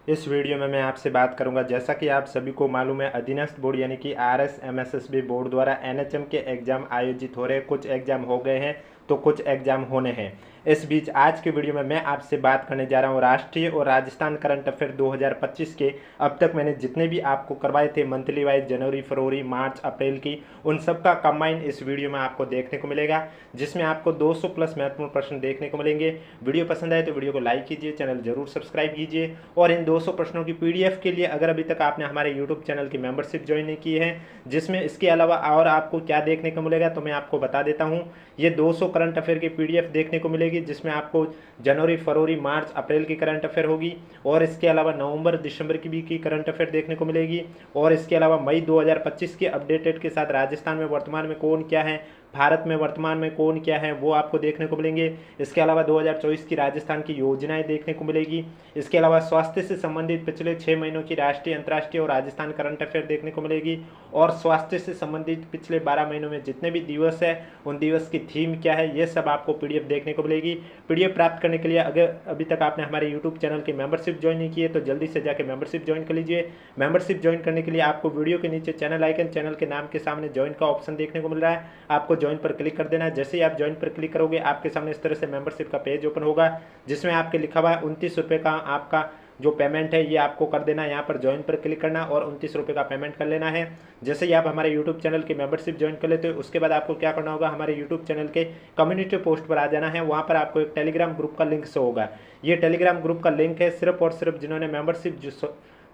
इस वीडियो में मैं आपसे बात करूंगा, जैसा कि आप सभी को मालूम है, अधीनस्थ बोर्ड यानी कि RSMSSB बोर्ड द्वारा NHM के एग्ज़ाम आयोजित हो रहे हैं। कुछ एग्ज़ाम हो गए हैं तो कुछ एग्ज़ाम होने हैं। इस बीच आज के वीडियो में मैं आपसे बात करने जा रहा हूं राष्ट्रीय और राजस्थान करंट अफेयर 2025 के। अब तक मैंने जितने भी आपको करवाए थे मंथली वाइज, जनवरी, फरवरी, मार्च, अप्रैल की, उन सब का कंबाइन इस वीडियो में आपको देखने को मिलेगा, जिसमें आपको 200 प्लस महत्वपूर्ण प्रश्न देखने को मिलेंगे। वीडियो पसंद आए तो वीडियो को लाइक कीजिए, चैनल जरूर सब्सक्राइब कीजिए। और इन 200 प्रश्नों की PDF के लिए अगर अभी तक आपने हमारे YouTube चैनल की मेंबरशिप ज्वाइन नहीं की है, जिसमें इसके अलावा और आपको क्या देखने को मिलेगा तो मैं आपको बता देता हूं। ये 200 करंट अफेयर की PDF देखने को मिलेगी, जिसमें आपको जनवरी, फरवरी, मार्च, अप्रैल की करंट अफेयर होगी, और इसके अलावा नवंबर, दिसंबर की भी की करंट अफेयर देखने को मिलेगी, और इसके अलावा मई 2025 के अपडेटेड के साथ राजस्थान में वर्तमान में कौन क्या है, भारत में वर्तमान में कौन क्या है, वो आपको देखने को मिलेंगे। इसके अलावा 2024 की राजस्थान की योजनाएं देखने को मिलेगी। इसके अलावा स्वास्थ्य से संबंधित पिछले 6 महीनों की राष्ट्रीय, अंतर्राष्ट्रीय और राजस्थान करंट अफेयर देखने को मिलेगी, और स्वास्थ्य से संबंधित पिछले 12 महीनों में जितने भी दिवस है उन दिवस की थीम क्या है, ये सब आपको PDF देखने को मिलेगी। PDF प्राप्त करने के लिए अगर अभी तक आपने हमारे YouTube चैनल की मेंबरशिप ज्वाइन नहीं की है तो जल्दी से जाकर मेंबरशिप ज्वाइन कर लीजिए। मेंबरशिप ज्वाइन करने के लिए आपको वीडियो के नीचे चैनल आइकन, चैनल के नाम के सामने ज्वाइन का ऑप्शन देखने को मिल रहा है, आपको ज्वाइन पर क्लिक कर देना है। जैसे ही आप ज्वाइन पर क्लिक करोगे आपके सामने इस तरह से मेंबरशिप का पेज ओपन होगा, जिसमें आपके लिखा हुआ है 29 रुपये का आपका जो पेमेंट है ये आपको कर देना है। यहाँ पर ज्वाइन पर क्लिक करना और 29 रुपये का पेमेंट कर लेना है। जैसे ही आप हमारे यूट्यूब चैनल की मेंबरशिप ज्वाइन कर लेते हो, उसके बाद आपको क्या करना होगा, हमारे यूट्यूब चैनल के कम्युनिटी पोस्ट पर आ जाना है। वहाँ पर आपको एक टेलीग्राम ग्रुप का लिंक शो होगा। ये टेलीग्राम ग्रुप का लिंक है सिर्फ और सिर्फ जिन्होंने मेंबरशिप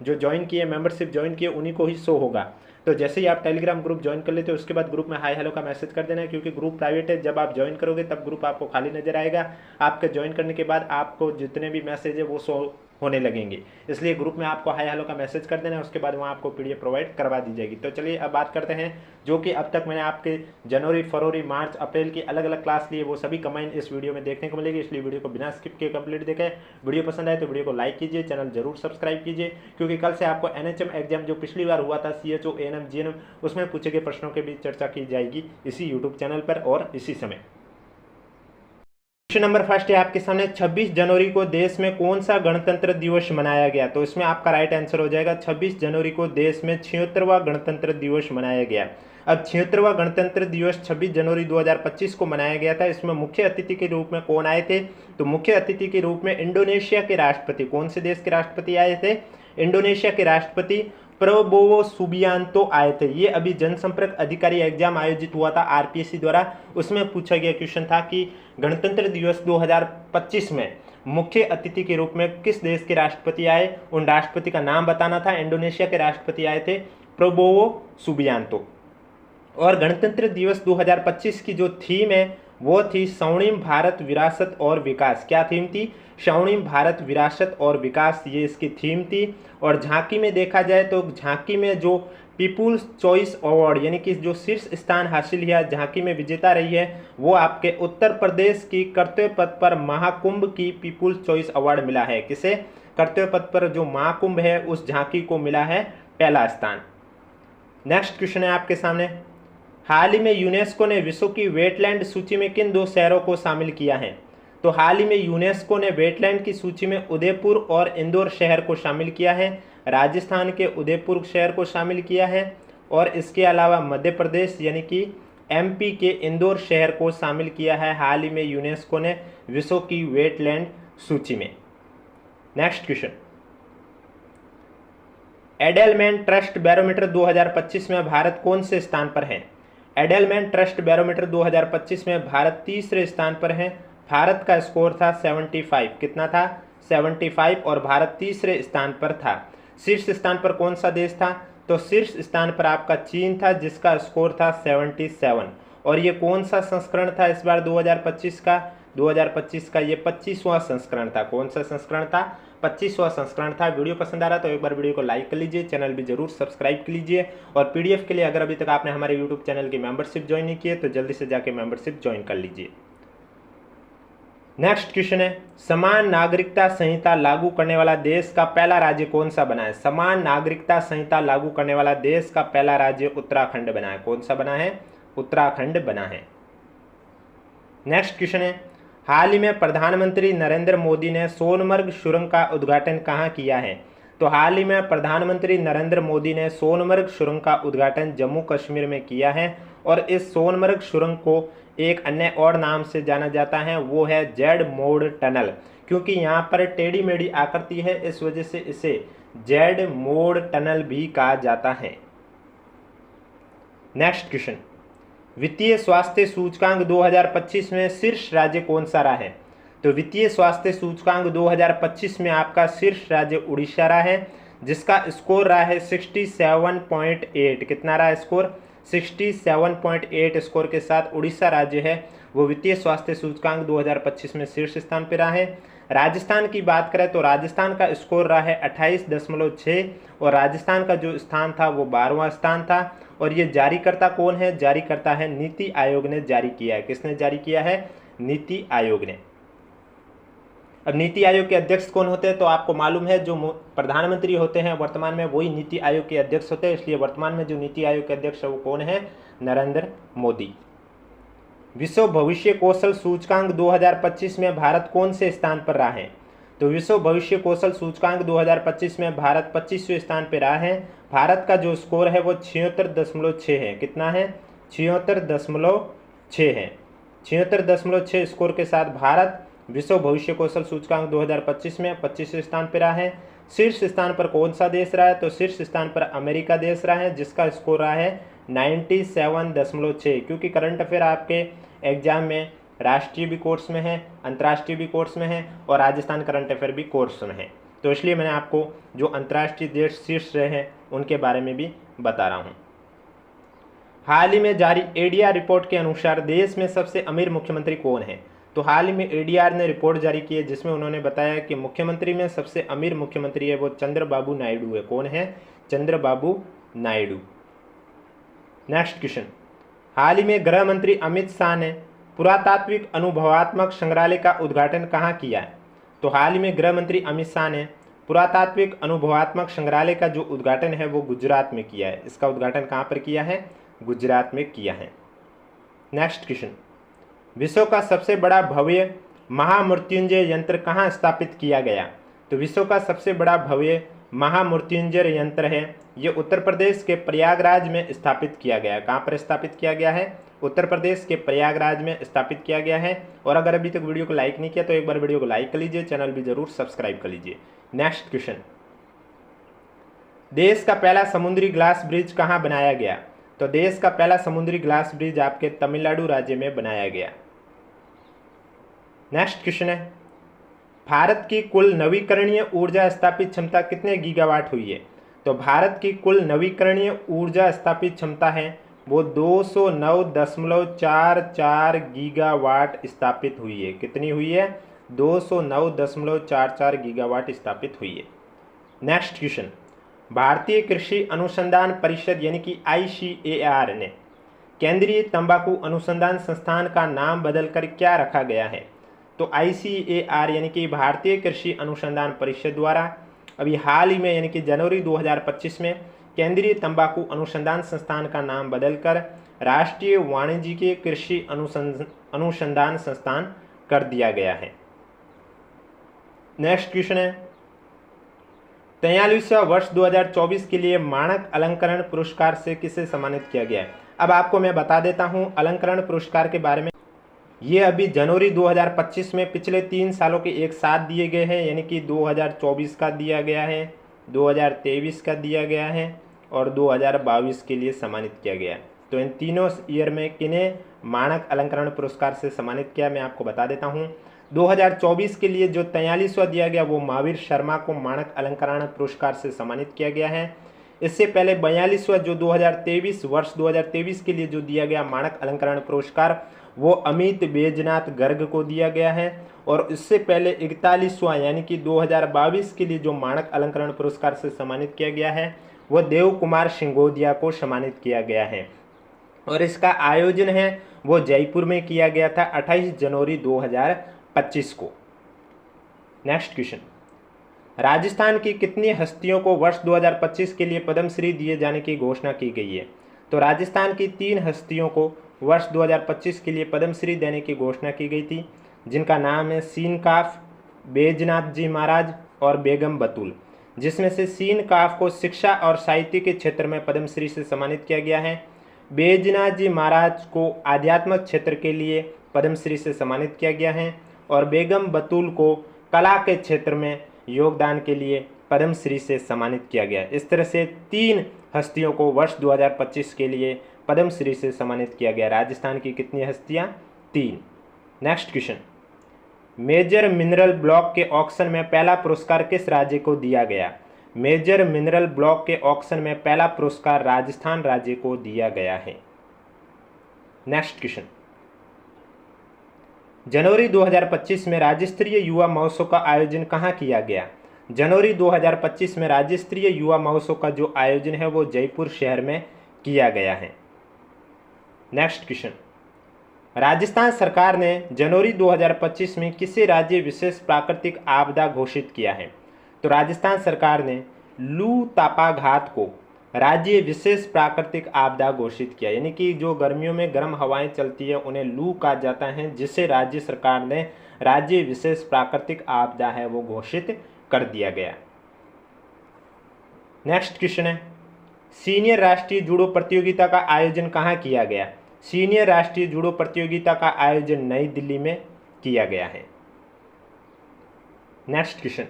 जो ज्वाइन किए, मेंबरशिप ज्वाइन किए, उन्हीं को ही शो होगा। तो जैसे ही आप टेलीग्राम ग्रुप ज्वाइन कर लेते हो, उसके बाद ग्रुप में हाय हेलो का मैसेज कर देना है, क्योंकि ग्रुप प्राइवेट है। जब आप ज्वाइन करोगे तब ग्रुप आपको खाली नजर आएगा। आपके ज्वाइन करने के बाद आपको जितने भी मैसेज है वो शो होने लगेंगे, इसलिए ग्रुप में आपको हाय हेलो का मैसेज कर देना है। उसके बाद वहाँ आपको PDF प्रोवाइड करवा दी जाएगी। तो चलिए अब बात करते हैं जो कि अब तक मैंने आपके जनवरी, फरवरी, मार्च, अप्रैल की अलग अलग क्लास लिए, वो सभी कंबाइन इस वीडियो में देखने को मिलेगी। इसलिए वीडियो को बिना स्किप किए कंप्लीट देखें। वीडियो पसंद आए तो वीडियो को लाइक कीजिए, चैनल जरूर सब्सक्राइब कीजिए, क्योंकि कल से आपको NHM एग्जाम जो पिछली बार हुआ था CHO, ANM, GNM, उसमें पूछे गए प्रश्नों के बीच चर्चा की जाएगी इसी यूट्यूब चैनल पर और इसी समय। क्वेश्चन नंबर फर्स्ट है आपके सामने, 26 जनवरी को देश में कौन सा गणतंत्र दिवस मनाया गया? तो इसमें आपका राइट आंसर हो जाएगा 26 जनवरी को देश में 76वां गणतंत्र दिवस मनाया गया। अब 76वां गणतंत्र दिवस 26 जनवरी 2025 को मनाया गया था। इसमें मुख्य अतिथि के रूप में कौन आए थे? तो मुख्य अतिथि के रूप में इंडोनेशिया के राष्ट्रपति, कौन से देश के राष्ट्रपति आए थे? इंडोनेशिया के राष्ट्रपति प्रबोवो सुबियांतो आए थे। ये अभी जनसंपर्क अधिकारी एग्जाम आयोजित हुआ था RPSC द्वारा, उसमें पूछा गया क्वेश्चन था कि गणतंत्र दिवस 2025 में मुख्य अतिथि के रूप में किस देश के राष्ट्रपति आए, उन राष्ट्रपति का नाम बताना था। इंडोनेशिया के राष्ट्रपति आए थे प्रबोवो सुबियांतो। और गणतंत्र दिवस 2025 की जो थीम है वो थी स्वर्णिम भारत विरासत और विकास। क्या थीम थी? स्वर्णिम भारत विरासत और विकास, ये इसकी थीम थी। और झांकी में देखा जाए तो झांकी में जो पीपुल्स चॉइस अवार्ड यानी कि जो शीर्ष स्थान हासिल किया झांकी में विजेता रही है, वो आपके उत्तर प्रदेश की कर्तव्य पथ पर महाकुंभ की पीपुल्स चॉइस अवार्ड मिला है। किसे? कर्तव्य पथ पर जो महाकुंभ है उस झांकी को मिला है पहला स्थान। नेक्स्ट क्वेश्चन है आपके सामने, हाल ही में यूनेस्को ने विश्व की वेटलैंड सूची में किन 2 शहरों को शामिल किया है? तो हाल ही में यूनेस्को ने वेटलैंड की सूची में उदयपुर और इंदौर शहर को शामिल किया है। राजस्थान के उदयपुर शहर को शामिल किया है, और इसके अलावा मध्य प्रदेश यानी कि MP के इंदौर शहर को शामिल किया है हाल ही में यूनेस्को ने विश्व की वेटलैंड सूची में। Next question, Edelman trust barometer 2025 में भारत कौन से स्थान पर है? एडेलमैन ट्रस्ट बैरोमीटर 2025 में भारत तीसरे स्थान पर है। भारत का स्कोर था 75। कितना था? 75, और भारत तीसरे स्थान पर था। शीर्ष स्थान पर कौन सा देश था? तो शीर्ष स्थान पर आपका चीन था, जिसका स्कोर था 77। और ये कौन सा संस्करण था इस बार 2025 का? 2025 का ये 25वां संस्करण था। कौन सा संस्करण था? 25वां संस्करण था। वीडियो पसंद आ रहा तो एक बार वीडियो को लाइक कर लीजिए, चैनल भी जरूर सब्सक्राइब कर लीजिए। और PDF के लिए अगर अभी तक आपने हमारे यूट्यूब चैनल की मेंबरशिप ज्वाइन नहीं की है तो जल्दी से जाके मेंबरशिप ज्वाइन कर लीजिए। नेक्स्ट क्वेश्चन है, समान नागरिकता संहिता लागू करने वाला देश का पहला राज्य कौन सा बना है? समान नागरिकता संहिता लागू करने वाला देश का पहला राज्य उत्तराखंड बना है। कौन सा बना है? उत्तराखंड बना है। नेक्स्ट क्वेश्चन है, हाल ही में प्रधानमंत्री नरेंद्र मोदी ने सोनमर्ग सुरंग का उद्घाटन कहाँ किया है? तो हाल ही में प्रधानमंत्री नरेंद्र मोदी ने सोनमर्ग सुरंग का उद्घाटन जम्मू कश्मीर में किया है और इस सोनमर्ग सुरंग को एक अन्य और नाम से जाना जाता है, वो है जेड मोड़ टनल। क्योंकि यहाँ पर टेढ़ी मेढ़ी आकृति है, इस वजह से इसे जेड मोड़ टनल भी कहा जाता है। नेक्स्ट क्वेश्चन, वित्तीय स्वास्थ्य सूचकांक 2025 में शीर्ष राज्य कौन सा रहा है? तो वित्तीय स्वास्थ्य सूचकांक 2025 में आपका शीर्ष राज्य उड़ीसा रहा है, जिसका स्कोर रहा है 67.8। कितना रहा स्कोर? 67.8 स्कोर के साथ उड़ीसा राज्य है वो वित्तीय स्वास्थ्य सूचकांक 2025 में शीर्ष स्थान पर रहा है। राजस्थान की बात करें तो राजस्थान का स्कोर रहा है 28.6 और राजस्थान का जो स्थान था वो 12वां स्थान था। और ये जारीकर्ता कौन है? जारीकर्ता है नीति आयोग ने जारी किया है। किसने जारी किया है? नीति आयोग ने। अब नीति आयोग के अध्यक्ष कौन होते हैं? तो आपको मालूम है जो प्रधानमंत्री होते हैं वर्तमान में वही नीति आयोग के अध्यक्ष होते हैं, इसलिए वर्तमान में जो नीति आयोग के अध्यक्ष है वो कौन है? नरेंद्र मोदी। विश्व भविष्य कौशल सूचकांक 2025 में भारत कौन से स्थान पर रहा है? तो विश्व भविष्य कौशल सूचकांक 2025 में भारत 25वें स्थान पर रहा है। भारत का जो स्कोर है वो 76.6 है। कितना है? 76.6 है। 76.6 स्कोर के साथ भारत विश्व भविष्य कौशल सूचकांक 2025 में 25वें स्थान पर रहा है। शीर्ष स्थान पर कौन सा देश रहा है? तो शीर्ष स्थान पर अमेरिका देश रहा है, जिसका स्कोर रहा है 97.6। क्योंकि करंट अफेयर आपके एग्जाम में राष्ट्रीय भी कोर्स में है, अंतर्राष्ट्रीय भी कोर्स में है और राजस्थान करंट अफेयर भी कोर्स में है, तो इसलिए मैंने आपको जो अंतर्राष्ट्रीय देश शीर्ष रहे हैं उनके बारे में भी बता रहा हूँ। हाल ही में जारी एडीआर रिपोर्ट के अनुसार देश में सबसे अमीर मुख्यमंत्री कौन है? तो हाल ही में एडीआर ने रिपोर्ट जारी की है जिसमें उन्होंने बताया कि मुख्यमंत्री में सबसे अमीर मुख्यमंत्री है वो चंद्रबाबू नायडू है। कौन है? चंद्रबाबू नायडू। नेक्स्ट क्वेश्चन, हाल ही में गृह मंत्री अमित शाह ने पुरातात्विक अनुभवात्मक संग्रहालय का उद्घाटन कहाँ किया है? तो हाल ही में गृह मंत्री अमित शाह ने पुरातात्विक अनुभवात्मक संग्रहालय का जो उद्घाटन है वो गुजरात में किया है। इसका उद्घाटन कहाँ पर किया है? गुजरात में किया है। नेक्स्ट क्वेश्चन, विश्व का सबसे बड़ा भव्य महामृत्युंजय यंत्र कहाँ स्थापित किया गया? तो विश्व का सबसे बड़ा भव्य महामृत्युंजय यंत्र है ये उत्तर प्रदेश के प्रयागराज में स्थापित किया गया है। कहाँ पर स्थापित किया गया है? उत्तर प्रदेश के प्रयागराज में स्थापित किया गया है। और अगर अभी तक वीडियो को लाइक नहीं किया तो एक बार वीडियो को लाइक कर लीजिए, चैनल भी जरूर सब्सक्राइब कर लीजिए। नेक्स्ट क्वेश्चन, देश का पहला समुद्री ग्लास ब्रिज कहाँ बनाया गया? तो देश का पहला समुद्री ग्लास ब्रिज आपके तमिलनाडु राज्य में बनाया गया। नेक्स्ट क्वेश्चन है, भारत की कुल नवीकरणीय ऊर्जा स्थापित क्षमता कितने गीगावाट हुई है? तो भारत की कुल नवीकरणीय ऊर्जा स्थापित क्षमता है वो 209.44 गीगावाट स्थापित हुई है। कितनी हुई है? 209.44 गीगावाट स्थापित हुई है। नेक्स्ट क्वेश्चन, भारतीय कृषि अनुसंधान परिषद यानी कि ICAR ने केंद्रीय तंबाकू अनुसंधान संस्थान का नाम बदलकर क्या रखा गया है? तो ICAR यानी कि भारतीय कृषि अनुसंधान परिषद द्वारा अभी हाल ही में यानी कि जनवरी 2025 में केंद्रीय तंबाकू अनुसंधान संस्थान का नाम बदलकर राष्ट्रीय वाणिज्यिक कृषि अनुसंधान संस्थान कर दिया गया है। नेक्स्ट क्वेश्चन है, 43वां वर्ष 2024 के लिए मानक अलंकरण पुरस्कार से किसे सम्मानित किया गया है? अब आपको मैं बता देता हूं अलंकरण पुरस्कार के बारे में। ये अभी जनवरी 2025 में पिछले 3 सालों के एक साथ दिए गए हैं, यानी कि 2024 का दिया गया है, 2023 का दिया गया है और 2022 के लिए सम्मानित किया गया है। तो इन तीनों ईयर में किन्हें मानक अलंकरण पुरस्कार से सम्मानित किया मैं आपको बता देता हूँ। 2024 के लिए जो 43वां दिया गया वो महावीर शर्मा को मानक अलंकरण पुरस्कार से सम्मानित किया गया है। इससे पहले 42वां जो 2023 वर्ष 2023 के लिए जो दिया गया मानक अलंकरण पुरस्कार वो अमित बैजनाथ गर्ग को दिया गया है। और इससे पहले 41वां यानी कि 2022 के लिए जो मानक अलंकरण पुरस्कार से सम्मानित किया गया है वो देव कुमार सिंघोदिया को सम्मानित किया गया है। और इसका आयोजन है वो जयपुर में किया गया था 28 जनवरी 2025 को। नेक्स्ट क्वेश्चन, राजस्थान की कितनी हस्तियों को वर्ष 2025 के लिए पद्मश्री दिए जाने की घोषणा की गई है? तो राजस्थान की 3 हस्तियों को वर्ष 2025 के लिए पद्मश्री देने की घोषणा की गई थी, जिनका नाम है सीनकाफ, बैजनाथ जी महाराज और बेगम बतूल। जिसमें से सीन काफ को शिक्षा और साहित्य के क्षेत्र में पद्मश्री से सम्मानित किया गया है। बैजनाथ जी महाराज को आध्यात्मिक क्षेत्र के लिए पद्मश्री से सम्मानित किया गया है। और बेगम बतूल को कला के क्षेत्र में योगदान के लिए पद्मश्री से सम्मानित किया गया। इस तरह से 3 हस्तियों को वर्ष 2025 के लिए पद्मश्री से सम्मानित किया गया। राजस्थान की कितनी हस्तियां? 3। Next question, major mineral block के ऑक्शन में पहला पुरस्कार किस राज्य को दिया गया? मेजर मिनरल ब्लॉक के ऑक्शन में पहला पुरस्कार राजस्थान राज्य को दिया गया है। नेक्स्ट क्वेश्चन, जनवरी 2025 में राज्य स्तरीय युवा महोत्सव का आयोजन कहाँ किया गया? जनवरी 2025 में राज्य स्तरीय युवा महोत्सव का जो आयोजन है वो जयपुर शहर में किया गया है। नेक्स्ट क्वेश्चन, राजस्थान सरकार ने जनवरी 2025 में किसे राज्य विशेष प्राकृतिक आपदा घोषित किया है? तो राजस्थान सरकार ने लू तापाघात को राज्य विशेष प्राकृतिक आपदा घोषित किया, यानी कि जो गर्मियों में गर्म हवाएं चलती है उन्हें लू कहा जाता है, जिसे राज्य सरकार ने राज्य विशेष प्राकृतिक आपदा है वो घोषित कर दिया गया। नेक्स्ट क्वेश्चन है, सीनियर राष्ट्रीय जूडो प्रतियोगिता का आयोजन कहाँ किया गया? सीनियर राष्ट्रीय जूडो प्रतियोगिता का आयोजन नई दिल्ली में किया गया है। नेक्स्ट क्वेश्चन,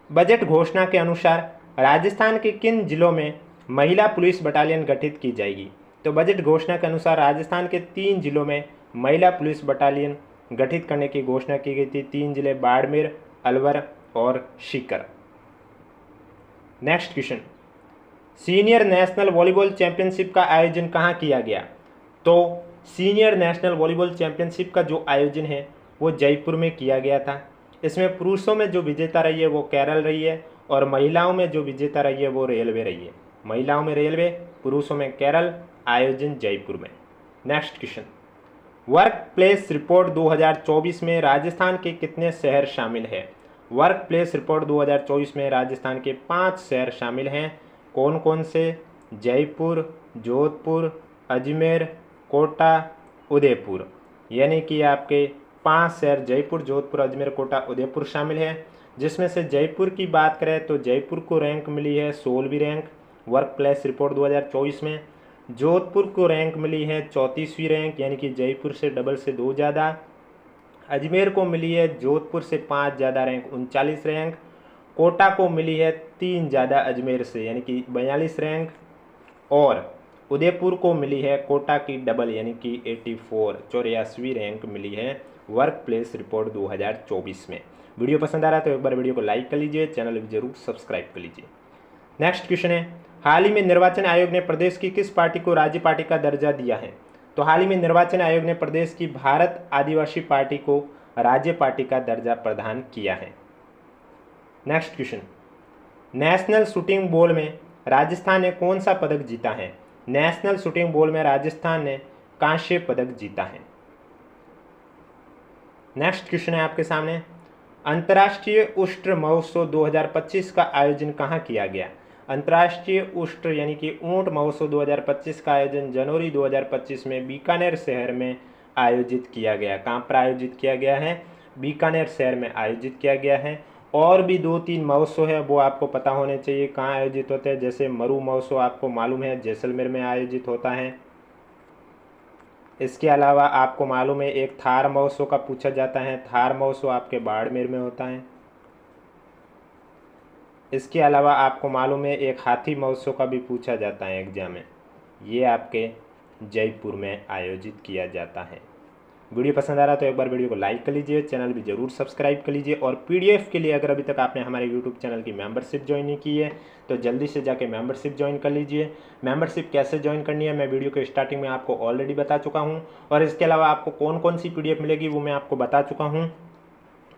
बजट घोषणा के अनुसार राजस्थान के किन जिलों में महिला पुलिस बटालियन गठित की जाएगी? तो बजट घोषणा के अनुसार राजस्थान के 3 जिलों में महिला पुलिस बटालियन गठित करने की घोषणा की गई थी। 3 जिले बाड़मेर, अलवर और Sikar. Next question, senior national volleyball championship का आयोजन कहाँ किया गया? तो सीनियर नेशनल वॉलीबॉल चैंपियनशिप का जो आयोजन है वो जयपुर में किया गया था। इसमें पुरुषों में जो विजेता रही है वो केरल रही है और महिलाओं में जो विजेता रही है वो रेलवे रही है। महिलाओं में रेलवे, पुरुषों में केरल, आयोजन जयपुर में। Next question, work place report 2024 में राजस्थान के कितने शहर शामिल है? वर्क प्लेस रिपोर्ट 2024 में राजस्थान के 5 शहर शामिल हैं। कौन कौन से? जयपुर, जोधपुर, अजमेर, कोटा, उदयपुर, यानी कि आपके 5 शहर जयपुर, जोधपुर, अजमेर, कोटा, उदयपुर शामिल है। जिसमें से जयपुर की बात करें तो जयपुर को रैंक मिली है 16वीं रैंक वर्क प्लेस रिपोर्ट 2024 में। जोधपुर को रैंक मिली है 34वीं रैंक, यानी कि जयपुर से डबल से 2 ज़्यादा। अजमेर को मिली है जोधपुर से 5 ज़्यादा रैंक 39 रैंक। कोटा को मिली है 3 ज़्यादा अजमेर से, यानी कि 42 रैंक। और उदयपुर को मिली है कोटा की डबल, यानी कि 84वीं रैंक मिली है वर्क प्लेस रिपोर्ट 2024 में। वीडियो पसंद आ रहा है तो एक बार वीडियो को लाइक कर लीजिए, चैनल भी जरूर सब्सक्राइब कर लीजिए। नेक्स्ट क्वेश्चन है, हाल ही में निर्वाचन आयोग ने प्रदेश की किस पार्टी को राज्य पार्टी का दर्जा दिया है? तो हाल ही में निर्वाचन आयोग ने प्रदेश की भारत आदिवासी पार्टी को राज्य पार्टी का दर्जा प्रदान किया है। Next question, national shooting ball में राजस्थान ने कौन सा पदक जीता है? नेशनल शूटिंग बॉल में राजस्थान ने कांस्य पदक जीता है। नेक्स्ट क्वेश्चन है आपके सामने, अंतर्राष्ट्रीय उष्ट्र महोत्सव 2025 का आयोजन कहाँ किया गया? अंतर्राष्ट्रीय उष्ट्र यानी कि ऊंट महोत्सव 2025 का आयोजन जनवरी 2025 में बीकानेर शहर में आयोजित किया गया। कहाँ पर आयोजित किया गया है? बीकानेर शहर में आयोजित किया गया है। और भी 2-3 महोत्सव है वो आपको पता होने चाहिए कहाँ आयोजित होते हैं, जैसे मरु महोत्सव आपको मालूम है जैसलमेर में आयोजित होता है। इसके अलावा आपको मालूम है एक थार महोत्सव का पूछा जाता है, थार महोत्सव आपके बाड़मेर में होता है। इसके अलावा आपको मालूम है एक हाथी महोत्सव का भी पूछा जाता है एग्जाम में, ये आपके जयपुर में आयोजित किया जाता है। वीडियो पसंद आ रहा है तो एक बार वीडियो को लाइक कर लीजिए, चैनल भी जरूर सब्सक्राइब कर लीजिए। और पीडीएफ के लिए अगर अभी तक आपने हमारे यूट्यूब चैनल की मेंबरशिप ज्वाइन नहीं की है तो जल्दी से जाके मेंबरशिप ज्वाइन कर लीजिए। मेंबरशिप कैसे ज्वाइन करनी है मैं वीडियो के स्टार्टिंग में आपको ऑलरेडी बता चुका हूँ। और इसके अलावा आपको कौन कौन सी पीडीएफ मिलेगी वो मैं आपको बता चुका हूँ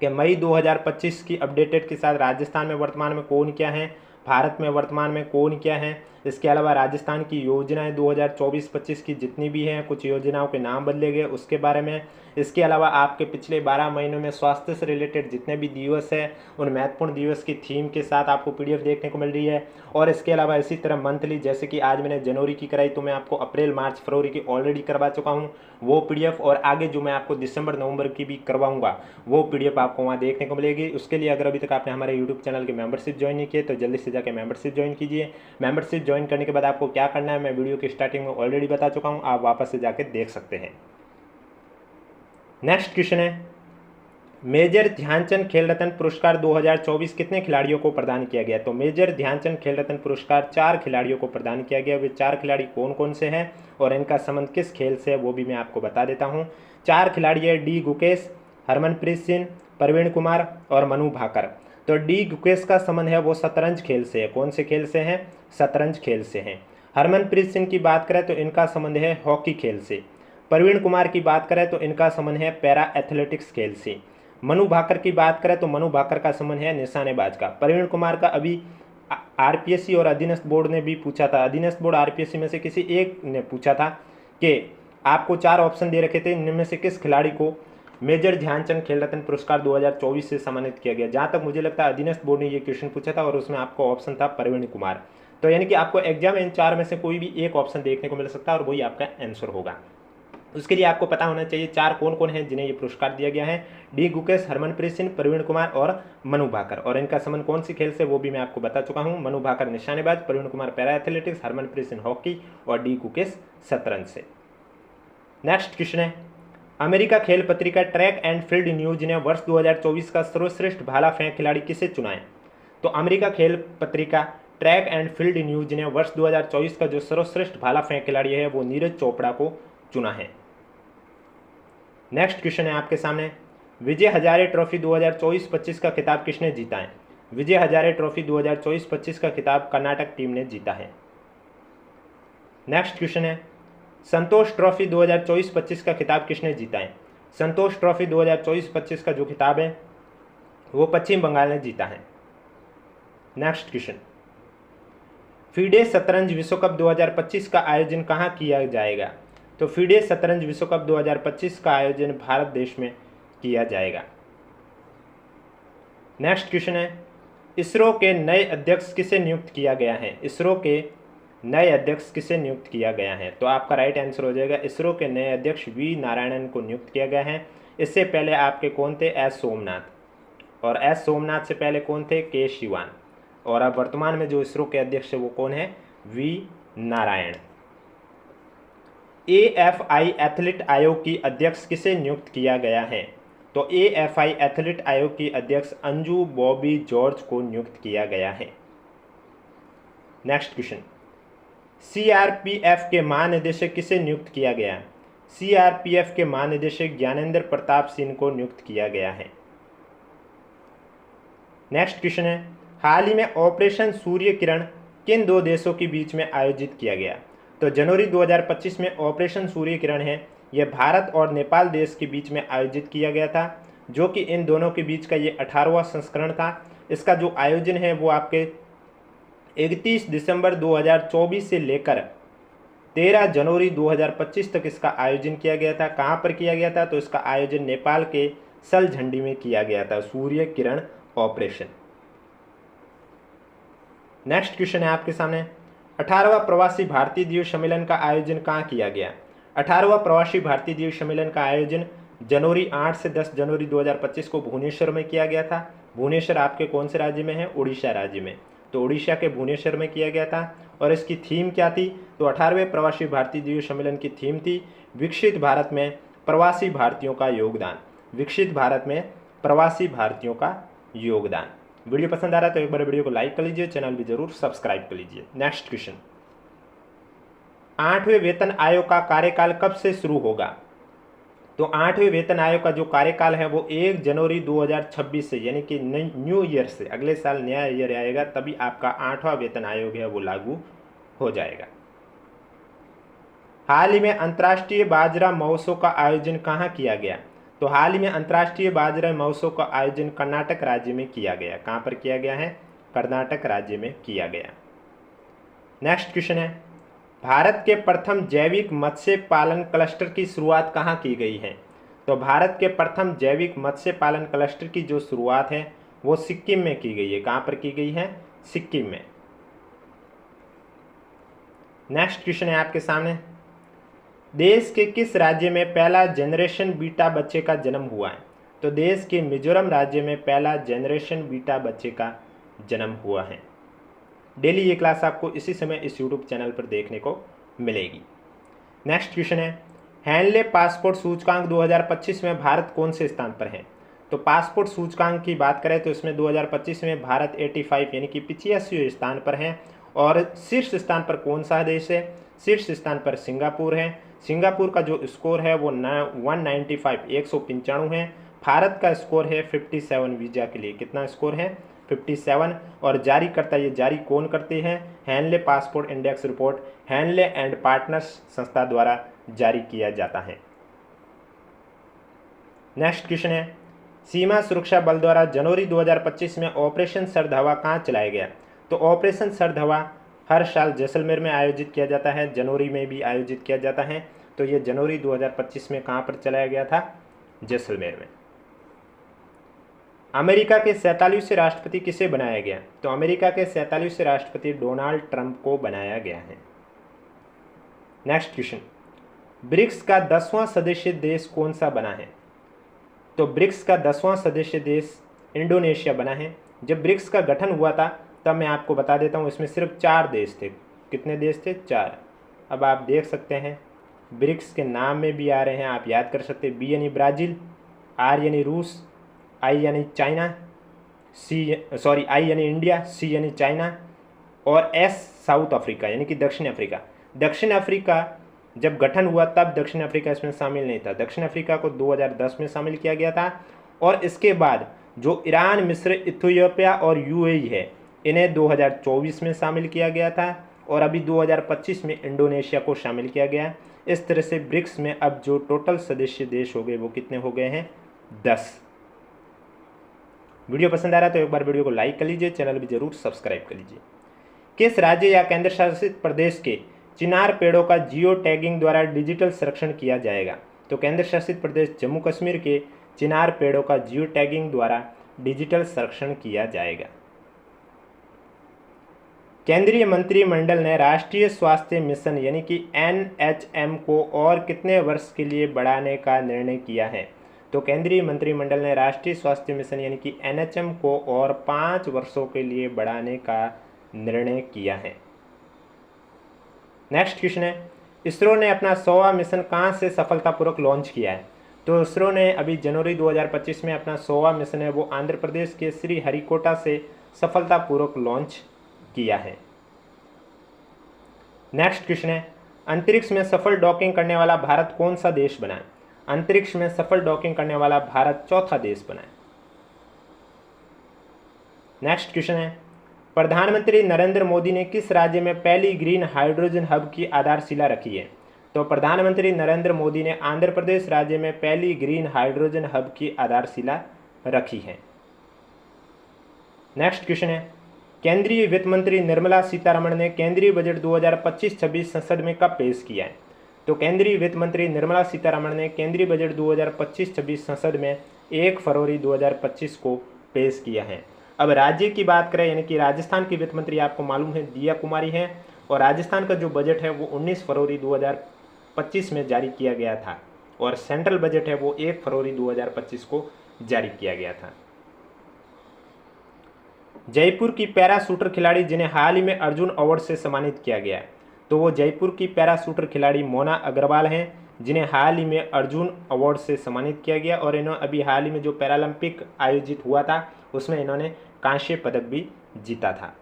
कि मई 2025 की अपडेटेड के साथ राजस्थान में वर्तमान में कौन क्या है, भारत में वर्तमान में कौन क्या है, इसके अलावा राजस्थान की योजनाएं 2024-25 की जितनी भी हैं, कुछ योजनाओं के नाम बदले गए उसके बारे में। इसके अलावा आपके पिछले 12 महीनों में स्वास्थ्य से रिलेटेड जितने भी दिवस हैं उन महत्वपूर्ण दिवस की थीम के साथ आपको पीडीएफ देखने को मिल रही है। और इसके अलावा इसी तरह मंथली, जैसे कि आज मैंने जनवरी की कराई तो मैं आपको अप्रैल मार्च फरवरी की ऑलरेडी करवा चुका हूँ वो पीडीएफ, और आगे जो मैं आपको दिसंबर नवंबर की भी करवाऊंगा वो पीडीएफ आपको वहाँ देखने को मिलेगी। उसके लिए अगर अभी तक आपने हमारे यूट्यूब चैनल की मेंबरशिप ज्वाइन नहीं की है तो जल्दी से जाकर मेंबरशिप ज्वाइन कीजिए। मेंबरशिप ज्वाइन करने के बाद आपको क्या करना है मैं वीडियो की स्टार्टिंग में ऑलरेडी बता चुका हूँ, आप वापस से जाकर देख सकते हैं। नेक्स्ट क्वेश्चन है, मेजर ध्यानचंद खेल रत्न पुरस्कार 2024 कितने खिलाड़ियों को प्रदान किया गया? तो मेजर ध्यानचंद खेल रत्न पुरस्कार 4 खिलाड़ियों को प्रदान किया गया। वे 4 खिलाड़ी कौन कौन से हैं और इनका संबंध किस खेल से है वो भी मैं आपको बता देता हूं। 4 खिलाड़ी है डी गुकेश, हरमनप्रीत सिंह, प्रवीण कुमार और मनु भाकर। तो डी गुकेश का संबंध है वो शतरंज खेल से है। कौन से खेल से हैं? शतरंज खेल से हैं। हरमनप्रीत सिंह की बात करें तो इनका संबंध है हॉकी खेल से। प्रवीण कुमार की बात करें तो इनका संबंध है पैरा एथलेटिक्स खेल से। मनु भाकर की बात करें तो मनु भाकर का संबंध है निशानेबाज का। प्रवीण कुमार का अभी आरपीएससी और अधीनस्थ बोर्ड ने भी पूछा था, अधीनस्थ बोर्ड आरपीएससी में से किसी एक ने पूछा था कि आपको 4 ऑप्शन दे रखे थे, इनमें से किस खिलाड़ी को मेजर ध्यानचंद खेल रत्न पुरस्कार 2024 से सम्मानित किया गया। जहाँ तक मुझे लगता है अधीनस्थ बोर्ड ने ये क्वेश्चन पूछा था और उसमें आपको ऑप्शन था प्रवीण कुमार। तो यानी कि आपको एग्जाम इन 4 में से कोई भी एक ऑप्शन देखने को मिल सकता है और वही आपका आंसर होगा। उसके लिए आपको पता होना चाहिए 4 कौन कौन हैं जिन्हें ये पुरस्कार दिया गया है। डी गुकेश, हरमनप्रीत सिंह, प्रवीण कुमार और मनु भाकर। और इनका संबंध कौन सी खेल से वो भी मैं आपको बता चुका हूँ। मनु भाकर निशानेबाज, Praveen Kumar para athletics, Harmanpreet Singh hockey और डी गुकेश शतरंज से। नेक्स्ट क्वेश्चन है, अमेरिका खेल पत्रिका ट्रैक एंड फील्ड न्यूज ने वर्ष 2024 का सर्वश्रेष्ठ भाला फेंक खिलाड़ी किसे चुना है? तो अमेरिका खेल पत्रिका ट्रैक एंड फील्ड न्यूज ने वर्ष 2024 का जो सर्वश्रेष्ठ भाला फेंक खिलाड़ी है वो नीरज चोपड़ा को चुना है। नेक्स्ट क्वेश्चन है आपके सामने, विजय हजारे ट्रॉफी 2024-25 का खिताब किसने जीता है? विजय हजारे ट्रॉफी 2024-25 का खिताब कर्नाटक टीम ने जीता है। नेक्स्ट क्वेश्चन है, संतोष ट्रॉफी 2024-25 का खिताब किसने जीता है? संतोष ट्रॉफी 2024-25 का जो खिताब है वो पश्चिम बंगाल ने जीता है। नेक्स्ट क्वेश्चन, फीडे शतरंज विश्व कप 2025 का आयोजन कहाँ किया जाएगा? तो फीडे शतरंज विश्व कप 2025 का आयोजन भारत देश में किया जाएगा। नेक्स्ट क्वेश्चन है, इसरो के नए अध्यक्ष किसे नियुक्त किया गया है? इसरो के नए अध्यक्ष किसे नियुक्त किया गया है? तो आपका राइट आंसर हो जाएगा इसरो के नए अध्यक्ष वी नारायणन को नियुक्त किया गया है। इससे पहले आपके कौन थे? एस सोमनाथ, और एस सोमनाथ से पहले कौन थे? के शिवान। और अब वर्तमान में जो इसरो के अध्यक्ष है वो कौन है? वी नारायण। एएफआई एथलीट आयोग की अध्यक्ष किसे नियुक्त किया गया है? तो एएफआई एथलीट आयोग की अध्यक्ष अंजू बॉबी जॉर्ज को नियुक्त किया गया है। नेक्स्ट क्वेश्चन, सीआरपीएफ के महानिदेशक किसे नियुक्त किया गया? सीआरपीएफ के महानिदेशक ज्ञानेंद्र प्रताप सिंह को नियुक्त किया गया है। नेक्स्ट क्वेश्चन है, हाल ही में ऑपरेशन सूर्य किरण किन 2 देशों के बीच में आयोजित किया गया? तो जनवरी 2025 में ऑपरेशन सूर्य किरण है यह भारत और नेपाल देश के बीच में आयोजित किया गया था, जो कि इन दोनों के बीच का ये 18वां संस्करण था। इसका जो आयोजन है वो आपके 31 दिसंबर 2024 से लेकर 13 जनवरी 2025 तक इसका आयोजन किया गया था। कहाँ पर किया गया था? तो इसका आयोजन नेपाल के सलझंडी में किया गया था, Surya Kiran operation. Next question है आपके सामने, 18वां प्रवासी भारतीय दिवस सम्मेलन का आयोजन कहाँ किया गया? 18वां प्रवासी भारतीय दिवस सम्मेलन का आयोजन जनवरी 8 से 10 जनवरी 2025 को भुवनेश्वर में किया गया था। भुवनेश्वर आपके कौन से राज्य में है? उड़ीसा राज्य में। तो उड़ीसा के भुवनेश्वर में किया गया था। और इसकी थीम क्या थी? तो 18वें प्रवासी भारतीय दिवस सम्मेलन की थीम थी विकसित भारत में प्रवासी भारतीयों का योगदान। विकसित भारत में प्रवासी भारतीयों का योगदान। वीडियो पसंद आ रहा है तो एक बार वीडियो को लाइक कर लीजिए, चैनल भी जरूर सब्सक्राइब कर लीजिए। नेक्स्ट क्वेश्चन, 8वें वेतन आयोग का कार्यकाल कब से शुरू होगा? तो 8वें वेतन आयोग का जो कार्यकाल है वो 1 जनवरी 2026 से, यानी कि न्यू ईयर से, अगले साल नया ईयर आएगा तभी आपका 8वां वेतन आयोग है वो लागू हो जाएगा। हाल ही में अंतर्राष्ट्रीय बाजरा महोत्सव का आयोजन कहाँ किया गया? तो हाल ही में अंतर्राष्ट्रीय बाजरा महोत्सव का आयोजन कर्नाटक राज्य में किया गया। कहाँ पर किया गया है? कर्नाटक राज्य में किया गया। नेक्स्ट क्वेश्चन है, भारत के प्रथम जैविक मत्स्य पालन क्लस्टर की शुरुआत कहाँ की गई है? तो भारत के प्रथम जैविक मत्स्य पालन क्लस्टर की जो शुरुआत है वो सिक्किम में की गई है। कहाँ पर की गई है? सिक्किम में। नेक्स्ट क्वेश्चन है आपके सामने, देश के किस राज्य में पहला जनरेशन बीटा बच्चे का जन्म हुआ है? तो देश के मिजोरम राज्य में पहला जनरेशन बीटा बच्चे का जन्म हुआ है। डेली ये क्लास आपको इसी समय इस यूट्यूब चैनल पर देखने को मिलेगी। नेक्स्ट क्वेश्चन है, हैंडले पासपोर्ट सूचकांक 2025 में भारत कौन से स्थान पर है? तो पासपोर्ट सूचकांक की बात करें तो इसमें 2025 में भारत 85 यानी कि 85वें स्थान पर है। और शीर्ष स्थान पर कौन सा देश है? शीर्ष स्थान पर सिंगापुर है। सिंगापुर का जो स्कोर है वो 195 195 है। भारत का स्कोर है 57 वीज़ा के लिए। कितना स्कोर है? 57। और जारी करता, ये जारी कौन करते हैं? Handle passport index report handle and partners संस्था द्वारा जारी किया जाता है। नेक्स्ट क्वेश्चन है, सीमा सुरक्षा बल द्वारा जनवरी 2025 में ऑपरेशन सर्द हवा कहाँ चलाया गया? तो ऑपरेशन सर्द हवा हर साल जैसलमेर में आयोजित किया जाता है, जनवरी में भी आयोजित किया जाता है। तो ये जनवरी 2025 में कहाँ पर चलाया गया था? जैसलमेर में। अमेरिका के 47वें राष्ट्रपति किसे बनाया गया? तो अमेरिका के 47वें राष्ट्रपति डोनाल्ड ट्रंप को बनाया गया है। नेक्स्ट क्वेश्चन, ब्रिक्स का 10वां सदस्य देश कौन सा बना है? तो ब्रिक्स का 10वां सदस्य देश इंडोनेशिया बना है। जब ब्रिक्स का गठन हुआ था तब मैं आपको बता देता हूँ, इसमें सिर्फ 4 देश थे। कितने देश थे? 4। अब आप देख सकते हैं ब्रिक्स के नाम में भी आ रहे हैं, आप याद कर सकते हैं। बी यानी ब्राज़ील, आर यानी रूस, आई यानी चाइना, आई यानी इंडिया, सी यानी चाइना और एस साउथ अफ्रीका यानी कि दक्षिण अफ्रीका। दक्षिण अफ्रीका जब गठन हुआ तब दक्षिण अफ्रीका इसमें शामिल नहीं था। दक्षिण अफ्रीका को 2010 में शामिल किया गया था। और इसके बाद जो ईरान, मिस्र, इथियोपिया और यूएई है, इन्हें 2024 में शामिल किया गया था। और अभी 2025 में इंडोनेशिया को शामिल किया गया। इस तरह से ब्रिक्स में अब जो टोटल सदस्य देश हो गए वो कितने हो गए हैं? 10। वीडियो पसंद आ रहा है तो एक बार वीडियो को लाइक कर लीजिए, चैनल भी जरूर सब्सक्राइब कर लीजिए। किस राज्य या केंद्र शासित प्रदेश के चिनार पेड़ों का जियो टैगिंग द्वारा डिजिटल संरक्षण किया जाएगा? तो केंद्र शासित प्रदेश जम्मू कश्मीर के चिनार पेड़ों का जियो टैगिंग द्वारा डिजिटल संरक्षण किया जाएगा। केंद्रीय मंत्रिमंडल ने राष्ट्रीय स्वास्थ्य मिशन यानी कि NHM को और कितने वर्ष के लिए बढ़ाने का निर्णय किया है? तो केंद्रीय मंत्रिमंडल ने राष्ट्रीय स्वास्थ्य मिशन यानी कि NHM को और 5 वर्षों के लिए बढ़ाने का निर्णय किया है। नेक्स्ट क्वेश्चन है, इसरो ने अपना 100वां मिशन कहाँ से सफलतापूर्वक लॉन्च किया है? तो इसरो ने अभी जनवरी 2025 में अपना 100वां मिशन है वो आंध्र प्रदेश के श्री हरिकोटा से सफलतापूर्वक लॉन्च किया है। नेक्स्ट क्वेश्चन है, अंतरिक्ष में सफल डॉकिंग करने वाला भारत कौन सा देश बना है? अंतरिक्ष में सफल डॉकिंग करने वाला भारत 4था देश बना है। नेक्स्ट क्वेश्चन है, प्रधानमंत्री नरेंद्र मोदी ने किस राज्य में पहली ग्रीन हाइड्रोजन हब की आधारशिला रखी है? तो प्रधानमंत्री नरेंद्र मोदी ने आंध्र प्रदेश राज्य में पहली ग्रीन हाइड्रोजन हब की आधारशिला रखी है। नेक्स्ट क्वेश्चन है, केंद्रीय वित्त मंत्री निर्मला सीतारमण ने केंद्रीय बजट 2025-26 संसद में कब पेश किया है? तो केंद्रीय वित्त मंत्री निर्मला सीतारमण ने केंद्रीय बजट 2025-26 संसद में 1 फरवरी 2025 को पेश किया है। अब राज्य की बात करें यानी कि राजस्थान की वित्त मंत्री आपको मालूम है दिया कुमारी है। और राजस्थान का जो बजट है वो 19 फरवरी 2025 में जारी किया गया था। और सेंट्रल बजट है वो 1 फरवरी 2025 को जारी किया गया था। जयपुर की पैरा शूटर खिलाड़ी जिन्हें हाल ही में अर्जुन अवार्ड से सम्मानित किया गया है, तो वो जयपुर की पैरा शूटर खिलाड़ी मोना अग्रवाल हैं जिन्हें हाल ही में अर्जुन अवार्ड से सम्मानित किया गया। और इन्होंने अभी हाल ही में जो पैरालंपिक आयोजित हुआ था उसमें इन्होंने कांस्य पदक भी जीता था।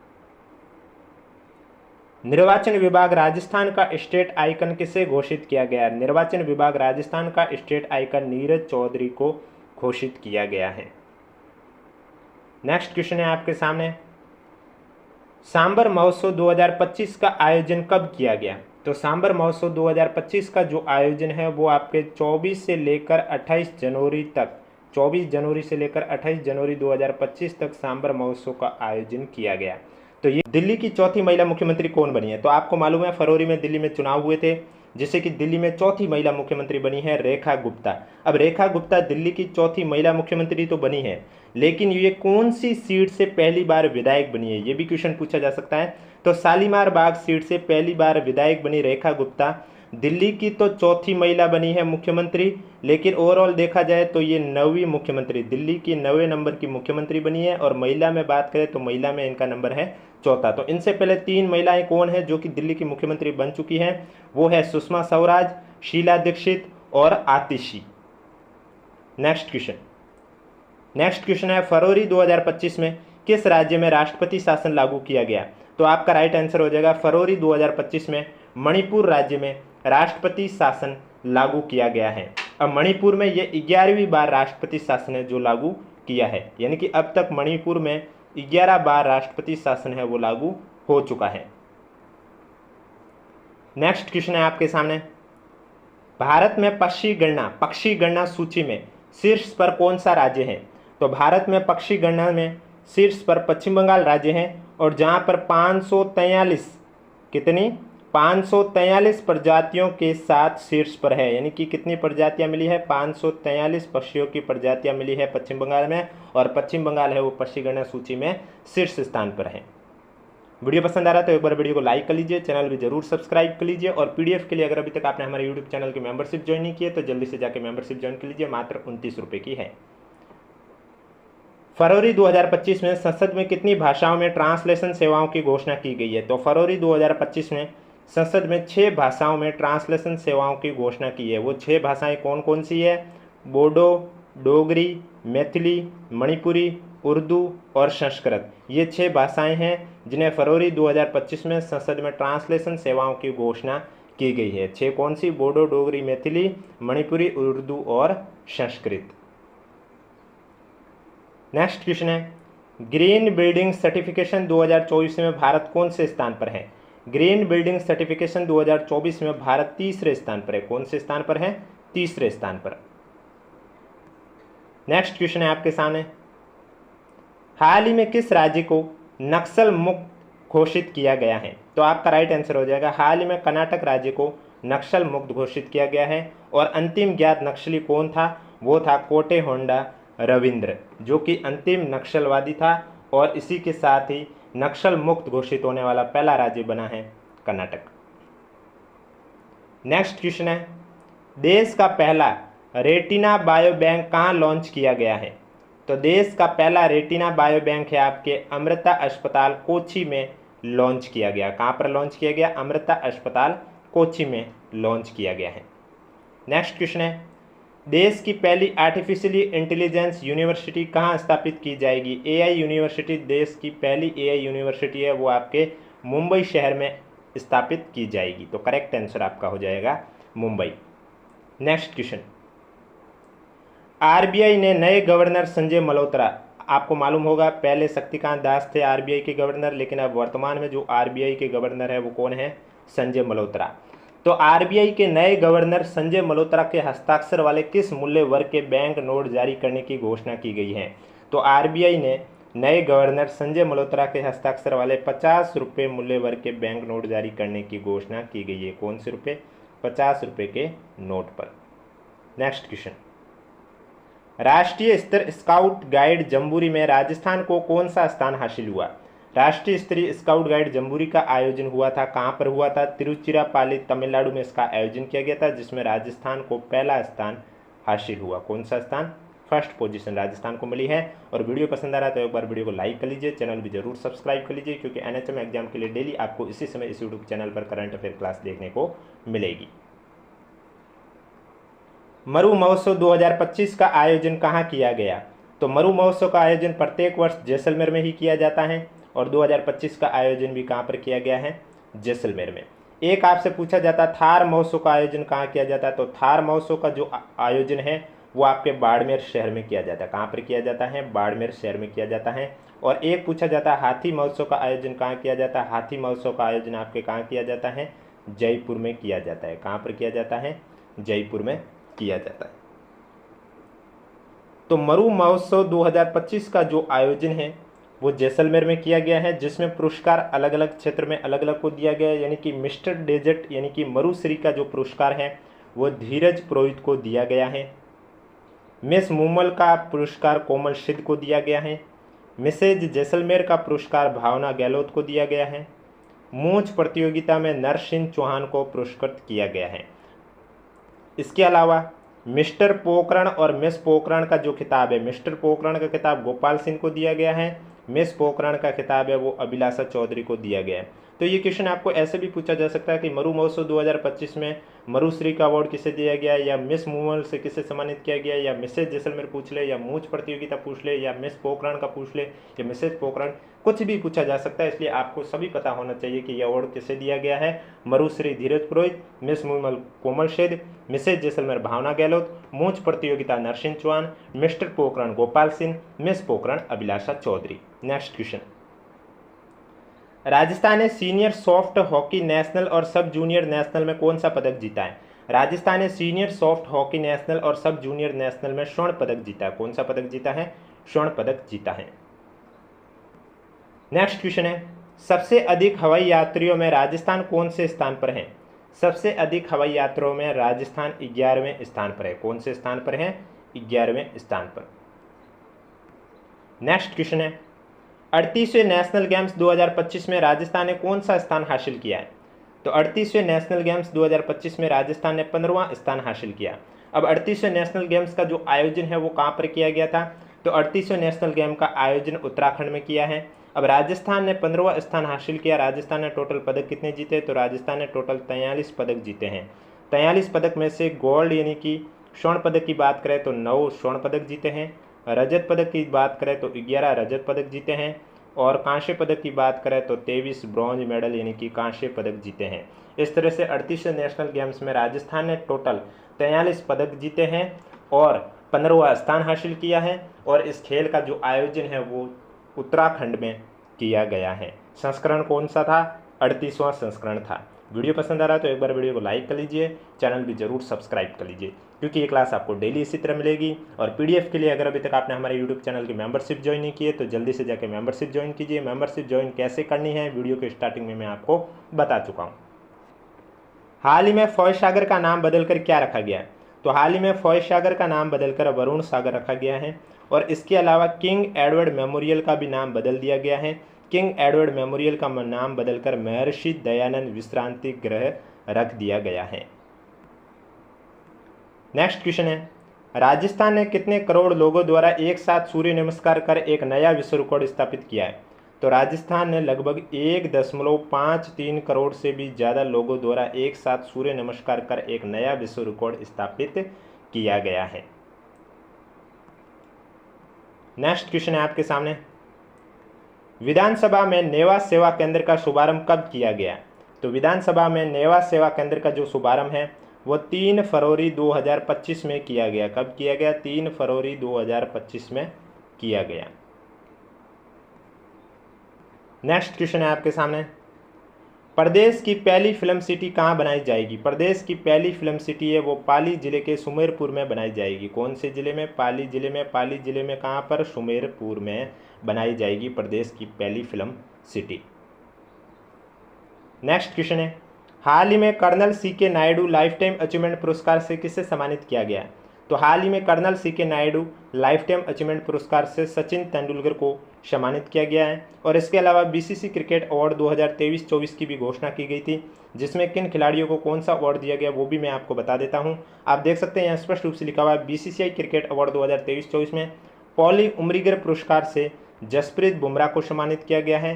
निर्वाचन विभाग राजस्थान का स्टेट आइकन किसे घोषित किया गया? निर्वाचन विभाग राजस्थान का स्टेट आइकन नीरज चौधरी को घोषित किया गया है। नेक्स्ट क्वेश्चन है आपके सामने, सांबर महोत्सव 2025 का आयोजन कब किया गया? तो सांबर महोत्सव 2025 का जो आयोजन है वो आपके 24 से लेकर 28 जनवरी तक 24 जनवरी से लेकर 28 जनवरी 2025 तक सांबर महोत्सव का आयोजन किया गया। तो ये दिल्ली की चौथी महिला मुख्यमंत्री कौन बनी है? तो आपको मालूम है फरवरी में दिल्ली में चुनाव हुए थे, जिससे कि दिल्ली में चौथी महिला मुख्यमंत्री बनी है रेखा गुप्ता। अब रेखा गुप्ता दिल्ली की चौथी महिला मुख्यमंत्री तो बनी है, लेकिन ये कौन सी सीट से पहली बार विधायक बनी है, ये भी क्वेश्चन पूछा जा सकता है। तो शालीमार बाग सीट से पहली बार विधायक बनी रेखा गुप्ता। दिल्ली की तो चौथी महिला बनी है मुख्यमंत्री, लेकिन ओवरऑल देखा जाए तो ये 9वीं मुख्यमंत्री, दिल्ली की 9वें नंबर की मुख्यमंत्री बनी है। और महिला में बात करें तो महिला में इनका नंबर है चौथा। तो इनसे पहले 3 महिलाएं कौन है जो कि दिल्ली की मुख्यमंत्री बन चुकी हैं? वो है सुषमा स्वराज, शीला दीक्षित और आतिशी। नेक्स्ट क्वेश्चन है फरवरी 2025 में किस राज्य में राष्ट्रपति शासन लागू किया गया? तो आपका राइट आंसर हो जाएगा फरवरी 2025 में मणिपुर राज्य में राष्ट्रपति शासन लागू किया गया है। अब मणिपुर में ये 11वीं बार राष्ट्रपति शासन है जो लागू किया है, यानी कि अब तक मणिपुर में 11 बार राष्ट्रपति शासन है वो लागू हो चुका है। नेक्स्ट क्वेश्चन है आपके सामने, भारत में पक्षी गणना सूची में शीर्ष पर कौन सा राज्य है? तो भारत में पक्षी गणना में शीर्ष पर पश्चिम बंगाल राज्य है, और जहां पर 543 प्रजातियों के साथ शीर्ष पर है, यानी कि कितनी प्रजातियां मिली है? 543 पक्षियों की प्रजातियां मिली है पश्चिम बंगाल में, और पश्चिम बंगाल है वो पक्षी गणना सूची में शीर्ष स्थान पर है। वीडियो पसंद आ रहा है तो एक बार वीडियो को लाइक कर लीजिए, चैनल भी जरूर सब्सक्राइब कर लीजिए, और पीडीएफ के लिए अगर अभी तक आपने हमारे यूट्यूब चैनल की मेंबरशिप ज्वाइन नहीं की है तो जल्दी से जाकर मेंबरशिप ज्वाइन कर लीजिए, मात्र 29 रुपये की है। फरवरी 2025 में संसद में कितनी भाषाओं में ट्रांसलेशन सेवाओं की घोषणा की गई है? तो फरवरी 2025 में संसद में 6 भाषाओं में ट्रांसलेशन सेवाओं की घोषणा की है। वो 6 भाषाएं कौन कौन सी है? बोडो, डोगरी, मैथिली, मणिपुरी, उर्दू और संस्कृत। ये 6 भाषाएं हैं जिन्हें फरवरी 2025 में संसद में ट्रांसलेशन सेवाओं की घोषणा की गई है। 6 कौन सी? बोडो, डोगरी, मैथिली, मणिपुरी, उर्दू और संस्कृत। नेक्स्ट क्वेश्चन है, ग्रीन बिल्डिंग सर्टिफिकेशन 2024 में भारत कौन से स्थान पर है? ग्रीन बिल्डिंग सर्टिफिकेशन 2024 में भारत तीसरे स्थान पर है। कौन से स्थान पर है? तीसरे स्थान पर। नेक्स्ट क्वेश्चन है आपके सामने, हाल ही में किस राज्य को नक्सल मुक्त घोषित किया गया है? तो आपका राइट आंसर हो जाएगा हाल ही में कर्नाटक राज्य को नक्सल मुक्त घोषित किया गया है। और अंतिम ज्ञात नक्सली कौन था? वो था कोटे होंडा रविंद्र, जो कि अंतिम नक्सलवादी था, और इसी के साथ ही नक्सल मुक्त घोषित होने वाला पहला राज्य बना है कर्नाटक। नेक्स्ट क्वेश्चन है, देश का पहला रेटिना बायो बैंक कहाँ लॉन्च किया गया है? तो देश का पहला रेटिना बायो बैंक है आपके अमृता अस्पताल कोच्चि में लॉन्च किया गया। कहाँ पर लॉन्च किया गया? अमृता अस्पताल कोच्चि में लॉन्च किया गया है। नेक्स्ट क्वेश्चन है, देश की पहली आर्टिफिशियली इंटेलिजेंस यूनिवर्सिटी कहाँ स्थापित की जाएगी? एआई यूनिवर्सिटी देश की पहली एआई यूनिवर्सिटी है, वो आपके मुंबई शहर में स्थापित की जाएगी। तो करेक्ट आंसर आपका हो जाएगा मुंबई। नेक्स्ट क्वेश्चन, आरबीआई ने नए गवर्नर संजय मल्होत्रा, आपको मालूम होगा पहले शक्तिकांत दास थे आरबीआई के गवर्नर, लेकिन अब वर्तमान में जो आरबीआई के गवर्नर है वो कौन है? संजय मल्होत्रा। तो आरबीआई के नए गवर्नर संजय मल्होत्रा के हस्ताक्षर वाले किस मूल्य वर्ग के बैंक नोट जारी करने की घोषणा की गई है? तो आरबीआई ने नए गवर्नर संजय मल्होत्रा के हस्ताक्षर वाले 50 रुपये मूल्य वर्ग के बैंक नोट जारी करने की घोषणा की गई है। कौन से रुपये? 50 रुपये के नोट पर। नेक्स्ट क्वेश्चन, राष्ट्रीय स्तर स्काउट गाइड जम्बूरी में राजस्थान को कौन सा स्थान हासिल हुआ? राष्ट्रीय स्तरीय स्काउट गाइड जम्बूरी का आयोजन हुआ था, कहाँ पर हुआ था? तिरुचिरापल्ली तमिलनाडु में इसका आयोजन किया गया था, जिसमें राजस्थान को पहला स्थान हासिल हुआ। कौन सा स्थान? फर्स्ट पोजीशन राजस्थान को मिली है। और वीडियो पसंद आ रहा है तो एक बार वीडियो को लाइक कर लीजिए, चैनल भी जरूर सब्सक्राइब कर लीजिए, क्योंकि एनएचएम एग्जाम के लिए डेली आपको इसी समय इस यूट्यूब चैनल पर करंट अफेयर क्लास देखने को मिलेगी। मरु महोत्सव 2025 का आयोजन कहाँ किया गया? तो मरु महोत्सव का आयोजन प्रत्येक वर्ष जैसलमेर में ही किया जाता है, और 2025 का आयोजन भी कहाँ पर किया गया है? जैसलमेर में। एक आपसे पूछा जाता थार महोत्सव का आयोजन कहाँ किया जाता है? तो थार महोत्सव का जो आयोजन है वो आपके बाड़मेर शहर में किया जाता है। कहाँ पर किया जाता है? बाड़मेर शहर में किया जाता है। और एक पूछा जाता है हाथी महोत्सव का आयोजन कहाँ किया जाता है? हाथी महोत्सव का आयोजन आपके कहाँ किया जाता है? जयपुर में किया जाता है। कहाँ पर किया जाता है? जयपुर में किया जाता है। तो मरु महोत्सव 2025 का जो आयोजन है वो जैसलमेर में किया गया है, जिसमें पुरस्कार अलग अलग क्षेत्र में अलग अलग को दिया गया है। यानी कि मिस्टर डेजर्ट यानी कि मरुश्री का जो पुरस्कार है वो धीरज पुरोहित को दिया गया है। मिस मुमल का पुरस्कार कोमल सिद्ध को दिया गया है। मिसेज जैसलमेर का पुरस्कार भावना गहलोत को दिया गया है। मूंछ प्रतियोगिता में नरसिंह चौहान को पुरस्कृत किया गया है। इसके अलावा मिस्टर पोखरण और मिस पोखरण का जो खिताब है, मिस्टर पोखरण का खिताब गोपाल सिंह को दिया गया है, मिस पोखरण का खिताब है वो अभिलाषा चौधरी को दिया गया है। तो ये क्वेश्चन आपको ऐसे भी पूछा जा सकता है कि मरु महोत्सव 2025 में मरुश्री का अवार्ड किसे दिया गया, या मिस मुमल से किसे सम्मानित किया गया, या मिसेज जैसलमेर पूछ ले, या मूंछ प्रतियोगिता पूछ ले, या मिस पोखरण का पूछ ले, या मिसेज पोखरण, कुछ भी पूछा जा सकता है। इसलिए आपको सभी पता होना चाहिए कि यह अवार्ड किसे दिया गया है। मरुश्री धीरज पुरोहित, मिस मुमल कोमल सिद्ध, मिसेज जैसलमेर भावना गहलोत, मूंछ प्रतियोगिता नरसिंह चौहान, मिस्टर पोखरण गोपाल सिंह, मिस पोखरण अभिलाषा चौधरी। नेक्स्ट क्वेश्चन, राजस्थान ने सीनियर सॉफ्ट हॉकी नेशनल और सब जूनियर नेशनल में कौन सा पदक जीता है? राजस्थान ने सीनियर सॉफ्ट हॉकी नेशनल और सब जूनियर नेशनल में स्वर्ण पदक जीता है। कौन सा पदक जीता है? स्वर्ण पदक जीता है। नेक्स्ट क्वेश्चन है, सबसे अधिक हवाई यात्रियों में राजस्थान कौन से स्थान पर है? सबसे अधिक हवाई यात्रियों में राजस्थान 11वें स्थान पर है। कौन से स्थान पर है? 11वें स्थान पर। नेक्स्ट क्वेश्चन है, 38वें नेशनल गेम्स 2025 में राजस्थान ने कौन सा स्थान हासिल किया है? तो 38वें नेशनल गेम्स 2025 में राजस्थान ने 15वां स्थान हासिल किया। अब 38वें नेशनल गेम्स का जो आयोजन है वो कहाँ पर किया गया था? तो 38वें नेशनल गेम का आयोजन उत्तराखंड में किया है। अब राजस्थान ने 15वां स्थान हासिल किया। राजस्थान ने टोटल पदक कितने जीते? तो राजस्थान ने टोटल 43 पदक जीते हैं। 43 पदक में से गोल्ड यानी कि स्वर्ण पदक की बात करें तो 9 स्वर्ण पदक जीते हैं। रजत पदक की बात करें तो 11 रजत पदक जीते हैं, और कांस्य पदक की बात करें तो 23 ब्रॉन्ज मेडल यानी कि कांस्य पदक जीते हैं। इस तरह से 38वें नेशनल गेम्स में राजस्थान ने टोटल 43 पदक जीते हैं और 15वां स्थान हासिल किया है। और इस खेल का जो आयोजन है वो उत्तराखंड में किया गया है। संस्करण कौन सा था? 38वां संस्करण था। वीडियो पसंद आ रहा है तो एक बार वीडियो को लाइक कर लीजिए, चैनल भी जरूर सब्सक्राइब कर लीजिए, क्योंकि ये क्लास आपको डेली इसी तरह मिलेगी। और पीडीएफ के लिए अगर अभी तक आपने हमारे यूट्यूब चैनल की मेंबरशिप ज्वाइन नहीं की है तो जल्दी से जाकर मेंबरशिप ज्वाइन कीजिए। मेंबरशिप ज्वाइन कैसे करनी है वीडियो के स्टार्टिंग में मैं आपको बता चुका हूँ। हाल ही में फौज सागर का नाम बदलकर क्या रखा गया है? तो हाल ही में फौज सागर का नाम बदलकर वरुण सागर रखा गया है। और इसके अलावा किंग एडवर्ड मेमोरियल का भी नाम बदल दिया गया है। किंग एडवर्ड मेमोरियल का नाम बदलकर महर्षि दयानंद विश्रांति गृह रख दिया गया है। नेक्स्ट क्वेश्चन है, राजस्थान ने कितने करोड़ लोगों द्वारा एक साथ सूर्य नमस्कार कर एक नया विश्व रिकॉर्ड स्थापित किया है? तो राजस्थान ने लगभग 1.53 करोड़ से भी ज़्यादा लोगों द्वारा एक साथ सूर्य नमस्कार कर एक नया विश्व रिकॉर्ड स्थापित किया गया है। नेक्स्ट क्वेश्चन है आपके सामने, विधानसभा में नेवा सेवा केंद्र का शुभारंभ कब किया गया? तो विधानसभा में नेवा सेवा केंद्र का जो शुभारंभ है वो 3 फरवरी 2025 में किया गया। कब किया गया? 3 फरवरी 2025 में किया गया। नेक्स्ट क्वेश्चन है आपके सामने, प्रदेश की पहली फिल्म सिटी कहाँ बनाई जाएगी? प्रदेश की पहली फिल्म सिटी है वो पाली जिले के सुमेरपुर में बनाई जाएगी। कौन से जिले में? पाली जिले में। पाली जिले में कहाँ पर? सुमेरपुर में बनाई जाएगी प्रदेश की पहली फिल्म सिटी। नेक्स्ट क्वेश्चन है, हाल ही में colonel CK Naidu life time achievement पुरस्कार से किसे सम्मानित किया गया? तो हाल ही में colonel CK Naidu life time achievement पुरस्कार से सचिन तेंदुलकर को सम्मानित किया गया है। और इसके अलावा बीसीसी क्रिकेट अवार्ड 2023-24 की भी घोषणा की गई थी, जिसमें किन खिलाड़ियों को कौन सा अवार्ड दिया गया वो भी मैं आपको बता देता हूँ। आप देख सकते हैं यहाँ स्पष्ट रूप से लिखा हुआ है, बीसीसीआई क्रिकेट अवार्ड 2023-24 में पॉली उमरीगर पुरस्कार से जसप्रीत बुमराह को सम्मानित किया गया है।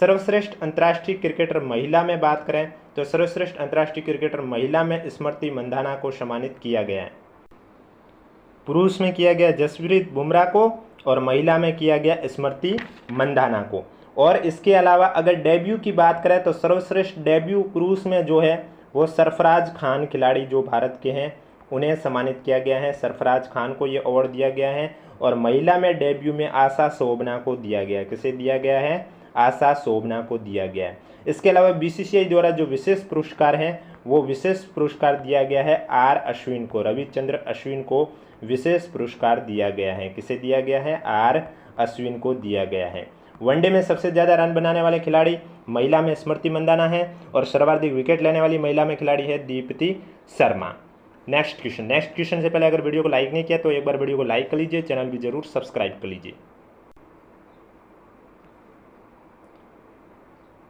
सर्वश्रेष्ठ अंतर्राष्ट्रीय क्रिकेटर महिला में बात करें तो सर्वश्रेष्ठ अंतर्राष्ट्रीय क्रिकेटर महिला में स्मृति मंधाना को सम्मानित किया गया है। पुरुष में किया गया जसप्रीत बुमराह को और महिला में किया गया स्मृति मंधाना को। और इसके अलावा अगर डेब्यू की बात करें तो सर्वश्रेष्ठ डेब्यू पुरुष में जो है वो सरफराज खान खिलाड़ी जो भारत के हैं उन्हें सम्मानित किया गया है। सरफराज खान को ये अवार्ड दिया गया है। और महिला में डेब्यू में आशा शोभना को दिया गया है। किसे दिया गया है? आशा शोभना को दिया गया है। इसके अलावा बीसीसीआई द्वारा जो विशेष पुरस्कार है वो विशेष पुरस्कार दिया गया है आर अश्विन को, रविचंद्र अश्विन को विशेष पुरस्कार दिया गया है। किसे दिया गया है? आर अश्विन को दिया गया है। वनडे में सबसे ज़्यादा रन बनाने वाले खिलाड़ी महिला में स्मृति मंदाना है और सर्वाधिक विकेट लेने वाली महिला में खिलाड़ी है दीप्ति शर्मा। नेक्स्ट क्वेश्चन से पहले अगर वीडियो को लाइक नहीं किया तो एक बार वीडियो को लाइक कर लीजिए, चैनल भी जरूर सब्सक्राइब कर लीजिए।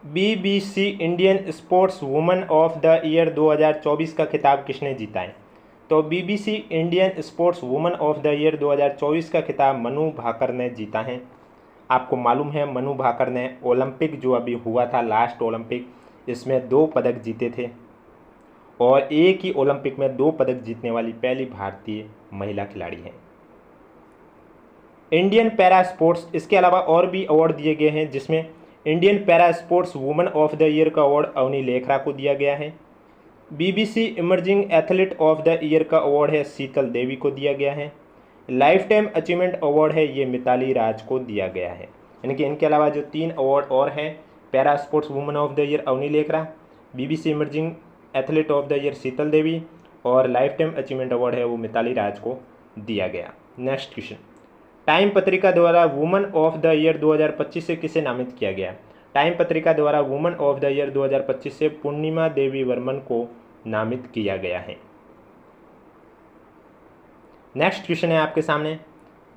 BBC Indian sports woman of the year 2024 का खिताब किसने जीता है? तो BBC Indian sports woman of the year 2024 का खिताब मनु भाकर ने जीता है। आपको मालूम है मनु भाकर ने ओलंपिक जो अभी हुआ था लास्ट ओलंपिक, इसमें 2 पदक जीते थे और एक ही ओलंपिक में 2 पदक जीतने वाली पहली भारतीय महिला खिलाड़ी हैं। इंडियन पैरा स्पोर्ट्स, इसके अलावा और भी अवार्ड दिए गए हैं जिसमें Indian para sports woman of the year का अवार्ड अवनी लेखरा को दिया गया है। BBC emerging athlete of the year का अवार्ड है शीतल देवी को दिया गया है। लाइफ टाइम अचीवमेंट अवार्ड है ये मिताली राज को दिया गया है। यानी कि इनके अलावा जो 3 अवार्ड और हैं, para sports woman of the year Avani Lekhara, BBC emerging athlete of the year Sheetal Devi और लाइफ टाइम अचीवमेंट अवार्ड है वो मिताली राज को दिया गया। नेक्स्ट क्वेश्चन, टाइम पत्रिका द्वारा वुमन ऑफ द ईयर 2025 से किसे नामित किया गया? टाइम पत्रिका द्वारा वुमन ऑफ द ईयर 2025 से पूर्णिमा देवी वर्मन को नामित किया गया है। नेक्स्ट क्वेश्चन है आपके सामने,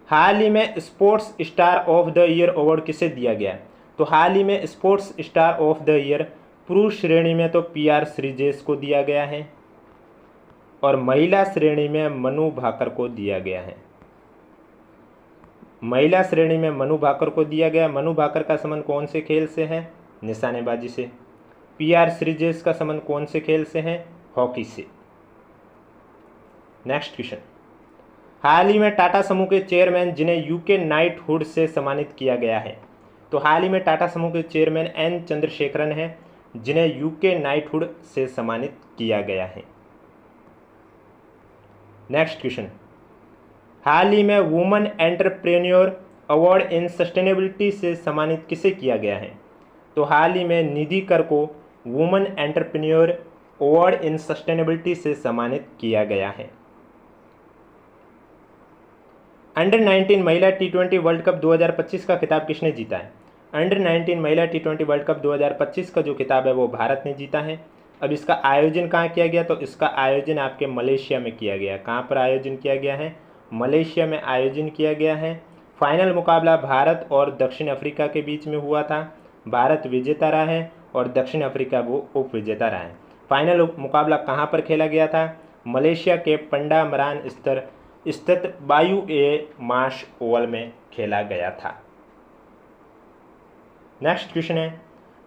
हाल ही में sports star of the year award किसे दिया गया? तो हाल ही में sports star of the year पुरुष श्रेणी में तो PR श्रीजेश को दिया गया है और महिला श्रेणी में मनु भाकर को दिया गया है। महिला श्रेणी में मनु भाकर को दिया गया। मनु भाकर का संबंध कौन से खेल से है? निशानेबाजी से। PR श्रीजेश का संबंध कौन से खेल से है? हॉकी से। नेक्स्ट क्वेश्चन, हाल ही में टाटा समूह के चेयरमैन जिन्हें UK नाइटहुड से सम्मानित किया गया है? तो हाल ही में टाटा समूह के चेयरमैन N चंद्रशेखरन हैं जिन्हें UK नाइटहुड से सम्मानित किया गया है। नेक्स्ट क्वेश्चन, हाल ही में woman entrepreneur award in sustainability से सम्मानित किसे किया गया है? तो हाल ही में निधि कर को woman entrepreneur award in sustainability से सम्मानित किया गया है। अंडर 19 महिला T20 वर्ल्ड कप 2025 का खिताब किसने जीता है? अंडर 19 महिला T20 वर्ल्ड कप 2025 का जो खिताब है वो भारत ने जीता है। अब इसका आयोजन कहाँ किया गया? तो इसका आयोजन आपके मलेशिया में किया गया। कहाँ पर आयोजन किया गया है? मलेशिया में आयोजन किया गया है। फाइनल मुकाबला भारत और दक्षिण अफ्रीका के बीच में हुआ था। भारत विजेता रहा है और दक्षिण अफ्रीका वो उप विजेता रहा है। फाइनल मुकाबला कहाँ पर खेला गया था? मलेशिया के पंडामरान स्थित बायू ए माश ओवल में खेला गया था। नेक्स्ट क्वेश्चन है,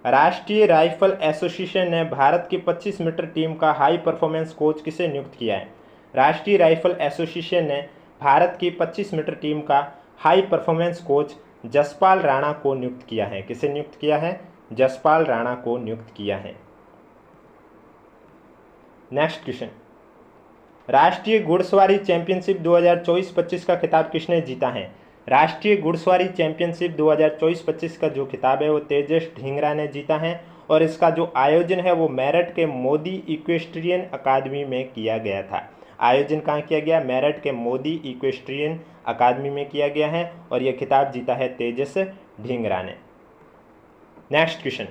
राष्ट्रीय राइफल एसोसिएशन ने भारत की 25 मीटर टीम का हाई परफॉर्मेंस कोच किसे नियुक्त किया है? राष्ट्रीय राइफल एसोसिएशन ने भारत की 25 मीटर टीम का high performance coach Jaspal Rana को नियुक्त किया है। किसे नियुक्त किया है? जसपाल राणा को नियुक्त किया है। नेक्स्ट क्वेश्चन, राष्ट्रीय घुड़सवारी चैंपियनशिप 2024-25 का खिताब किसने जीता है? राष्ट्रीय घुड़सवारी चैंपियनशिप 2024-25 का जो खिताब है वो तेजस ढींगरा ने जीता है और इसका जो आयोजन है वो मेरठ के मोदी इक्वेस्ट्रियन अकादमी में किया गया था। आयोजन कहाँ किया गया? मेरठ के मोदी इक्वेस्ट्रियन अकादमी में किया गया है और यह खिताब जीता है तेजस ढींगरा ने। नेक्स्ट क्वेश्चन,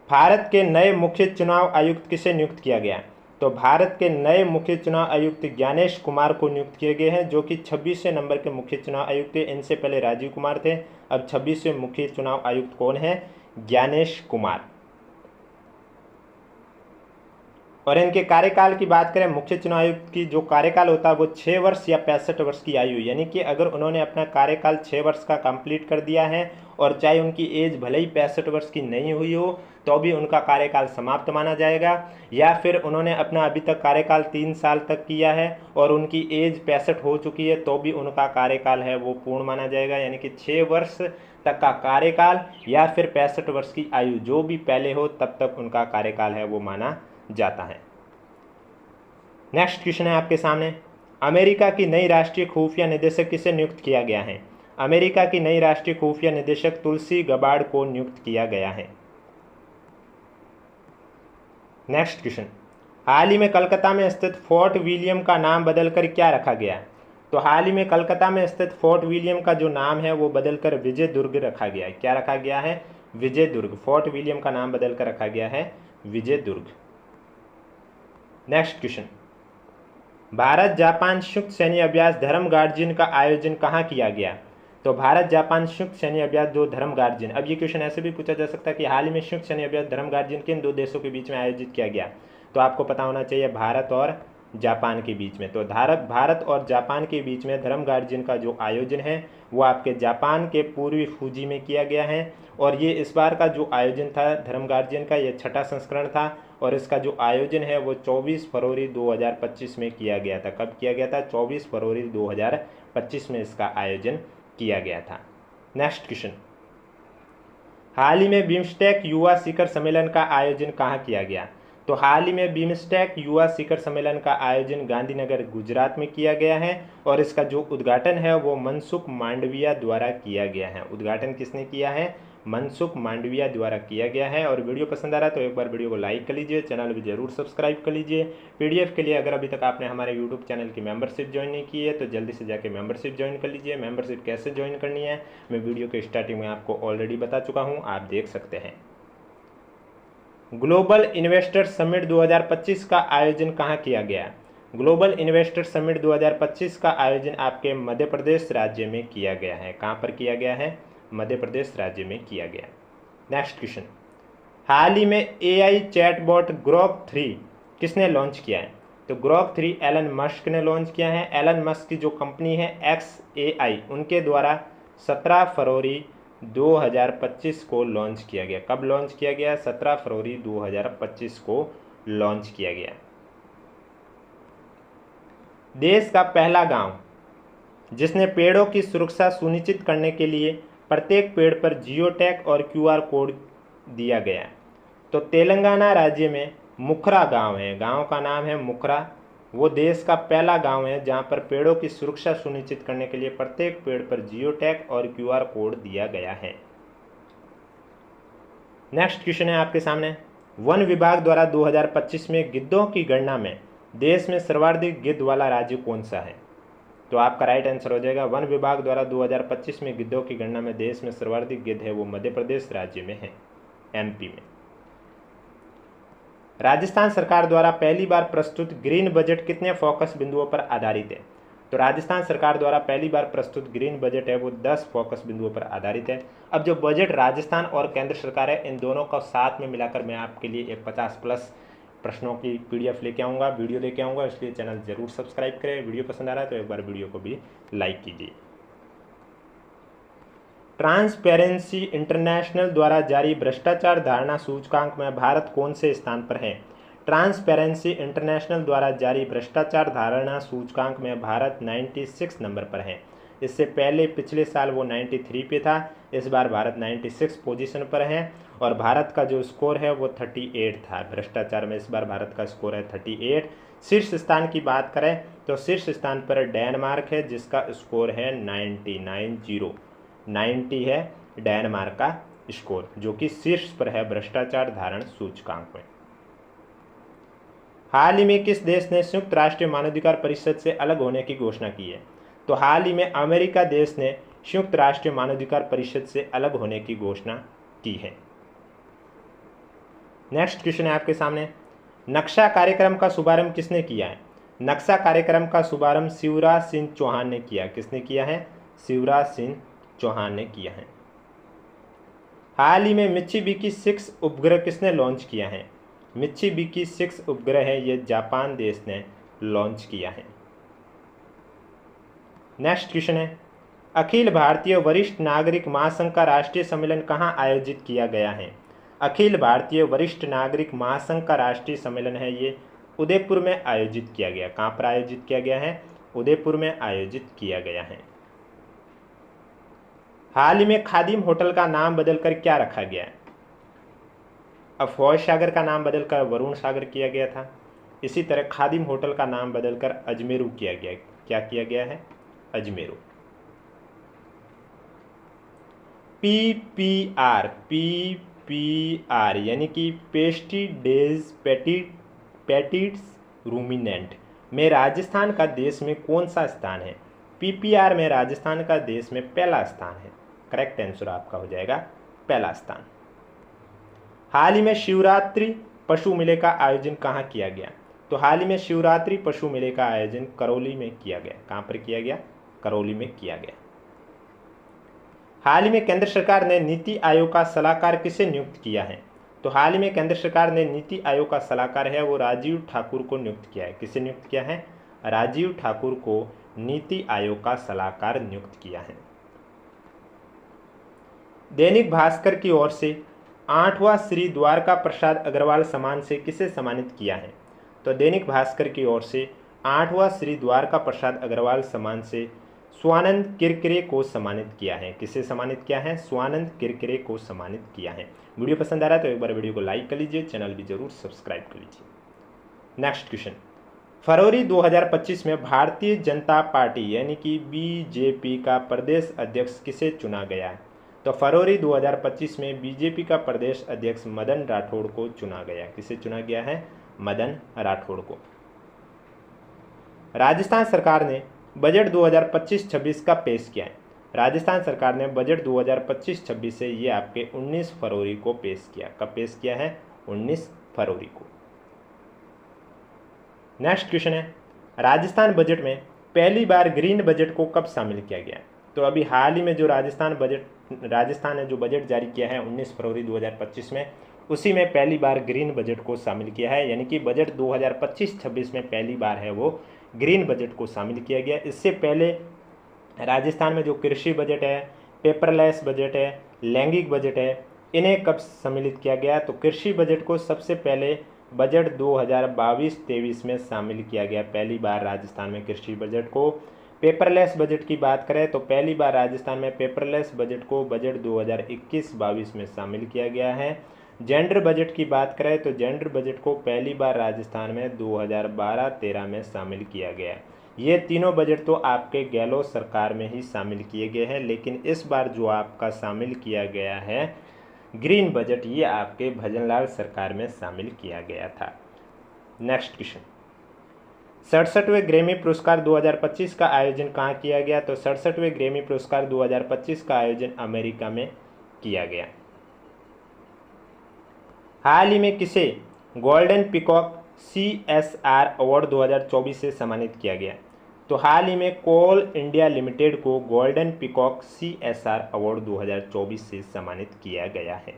भारत के नए मुख्य चुनाव आयुक्त किसे नियुक्त किया गया? तो भारत के नए मुख्य चुनाव आयुक्त ज्ञानेश कुमार को नियुक्त किए गए हैं जो कि 26वें नंबर के मुख्य चुनाव आयुक्त थे। इनसे पहले राजीव कुमार थे, अब 26वें मुख्य चुनाव आयुक्त कौन है? ज्ञानेश कुमार। और इनके कार्यकाल की बात करें, मुख्य चुनाव आयुक्त की जो कार्यकाल होता है वो 6 वर्ष या 65 वर्ष की आयु, यानी कि अगर उन्होंने अपना कार्यकाल 6 वर्ष का कंप्लीट कर दिया है और चाहे उनकी एज भले ही 65 वर्ष की नहीं हुई हो तो भी उनका कार्यकाल समाप्त माना जाएगा। या फिर उन्होंने अपना अभी तक कार्यकाल 3 साल तक किया है और उनकी एज 65 हो चुकी है तो भी उनका कार्यकाल है वो पूर्ण माना जाएगा। यानी कि 6 वर्ष तक का कार्यकाल या फिर 65 वर्ष की आयु जो भी पहले हो तब तक उनका कार्यकाल है वो माना जाता है। नेक्स्ट क्वेश्चन है आपके सामने, अमेरिका की नई राष्ट्रीय खुफिया निदेशक किसे नियुक्त किया गया है? अमेरिका की नई राष्ट्रीय खुफिया निदेशक तुलसी गबार्ड को नियुक्त किया गया है। नेक्स्ट क्वेश्चन, हाल ही में कलकत्ता में स्थित फोर्ट विलियम का नाम बदलकर क्या रखा गया? तो हाल ही में कलकत्ता में स्थित फोर्ट विलियम का जो नाम है वो बदलकर विजय दुर्ग रखा गया है। क्या रखा गया है? विजय दुर्ग। फोर्ट विलियम का नाम बदलकर रखा गया है विजय दुर्ग। नेक्स्ट क्वेश्चन, भारत जापान संयुक्त सैन्य अभ्यास धर्म गार्जियन का आयोजन कहाँ किया गया? तो भारत जापान संयुक्त सैन्य अभ्यास जो धर्म गार्जियन, अब ये क्वेश्चन ऐसे भी पूछा जा सकता है कि हाल ही में संयुक्त सैन्य अभ्यास धर्म गार्जियन किन दो देशों के बीच में आयोजित किया गया? तो आपको पता होना चाहिए भारत और जापान के बीच में। तो भारत और जापान के बीच में धर्म गार्जियन का जो आयोजन है वो आपके जापान के पूर्वी फूजी में किया गया है। और ये इस बार का जो आयोजन था धर्म गार्जियन का, ये 6ठा संस्करण था और इसका जो आयोजन है वो 24 फरवरी 2025 में किया गया था। कब किया गया था? 24 फरवरी 2025 में इसका आयोजन किया गया था। नेक्स्ट क्वेश्चन, हाल ही में बिम्स्टेक युवा शिखर सम्मेलन का आयोजन कहाँ किया गया? तो हाल ही में बिम्स्टेक युवा शिखर सम्मेलन का आयोजन गांधीनगर गुजरात में किया गया है और इसका जो उद्घाटन है वो मनसुख मांडविया द्वारा किया गया है। उद्घाटन किसने किया है? मनसुख मांडविया द्वारा किया गया है। और वीडियो पसंद आ रहा है तो एक बार वीडियो को लाइक कर लीजिए, चैनल भी जरूर सब्सक्राइब कर लीजिए। पीडीएफ के लिए अगर अभी तक आपने हमारे यूट्यूब चैनल की मेंबरशिप ज्वाइन नहीं की है तो जल्दी से जाके मेंबरशिप ज्वाइन कर लीजिए। मेंबरशिप कैसे ज्वाइन करनी है मैं वीडियो के स्टार्टिंग में आपको ऑलरेडी बता चुका हूँ, आप देख सकते हैं। ग्लोबल इन्वेस्टर समिट 2025 का आयोजन कहाँ किया गया? ग्लोबल इन्वेस्टर समिट 2025 का आयोजन आपके मध्य प्रदेश राज्य में किया गया है। कहाँ पर किया गया है? मध्य प्रदेश राज्य में किया गया। नेक्स्ट क्वेश्चन, हाल ही में एआई चैटबॉट ग्रोक 3 किसने लॉन्च किया है? तो ग्रोक 3 एलन मस्क ने लॉन्च किया है। एलन मस्क की जो कंपनी है XAI उनके द्वारा 17 फरवरी 2025 को लॉन्च किया गया। कब लॉन्च किया गया? 17 फरवरी 2025 को लॉन्च किया गया। देश का पहला गांव जिसने पेड़ों की सुरक्षा सुनिश्चित करने के लिए प्रत्येक पेड़ पर जियो टैग और QR कोड दिया गया। तो तेलंगाना राज्य में मुखरा गांव है, गांव का नाम है मुखरा। वो देश का पहला गांव है जहां पर पेड़ों की सुरक्षा सुनिश्चित करने के लिए प्रत्येक पेड़ पर जियो टैग और QR कोड दिया गया है। नेक्स्ट क्वेश्चन है आपके सामने, वन विभाग द्वारा 2025 में गिद्धों की गणना में देश में सर्वाधिक गिद्ध वाला राज्य कौन सा है? तो आपका राइट आंसर हो जाएगा वन विभाग द्वारा 2025 में गिद्धों की गणना में देश में सर्वाधिक गिद्ध है वो मध्य प्रदेश राज्य में है, MP में। राजस्थान सरकार द्वारा पहली बार प्रस्तुत ग्रीन बजट कितने फोकस बिंदुओं पर आधारित है? तो राजस्थान सरकार द्वारा पहली बार प्रस्तुत ग्रीन बजट है वो 10 फोकस बिंदुओं पर आधारित है। अब जो बजट राजस्थान और केंद्र सरकार है इन दोनों को साथ में मिलाकर मैं आपके लिए एक 50+ प्रश्नों की PDF लेके आऊँगा, वीडियो लेके आऊँगा, इसलिए चैनल जरूर सब्सक्राइब करें। वीडियो पसंद आ रहा है तो एक बार वीडियो को भी लाइक कीजिए। ट्रांसपेरेंसी इंटरनेशनल द्वारा जारी भ्रष्टाचार धारणा सूचकांक में भारत कौन से स्थान पर है? ट्रांसपेरेंसी इंटरनेशनल द्वारा जारी भ्रष्टाचार धारणा सूचकांक में भारत 96 नंबर पर है। इससे पहले पिछले साल वो 93 पे था, इस बार भारत 96 पोजीशन पर है और भारत का जो स्कोर है वो 38 था। भ्रष्टाचार में इस बार भारत का स्कोर है 38। शीर्ष स्थान की बात करें तो शीर्ष स्थान पर डेनमार्क है जिसका स्कोर है 90 है डेनमार्क का स्कोर, जो कि शीर्ष पर है भ्रष्टाचार धारण सूचकांक में। हाल ही में किस देश ने संयुक्त राष्ट्र मानवाधिकार परिषद से अलग होने की घोषणा की है? तो हाल ही में अमेरिका देश ने संयुक्त राष्ट्र मानवाधिकार परिषद से अलग होने की घोषणा की है। नेक्स्ट क्वेश्चन है आपके सामने, नक्शा कार्यक्रम का शुभारंभ किसने किया है? नक्शा कार्यक्रम का शुभारंभ शिवराज सिंह चौहान ने किया। किसने किया है? शिवराज सिंह चौहान ने किया है। हाल ही में मित्सुबिशी 6 उपग्रह किसने लॉन्च किया है? मित्सुबिशी 6 उपग्रह है ये जापान देश ने लॉन्च किया है। नेक्स्ट क्वेश्चन है, अखिल भारतीय वरिष्ठ नागरिक महासंघ का राष्ट्रीय सम्मेलन कहाँ आयोजित किया गया है? अखिल भारतीय वरिष्ठ नागरिक महासंघ का राष्ट्रीय सम्मेलन है ये उदयपुर में आयोजित किया गया। कहाँ पर आयोजित किया गया है? उदयपुर में आयोजित किया गया है। हाल ही में खादिम होटल का नाम बदलकर क्या रखा गया है? अफवाह सागर का नाम बदलकर वरुण सागर किया गया था। इसी तरह खादिम होटल का नाम बदलकर अजमेरू किया गया। क्या किया गया है? अजमेरू। PPR यानी कि पेस्टिडेज पैटिट्स रूमिनेंट में राजस्थान का देश में कौन सा स्थान है? PPR में राजस्थान का देश में पहला स्थान है। करेक्ट आंसर आपका हो जाएगा पहला स्थान। हाल ही में शिवरात्रि पशु मेले का आयोजन कहाँ किया गया? तो हाल ही में शिवरात्रि पशु मेले का आयोजन करौली में किया गया। कहाँ पर किया गया? करौली में किया गया। हाल ही में केंद्र सरकार ने नीति आयोग का सलाहकार किसे नियुक्त किया है? तो हाल ही में केंद्र सरकार ने नीति आयोग का सलाहकार है वो राजीव ठाकुर को नियुक्त किया है। किसे नियुक्त किया है? राजीव ठाकुर को नीति आयोग का सलाहकार नियुक्त किया है। दैनिक भास्कर की ओर से 8वां श्री द्वारका प्रसाद अग्रवाल सम्मान से किसे सम्मानित किया है? तो दैनिक भास्कर की ओर से 8वां श्री द्वारका प्रसाद अग्रवाल सम्मान से स्वानंद किरकिरे को सम्मानित किया है। किसे सम्मानित किया है? स्वानंद किरकिरे को सम्मानित किया है। वीडियो पसंद आ रहा है तो एक बार वीडियो को लाइक कर लीजिए, चैनल भी जरूर सब्सक्राइब कर लीजिए। नेक्स्ट क्वेश्चन, फरवरी 2025 में भारतीय जनता पार्टी यानी कि बीजेपी का प्रदेश अध्यक्ष किसे चुना गया है? तो फरवरी 2025 में बीजेपी का प्रदेश अध्यक्ष मदन राठौड़ को चुना गया। किसे चुना गया है? मदन राठौड़ को। राजस्थान सरकार ने बजट 2025-26 का पेश किया है। राजस्थान सरकार ने बजट 2025-26 से ये आपके 19 फरवरी को पेश किया। कब पेश किया है? 19 फरवरी को। नेक्स्ट क्वेश्चन है, राजस्थान बजट में पहली बार ग्रीन बजट को कब शामिल किया गया? तो अभी हाल ही में जो राजस्थान ने जो बजट जारी किया है 19 फरवरी 2025 में, उसी में पहली बार ग्रीन बजट को शामिल किया है। यानी कि बजट 2025-26 में पहली बार है वो ग्रीन बजट को शामिल किया गया। इससे पहले राजस्थान में जो कृषि बजट है, पेपरलेस बजट है, लैंगिक बजट है, इन्हें कब सम्मिलित किया गया? तो कृषि बजट को सबसे पहले बजट 2022-23 में शामिल किया गया। पहली बार राजस्थान में कृषि बजट को। पेपरलेस बजट की बात करें तो पहली बार राजस्थान में पेपरलेस बजट को बजट 2021-22 में शामिल किया गया है। जेंडर बजट की बात करें तो जेंडर बजट को पहली बार राजस्थान में 2012-13 में शामिल किया गया। ये तीनों बजट तो आपके गहलोत सरकार में ही शामिल किए गए हैं, लेकिन इस बार जो आपका शामिल किया गया है ग्रीन बजट, ये आपके भजनलाल सरकार में शामिल किया गया था। नेक्स्ट क्वेश्चन, 67वें ग्रैमी पुरस्कार 2025 का आयोजन कहाँ किया गया? तो 67वें ग्रैमी पुरस्कार 2025 का आयोजन अमेरिका में किया गया। हाल ही में किसे गोल्डन पीकॉक CSR अवार्ड 2024 से सम्मानित किया गया? तो हाल ही में कोल इंडिया लिमिटेड को गोल्डन पीकॉक CSR अवार्ड 2024 से सम्मानित किया गया है।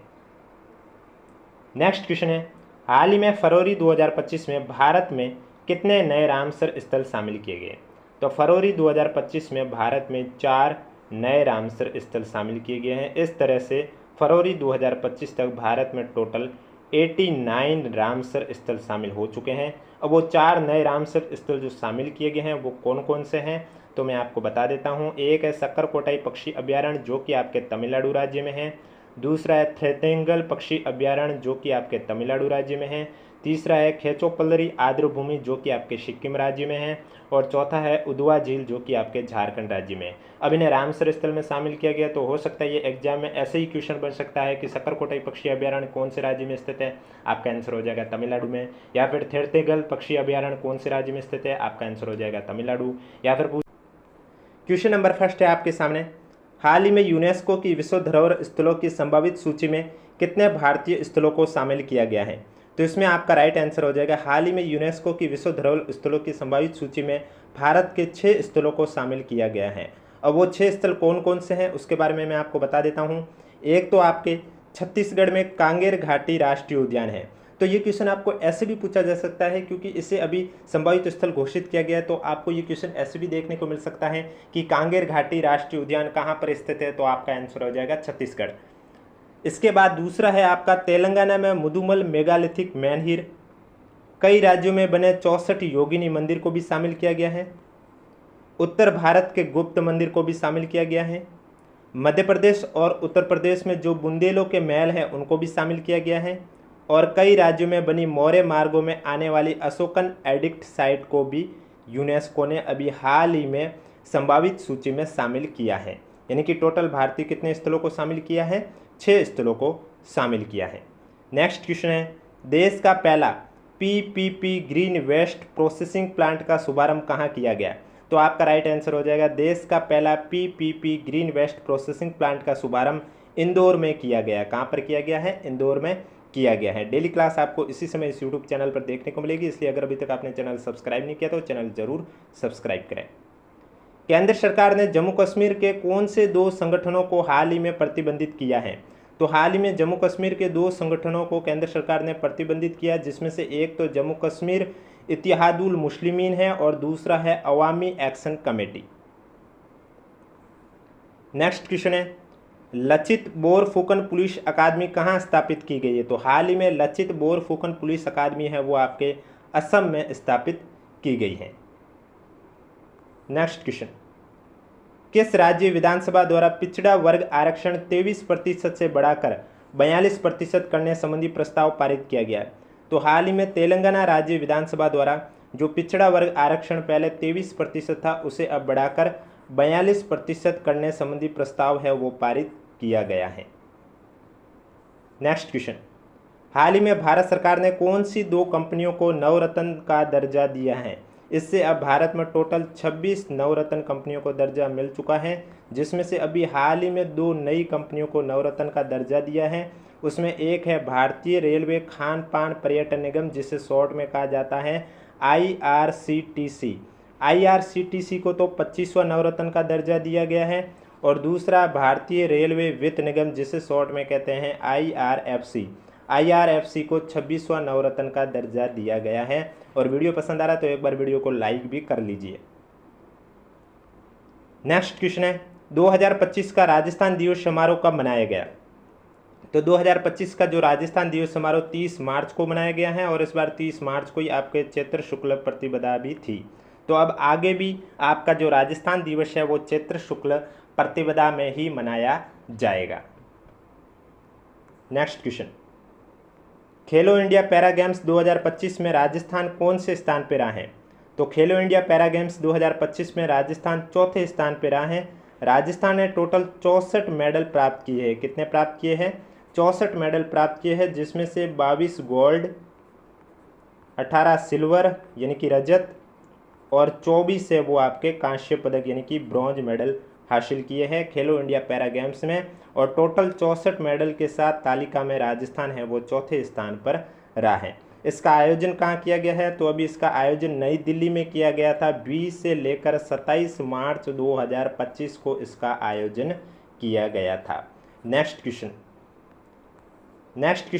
नेक्स्ट क्वेश्चन है, हाल ही में फरवरी 2025 में भारत में कितने नए रामसर स्थल शामिल किए गए? तो फरवरी 2025 में भारत में 4 नए रामसर स्थल शामिल किए गए हैं। इस तरह से फरवरी 2025 तक भारत में टोटल 89 रामसर स्थल शामिल हो चुके हैं। अब वो 4 नए रामसर स्थल जो शामिल किए गए हैं वो कौन कौन से हैं तो मैं आपको बता देता हूँ। एक है सक्करकोटाई पक्षी अभ्यारण्य जो कि आपके तमिलनाडु राज्य में है। दूसरा है थ्रेतेंगल पक्षी अभ्यारण्य जो कि आपके तमिलनाडु राज्य में है। तीसरा है खेचोपल्लरी आर्द्रभूमि जो कि आपके सिक्किम राज्य में है। और चौथा है उदवा झील जो कि आपके झारखंड राज्य में है। अब इन्हें रामसर स्थल में शामिल किया गया तो हो सकता है ये एग्जाम में ऐसे ही क्वेश्चन बन सकता है कि सक्करकोटाई पक्षी अभ्यारण्य कौन से राज्य में स्थित है, आपका आंसर हो जाएगा तमिलनाडु में। या फिर थेरतेगल पक्षी अभ्यारण्य कौन से राज्य में स्थित है, आपका आंसर हो जाएगा तमिलनाडु। या फिर क्वेश्चन नंबर फर्स्ट है आपके सामने, हाल ही में यूनेस्को की विश्व धरोहर स्थलों की संभावित सूची में कितने भारतीय स्थलों को शामिल किया गया है? तो इसमें आपका राइट आंसर हो जाएगा हाल ही में यूनेस्को की विश्व धरोहर स्थलों की संभावित सूची में भारत के 6 स्थलों को शामिल किया गया है। अब वो 6 स्थल कौन कौन से हैं उसके बारे में मैं आपको बता देता हूँ। एक तो आपके छत्तीसगढ़ में कांगेर घाटी राष्ट्रीय उद्यान है। तो ये क्वेश्चन आपको ऐसे भी पूछा जा सकता है क्योंकि इसे अभी संभावित स्थल घोषित किया गया है, तो आपको ये क्वेश्चन ऐसे भी देखने को मिल सकता है कि कांगेर घाटी राष्ट्रीय उद्यान कहाँ पर स्थित है, तो आपका आंसर हो जाएगा छत्तीसगढ़। इसके बाद दूसरा है आपका तेलंगाना में मुदुमल मेगालिथिक मैनहिर। कई राज्यों में बने 64 योगिनी मंदिर को भी शामिल किया गया है। उत्तर भारत के गुप्त मंदिर को भी शामिल किया गया है। मध्य प्रदेश और उत्तर प्रदेश में जो बुंदेलों के महल हैं उनको भी शामिल किया गया है। और कई राज्यों में बनी मौर्य मार्गों में आने वाली अशोकन एडिक्ट साइट को भी यूनेस्को ने अभी हाल ही में संभावित सूची में शामिल किया है। यानी कि टोटल भारतीय कितने स्थलों को शामिल किया है? 6 स्थलों को शामिल किया है। नेक्स्ट क्वेश्चन है, देश का पहला PPP green waste processing plant का शुभारंभ कहाँ किया गया? तो तो आपका राइट आंसर हो जाएगा देश का पहला PPP green waste processing plant का शुभारंभ इंदौर में किया गया। कहाँ पर किया गया है? इंदौर में किया गया है। डेली क्लास आपको इसी समय इस यूट्यूब चैनल पर देखने को मिलेगी, इसलिए अगर अभी तक आपने चैनल सब्सक्राइब नहीं किया तो चैनल जरूर सब्सक्राइब करें। केंद्र सरकार ने जम्मू कश्मीर के कौन से 2 संगठनों को हाल ही में प्रतिबंधित किया है? तो हाल ही में जम्मू कश्मीर के 2 संगठनों को केंद्र सरकार ने प्रतिबंधित किया, जिसमें से एक तो जम्मू कश्मीर इत्तेहादुल मुस्लिमीन है और दूसरा है अवामी एक्शन कमेटी। नेक्स्ट क्वेश्चन है, लचित बोरफुकन पुलिस अकादमी कहाँ स्थापित की गई है? तो हाल ही में लचित बोरफुकन पुलिस अकादमी है वो आपके असम में स्थापित की गई है। नेक्स्ट क्वेश्चन, किस राज्य विधानसभा द्वारा पिछड़ा वर्ग आरक्षण 23% से बढ़ाकर 42% करने संबंधी प्रस्ताव पारित किया गया? तो हाल ही में तेलंगाना राज्य विधानसभा द्वारा जो पिछड़ा वर्ग आरक्षण पहले 23% था उसे अब बढ़ाकर 42% करने संबंधी प्रस्ताव है वो पारित किया गया है। नेक्स्ट क्वेश्चन, हाल ही में भारत सरकार ने कौन सी 2 कंपनियों को नवरत्न का दर्जा दिया है? इससे अब भारत में टोटल 26 नवरत्न कंपनियों को दर्जा मिल चुका है, जिसमें से अभी हाल ही में 2 नई कंपनियों को नवरत्न का दर्जा दिया है। उसमें एक है भारतीय रेलवे खान पान पर्यटन निगम, जिसे शॉर्ट में कहा जाता है IRCTC। IRCTC को तो 25वां नवरत्न का दर्जा दिया गया है, और दूसरा भारतीय रेलवे वित्त निगम, जिसे शॉर्ट में कहते हैं IRFC। IRFC को 26वां नवरत्न का दर्जा दिया गया है। और वीडियो पसंद आ रहा है तो एक बार वीडियो को लाइक भी कर लीजिए। नेक्स्ट क्वेश्चन है, 2025 का राजस्थान दिवस समारोह कब मनाया गया? तो 2025 का जो राजस्थान दिवस समारोह 30 मार्च को मनाया गया है, और इस बार 30 मार्च को ही आपके चैत्र शुक्ल प्रतिपदा भी थी। तो अब आगे भी आपका जो राजस्थान दिवस है वो चैत्र शुक्ल प्रतिपदा में ही मनाया जाएगा। नेक्स्ट क्वेश्चन, खेलो इंडिया पैरा गेम्स 2025 में राजस्थान कौन से स्थान पर रहा है? तो खेलो इंडिया पैरा गेम्स 2025 में राजस्थान चौथे स्थान पर रहा है। राजस्थान ने टोटल 64 मेडल प्राप्त किए हैं। कितने प्राप्त किए हैं? 64 मेडल प्राप्त किए हैं, जिसमें से 22 गोल्ड, 18 सिल्वर यानी कि रजत, और 24 से वो आपके कांस्य पदक यानी कि ब्रॉन्ज मेडल हासिल किए हैं खेलो इंडिया पैरा गेम्स में। और टोटल 64 मेडल के साथ तालिका में राजस्थान है वो चौथे स्थान पर रहा है। इसका आयोजन कहाँ किया गया है? तो अभी इसका आयोजन नई दिल्ली में किया गया था। 20 से लेकर 27 मार्च 2025 को इसका आयोजन किया गया था। नेक्स्ट क्वेश्चन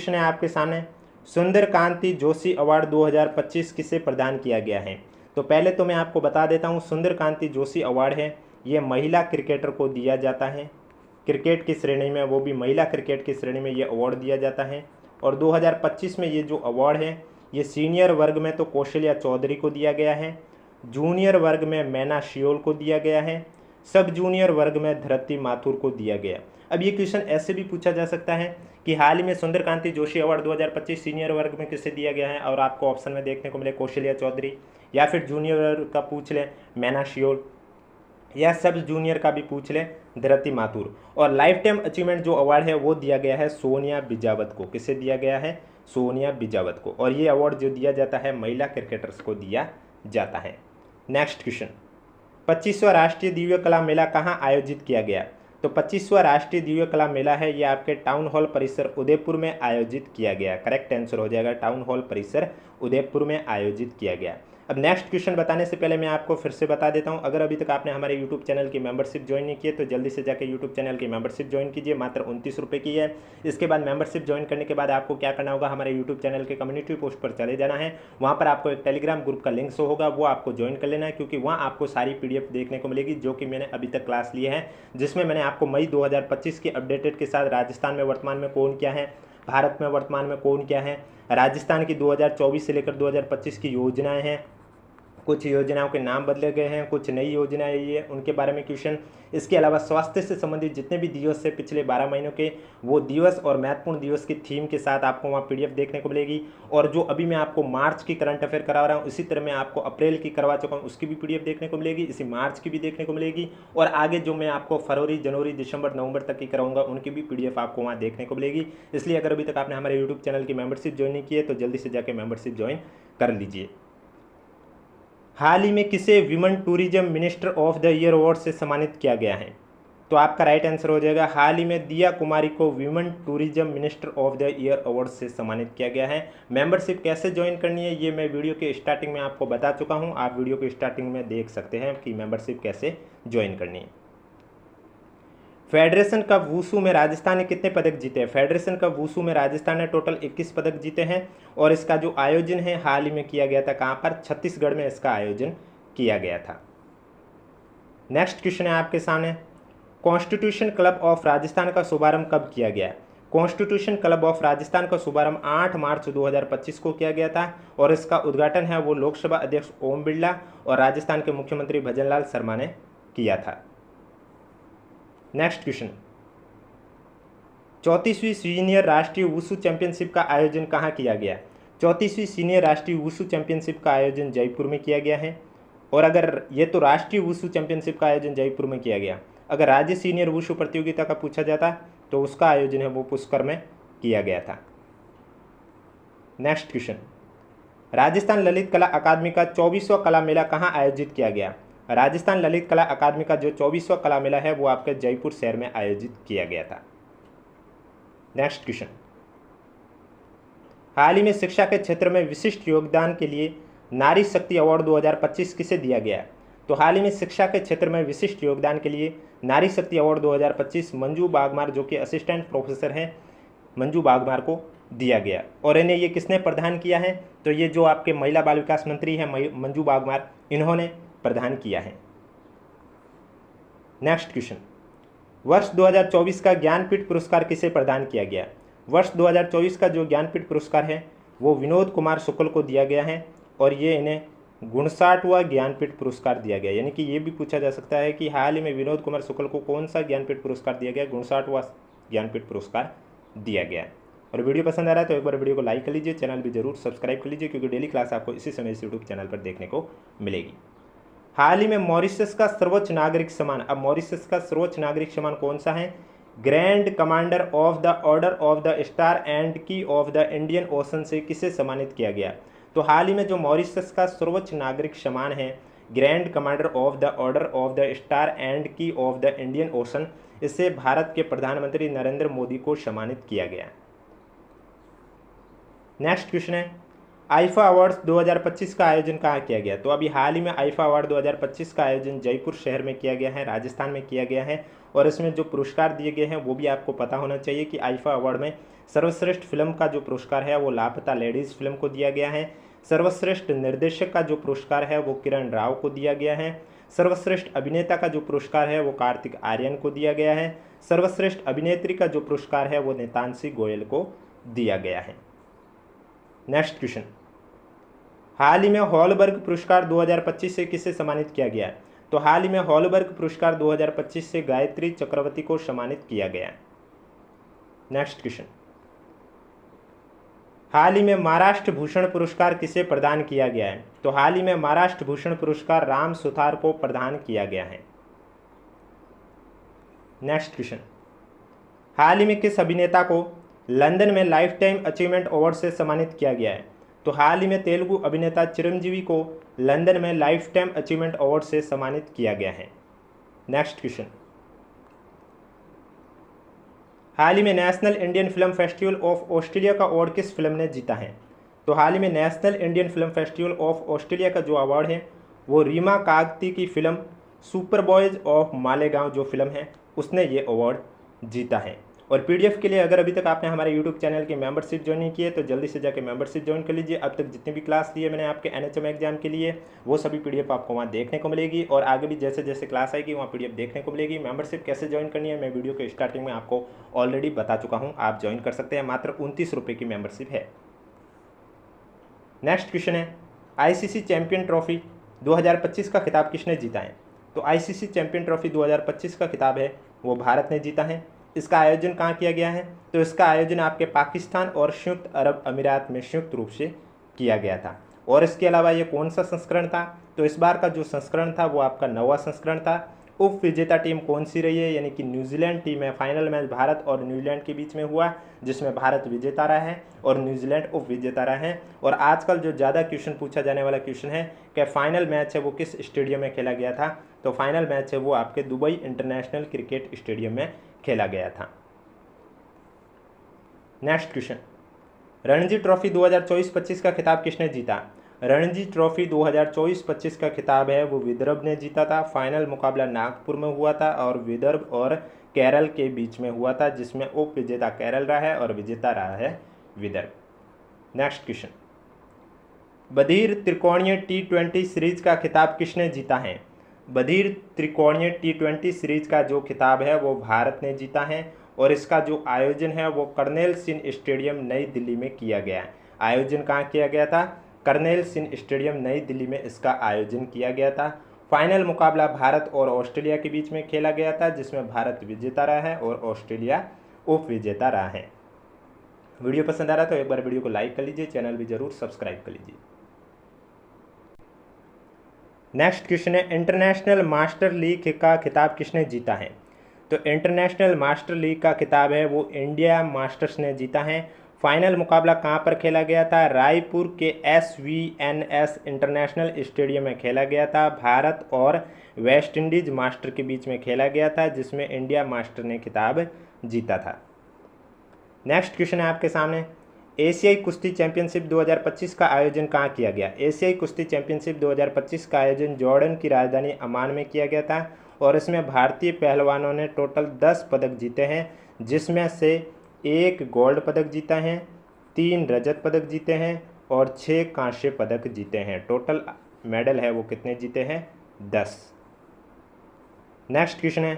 है आपके सामने, सुंदर कांति जोशी अवार्ड 2025 किसे प्रदान किया गया है? तो पहले तो मैं आपको बता देता हूँ, सुंदर कांति जोशी अवार्ड है ये महिला क्रिकेटर को दिया जाता है। क्रिकेट की श्रेणी में, वो भी महिला क्रिकेट की श्रेणी में ये अवार्ड दिया जाता है। और 2025 में ये जो अवार्ड है ये सीनियर वर्ग में तो कौशल्या चौधरी को दिया गया है, जूनियर वर्ग में मैना शियोल को दिया गया है, सब जूनियर वर्ग में धृति माथुर को दिया गया। अब ये क्वेश्चन ऐसे भी पूछा जा सकता है कि हाल ही में सुंदर कांति जोशी अवार्ड 2025 सीनियर वर्ग में किसे दिया गया है, और आपको ऑप्शन में देखने को मिले कौशल्या चौधरी, या फिर जूनियर वर्ग का पूछ ले मैना शियोल, या सब जूनियर का भी पूछ ले धृति माथुर। और लाइफ टाइम अचीवमेंट जो अवार्ड है वो दिया गया है सोनिया बिजावत को। किसे दिया गया है? सोनिया बिजावत को। और ये अवार्ड जो दिया जाता है महिला क्रिकेटर्स को दिया जाता है। नेक्स्ट क्वेश्चन, 25वां राष्ट्रीय दिव्य कला मेला कहाँ आयोजित किया गया? तो 25वां राष्ट्रीय दिव्य कला मेला है ये आपके टाउन हॉल परिसर उदयपुर में आयोजित किया गया। करेक्ट आंसर हो जाएगा टाउन हॉल परिसर उदयपुर में आयोजित किया गया। अब नेक्स्ट क्वेश्चन बताने से पहले मैं आपको फिर से बता देता हूं, अगर अभी तक आपने हमारे यूट्यूब चैनल की मेंबरशिप ज्वाइन नहीं की है तो जल्दी से जाकर यूट्यूब चैनल की मेंबरशिप ज्वाइन कीजिए। मात्र 29 रुपये की है। इसके बाद मेंबरशिप ज्वाइन करने के बाद आपको क्या करना होगा, हमारे यूट्यूब चैनल के कम्युनिटी पोस्ट पर चले जाना है। वहाँ पर आपको एक टेलीग्राम ग्रुप का लिंक शो होगा, वो आपको ज्वाइन कर लेना है, क्योंकि वहाँ आपको सारी PDF देखने को मिलेगी जो कि मैंने अभी तक क्लास ली है, जिसमें मैंने आपको मई 2025 के अपडेटेड के साथ राजस्थान में वर्तमान में कौन क्या है, भारत में वर्तमान में कौन क्या है, राजस्थान की 2024 से लेकर 2025 की योजनाएं हैं, कुछ योजनाओं के नाम बदले गए हैं, कुछ नई योजनाएं ये उनके बारे में क्वेश्चन। इसके अलावा स्वास्थ्य से संबंधित जितने भी दिवस है पिछले 12 महीनों के, वो दिवस और महत्वपूर्ण दिवस की थीम के साथ आपको वहाँ PDF देखने को मिलेगी। और जो अभी मैं आपको मार्च की करंट अफेयर करा रहा हूँ, इसी तरह मैं आपको अप्रैल की करवा चुका हूँ, उसकी भी PDF देखने को मिलेगी, इसी मार्च की भी देखने को मिलेगी। और आगे जो मैं आपको फरवरी, जनवरी, दिसंबर, नवंबर तक की कराऊंगा, उनकी भी PDF आपको वहाँ देखने को मिलेगी। इसलिए अगर अभी तक आपने हमारे यूट्यूब चैनल की मेंबरशिप ज्वाइन नहीं की है तो जल्दी से जाकर मेंबरशिप ज्वाइन कर लीजिए। हाल ही में किसे women tourism minister of the year award से सम्मानित किया गया है? तो आपका राइट आंसर हो जाएगा हाल ही में दिया कुमारी को women tourism minister of the year award से सम्मानित किया गया है। मेंबरशिप कैसे ज्वाइन करनी है ये मैं वीडियो के स्टार्टिंग में आपको बता चुका हूं, आप वीडियो के स्टार्टिंग में देख सकते हैं कि मेंबरशिप कैसे ज्वाइन करनी है। फेडरेशन कप वुशु में राजस्थान ने कितने पदक जीते हैं? फेडरेशन कप वुशु में राजस्थान ने टोटल 21 पदक जीते हैं और इसका जो आयोजन है हाल ही में किया गया था, कहाँ पर? छत्तीसगढ़ में इसका आयोजन किया गया था। नेक्स्ट क्वेश्चन है आपके सामने, कॉन्स्टिट्यूशन क्लब ऑफ राजस्थान का शुभारंभ कब किया गया? कॉन्स्टिट्यूशन क्लब ऑफ राजस्थान का शुभारंभ 8 मार्च 2025 को किया गया था और इसका उद्घाटन है वो लोकसभा अध्यक्ष ओम बिरला और राजस्थान के मुख्यमंत्री भजनलाल शर्मा ने किया था। नेक्स्ट क्वेश्चन, 34वीं सीनियर राष्ट्रीय वुशु चैंपियनशिप का आयोजन कहाँ किया गया? 34वीं सीनियर राष्ट्रीय वुशु चैंपियनशिप का आयोजन जयपुर में किया गया है। और अगर ये तो राष्ट्रीय वुशु चैंपियनशिप का आयोजन जयपुर में किया गया, अगर राज्य सीनियर वुशु प्रतियोगिता का पूछा जाता तो उसका आयोजन है वो पुष्कर में किया गया था। नेक्स्ट क्वेश्चन, राजस्थान ललित कला अकादमी का 24वां कला मेला कहाँ आयोजित किया गया? राजस्थान ललित कला अकादमी का जो 24वां कला मेला है वो आपके जयपुर शहर में आयोजित किया गया था। नेक्स्ट क्वेश्चन, हाल ही में शिक्षा के क्षेत्र में विशिष्ट योगदान के लिए नारी शक्ति अवार्ड 2025 किसे दिया गया? तो हाल ही में शिक्षा के क्षेत्र में विशिष्ट योगदान के लिए नारी शक्ति अवार्ड 2025 मंजू बागमार जो कि असिस्टेंट प्रोफेसर हैं, मंजू बागमार को दिया गया। और इन्हें ये किसने प्रदान किया है? तो ये जो आपके महिला बाल विकास मंत्री हैं मंजू बागमार, इन्होंने प्रदान किया है। नेक्स्ट क्वेश्चन, वर्ष 2024 का ज्ञानपीठ पुरस्कार किसे प्रदान किया गया? वर्ष 2024 का जो ज्ञानपीठ पुरस्कार है वो विनोद कुमार शुक्ल को दिया गया है और ये इन्हें 59वां ज्ञानपीठ पुरस्कार दिया गया। यानी कि ये भी पूछा जा सकता है कि हाल ही में विनोद कुमार शुक्ल को कौन सा ज्ञानपीठ पुरस्कार दिया गया? 59वां ज्ञानपीठ पुरस्कार दिया गया। और वीडियो पसंद आ रहा है तो एक बार वीडियो को लाइक कर लीजिए, चैनल भी जरूर सब्सक्राइब कर लीजिए क्योंकि डेली क्लास आपको इसी समय इस यूट्यूब चैनल पर देखने को मिलेगी। हाल ही में मॉरिशस का सर्वोच्च नागरिक सम्मान, अब मॉरिशस का सर्वोच्च नागरिक सम्मान कौन सा है? Grand commander of the order of the star and की ऑफ द इंडियन ओशन से किसे सम्मानित किया गया? तो हाल ही में जो मॉरिशस का सर्वोच्च नागरिक सम्मान है grand commander of the order of the star and की ऑफ द इंडियन ओशन, इसे भारत के प्रधानमंत्री नरेंद्र मोदी को सम्मानित किया गया। नेक्स्ट क्वेश्चन है, आईफा अवार्ड्स 2025 का आयोजन कहाँ किया गया? तो अभी हाल ही में आईफा अवार्ड 2025 का आयोजन जयपुर शहर में किया गया है, राजस्थान में किया गया है। और इसमें जो पुरस्कार दिए गए हैं वो भी आपको पता होना चाहिए कि आईफा अवार्ड में सर्वश्रेष्ठ फिल्म का जो पुरस्कार है वो लापता लेडीज़ फिल्म को दिया गया है। सर्वश्रेष्ठ निर्देशक का जो पुरस्कार है वो किरण राव को दिया गया है। सर्वश्रेष्ठ अभिनेता का जो पुरस्कार है वो कार्तिक आर्यन को दिया गया है। सर्वश्रेष्ठ अभिनेत्री का जो पुरस्कार है वो नेतांशी गोयल को दिया गया है। नेक्स्ट क्वेश्चन, हाल ही में हॉलबर्ग पुरस्कार 2025 से किसे सम्मानित किया गया? तो हाल ही में हॉलबर्ग पुरस्कार 2025 से गायत्री चक्रवर्ती को सम्मानित किया गया। नेक्स्ट क्वेश्चन, हाल ही में महाराष्ट्र भूषण पुरस्कार किसे प्रदान किया गया है? तो हाल ही में महाराष्ट्र भूषण पुरस्कार राम सुथार को प्रदान किया गया है। नेक्स्ट क्वेश्चन, हाल ही में किस अभिनेता को लंदन में लाइफ टाइम अचीवमेंट अवार्ड से सम्मानित किया गया है? तो हाल ही में तेलुगु अभिनेता चिरंजीवी को लंदन में लाइफ टाइम अचीवमेंट अवार्ड से सम्मानित किया गया है। नेक्स्ट क्वेश्चन, हाल ही में national Indian film festival of Australia का अवार्ड किस फिल्म ने जीता है? तो हाल ही में national Indian film festival of Australia का जो अवार्ड है वो रीमा कागती की film super boys of Malegaon जो फिल्म है उसने ये अवार्ड जीता है। और पीडीएफ के लिए अगर अभी तक आपने हमारे यूट्यूब चैनल की मेंबरशिप ज्वाइन नहीं की है तो जल्दी से जाकर मेंबरशिप ज्वाइन कर लीजिए। अब तक जितनी भी क्लास ली है मैंने आपके एनएचएम एग्जाम के लिए वो सभी पीडीएफ आपको वहाँ देखने को मिलेगी और आगे भी जैसे जैसे क्लास आएगी वहाँ पीडीएफ देखने को मिलेगी। मेंबरशिप कैसे ज्वाइन करनी है मैं वीडियो के स्टार्टिंग में आपको ऑलरेडी बता चुका हूँ, आप ज्वाइन कर सकते हैं। मात्र 29 रुपये की मेंबरशिप है। नेक्स्ट क्वेश्चन है, आईसीसी चैंपियन ट्रॉफी 2025 का खिताब किसने जीता है? तो आईसीसी चैंपियन ट्रॉफी 2025 का खिताब है वो भारत ने जीता है। इसका आयोजन कहाँ किया गया है? तो इसका आयोजन आपके पाकिस्तान और संयुक्त अरब अमीरात में संयुक्त रूप से किया गया था। और इसके अलावा ये कौन सा संस्करण था? तो इस बार का जो संस्करण था वो आपका 9वां संस्करण था उप विजेता टीम कौन सी रही है, यानी कि न्यूजीलैंड टीम है। फाइनल मैच भारत और न्यूजीलैंड के बीच में हुआ, जिसमें भारत विजेता रहा है और न्यूजीलैंड उप विजेता रहा है। और आजकल जो ज़्यादा क्वेश्चन पूछा जाने वाला क्वेश्चन है कि फाइनल मैच है वो किस स्टेडियम में खेला गया था, तो फाइनल मैच है वो आपके दुबई इंटरनेशनल क्रिकेट स्टेडियम में खेला गया था। नेक्स्ट क्वेश्चन, रणजी ट्रॉफी 2024-25 का खिताब किसने जीता? रणजी ट्रॉफी 2024-25 का खिताब है वो विदर्भ ने जीता था। फाइनल मुकाबला नागपुर में हुआ था और विदर्भ और केरल के बीच में हुआ था, जिसमें उप विजेता केरल रहा है और विजेता रहा है विदर्भ। नेक्स्ट क्वेश्चन, बधिर त्रिकोणीय T20 सीरीज का खिताब किसने जीता है? बधिर त्रिकोणीय T20 सीरीज का जो खिताब है वो भारत ने जीता है और इसका जो आयोजन है वो कर्नेल सिंह स्टेडियम नई दिल्ली में किया गया है। आयोजन कहाँ किया गया था? कर्नेल सिंह स्टेडियम नई दिल्ली में इसका आयोजन किया गया था। फाइनल मुकाबला भारत और ऑस्ट्रेलिया के बीच में खेला गया था, जिसमें भारत विजेता रहा है और ऑस्ट्रेलिया उप विजेता रहा है। वीडियो पसंद आ रहा तो एक बार वीडियो को लाइक कर लीजिए, चैनल भी जरूर सब्सक्राइब कर लीजिए। नेक्स्ट क्वेश्चन है, इंटरनेशनल मास्टर लीग का खिताब किसने जीता है? तो इंटरनेशनल मास्टर लीग का खिताब है वो इंडिया मास्टर्स ने जीता है। फाइनल मुकाबला कहाँ पर खेला गया था? रायपुर के SVNS इंटरनेशनल स्टेडियम में खेला गया था। भारत और वेस्ट इंडीज मास्टर के बीच में खेला गया था, जिसमें इंडिया मास्टर ने खिताब जीता था। नेक्स्ट क्वेश्चन है आपके सामने, एशियाई कुश्ती चैंपियनशिप 2025 का आयोजन कहाँ किया गया? एशियाई कुश्ती चैंपियनशिप 2025 का आयोजन जॉर्डन की राजधानी अमान में किया गया था और इसमें भारतीय पहलवानों ने टोटल 10 पदक जीते हैं, जिसमें से 1 गोल्ड पदक जीता है, 3 रजत पदक जीते हैं और 6 कांस्य पदक जीते हैं। टोटल मेडल है वो कितने जीते हैं? 10। नेक्स्ट क्वेश्चन है,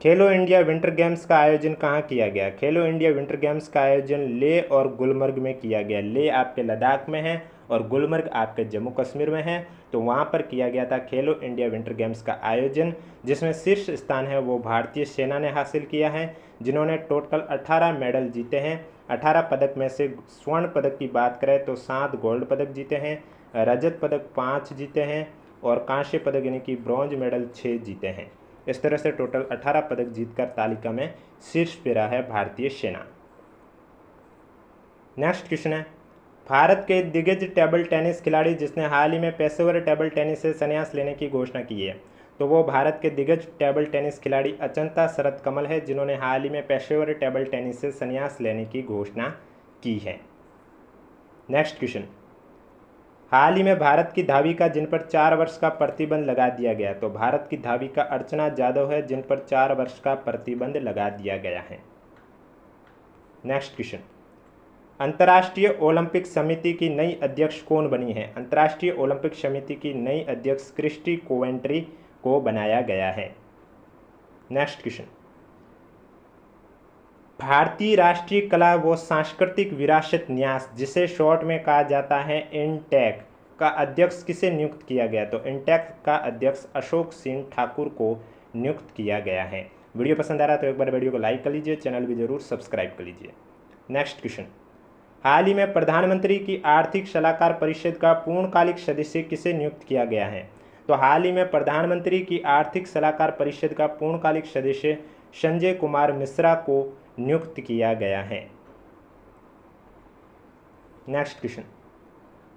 खेलो इंडिया विंटर गेम्स का आयोजन कहाँ किया गया? खेलो इंडिया विंटर गेम्स का आयोजन लेह और गुलमर्ग में किया गया। लेह आपके लद्दाख में है और गुलमर्ग आपके जम्मू कश्मीर में है, तो वहाँ पर किया गया था खेलो इंडिया विंटर गेम्स का आयोजन, जिसमें शीर्ष स्थान है वो भारतीय सेना ने हासिल किया है, जिन्होंने टोटल 18 मेडल जीते हैं। 18 पदक में से स्वर्ण पदक की बात करें तो 7 गोल्ड पदक जीते हैं, रजत पदक 5 जीते हैं और कांस्य पदक यानी कि ब्रॉन्ज मेडल 6 जीते हैं। इस तरह से टोटल 18 पदक जीतकर तालिका में शीर्ष पे रहा है भारतीय सेना। नेक्स्ट क्वेश्चन है, भारत के दिग्गज टेबल टेनिस खिलाड़ी जिसने हाल ही में पेशेवर टेबल टेनिस से संन्यास लेने की घोषणा की है, तो वो भारत के दिग्गज टेबल टेनिस खिलाड़ी अचंता शरत कमल है, जिन्होंने हाल ही में पेशेवर टेबल टेनिस से संन्यास लेने की घोषणा की है। नेक्स्ट क्वेश्चन, हाल ही में भारत की धाविका जिन पर 4 वर्ष का प्रतिबंध लगा दिया गया, तो भारत की धाविका अर्चना जाधव है, जिन पर 4 वर्ष का प्रतिबंध लगा दिया गया है। नेक्स्ट क्वेश्चन, अंतर्राष्ट्रीय ओलंपिक समिति की नई अध्यक्ष कौन बनी है? अंतर्राष्ट्रीय ओलंपिक समिति की नई अध्यक्ष क्रिस्टी कोवेंट्री को बनाया गया है। नेक्स्ट क्वेश्चन, भारतीय राष्ट्रीय कला व सांस्कृतिक विरासत न्यास, जिसे शॉर्ट में कहा जाता है इंटेक, का अध्यक्ष किसे नियुक्त किया गया? तो इंटेक का अध्यक्ष अशोक सिंह ठाकुर को नियुक्त किया गया है। वीडियो पसंद आ रहा है तो एक बार वीडियो को लाइक कर लीजिए, चैनल भी जरूर सब्सक्राइब कर लीजिए। नेक्स्ट क्वेश्चन, हाल ही में प्रधानमंत्री की आर्थिक सलाहकार परिषद का पूर्णकालिक सदस्य किसे नियुक्त किया गया है? तो हाल ही में प्रधानमंत्री की आर्थिक सलाहकार परिषद का पूर्णकालिक सदस्य संजय कुमार मिश्रा को नियुक्त किया गया है। नेक्स्ट क्वेश्चन,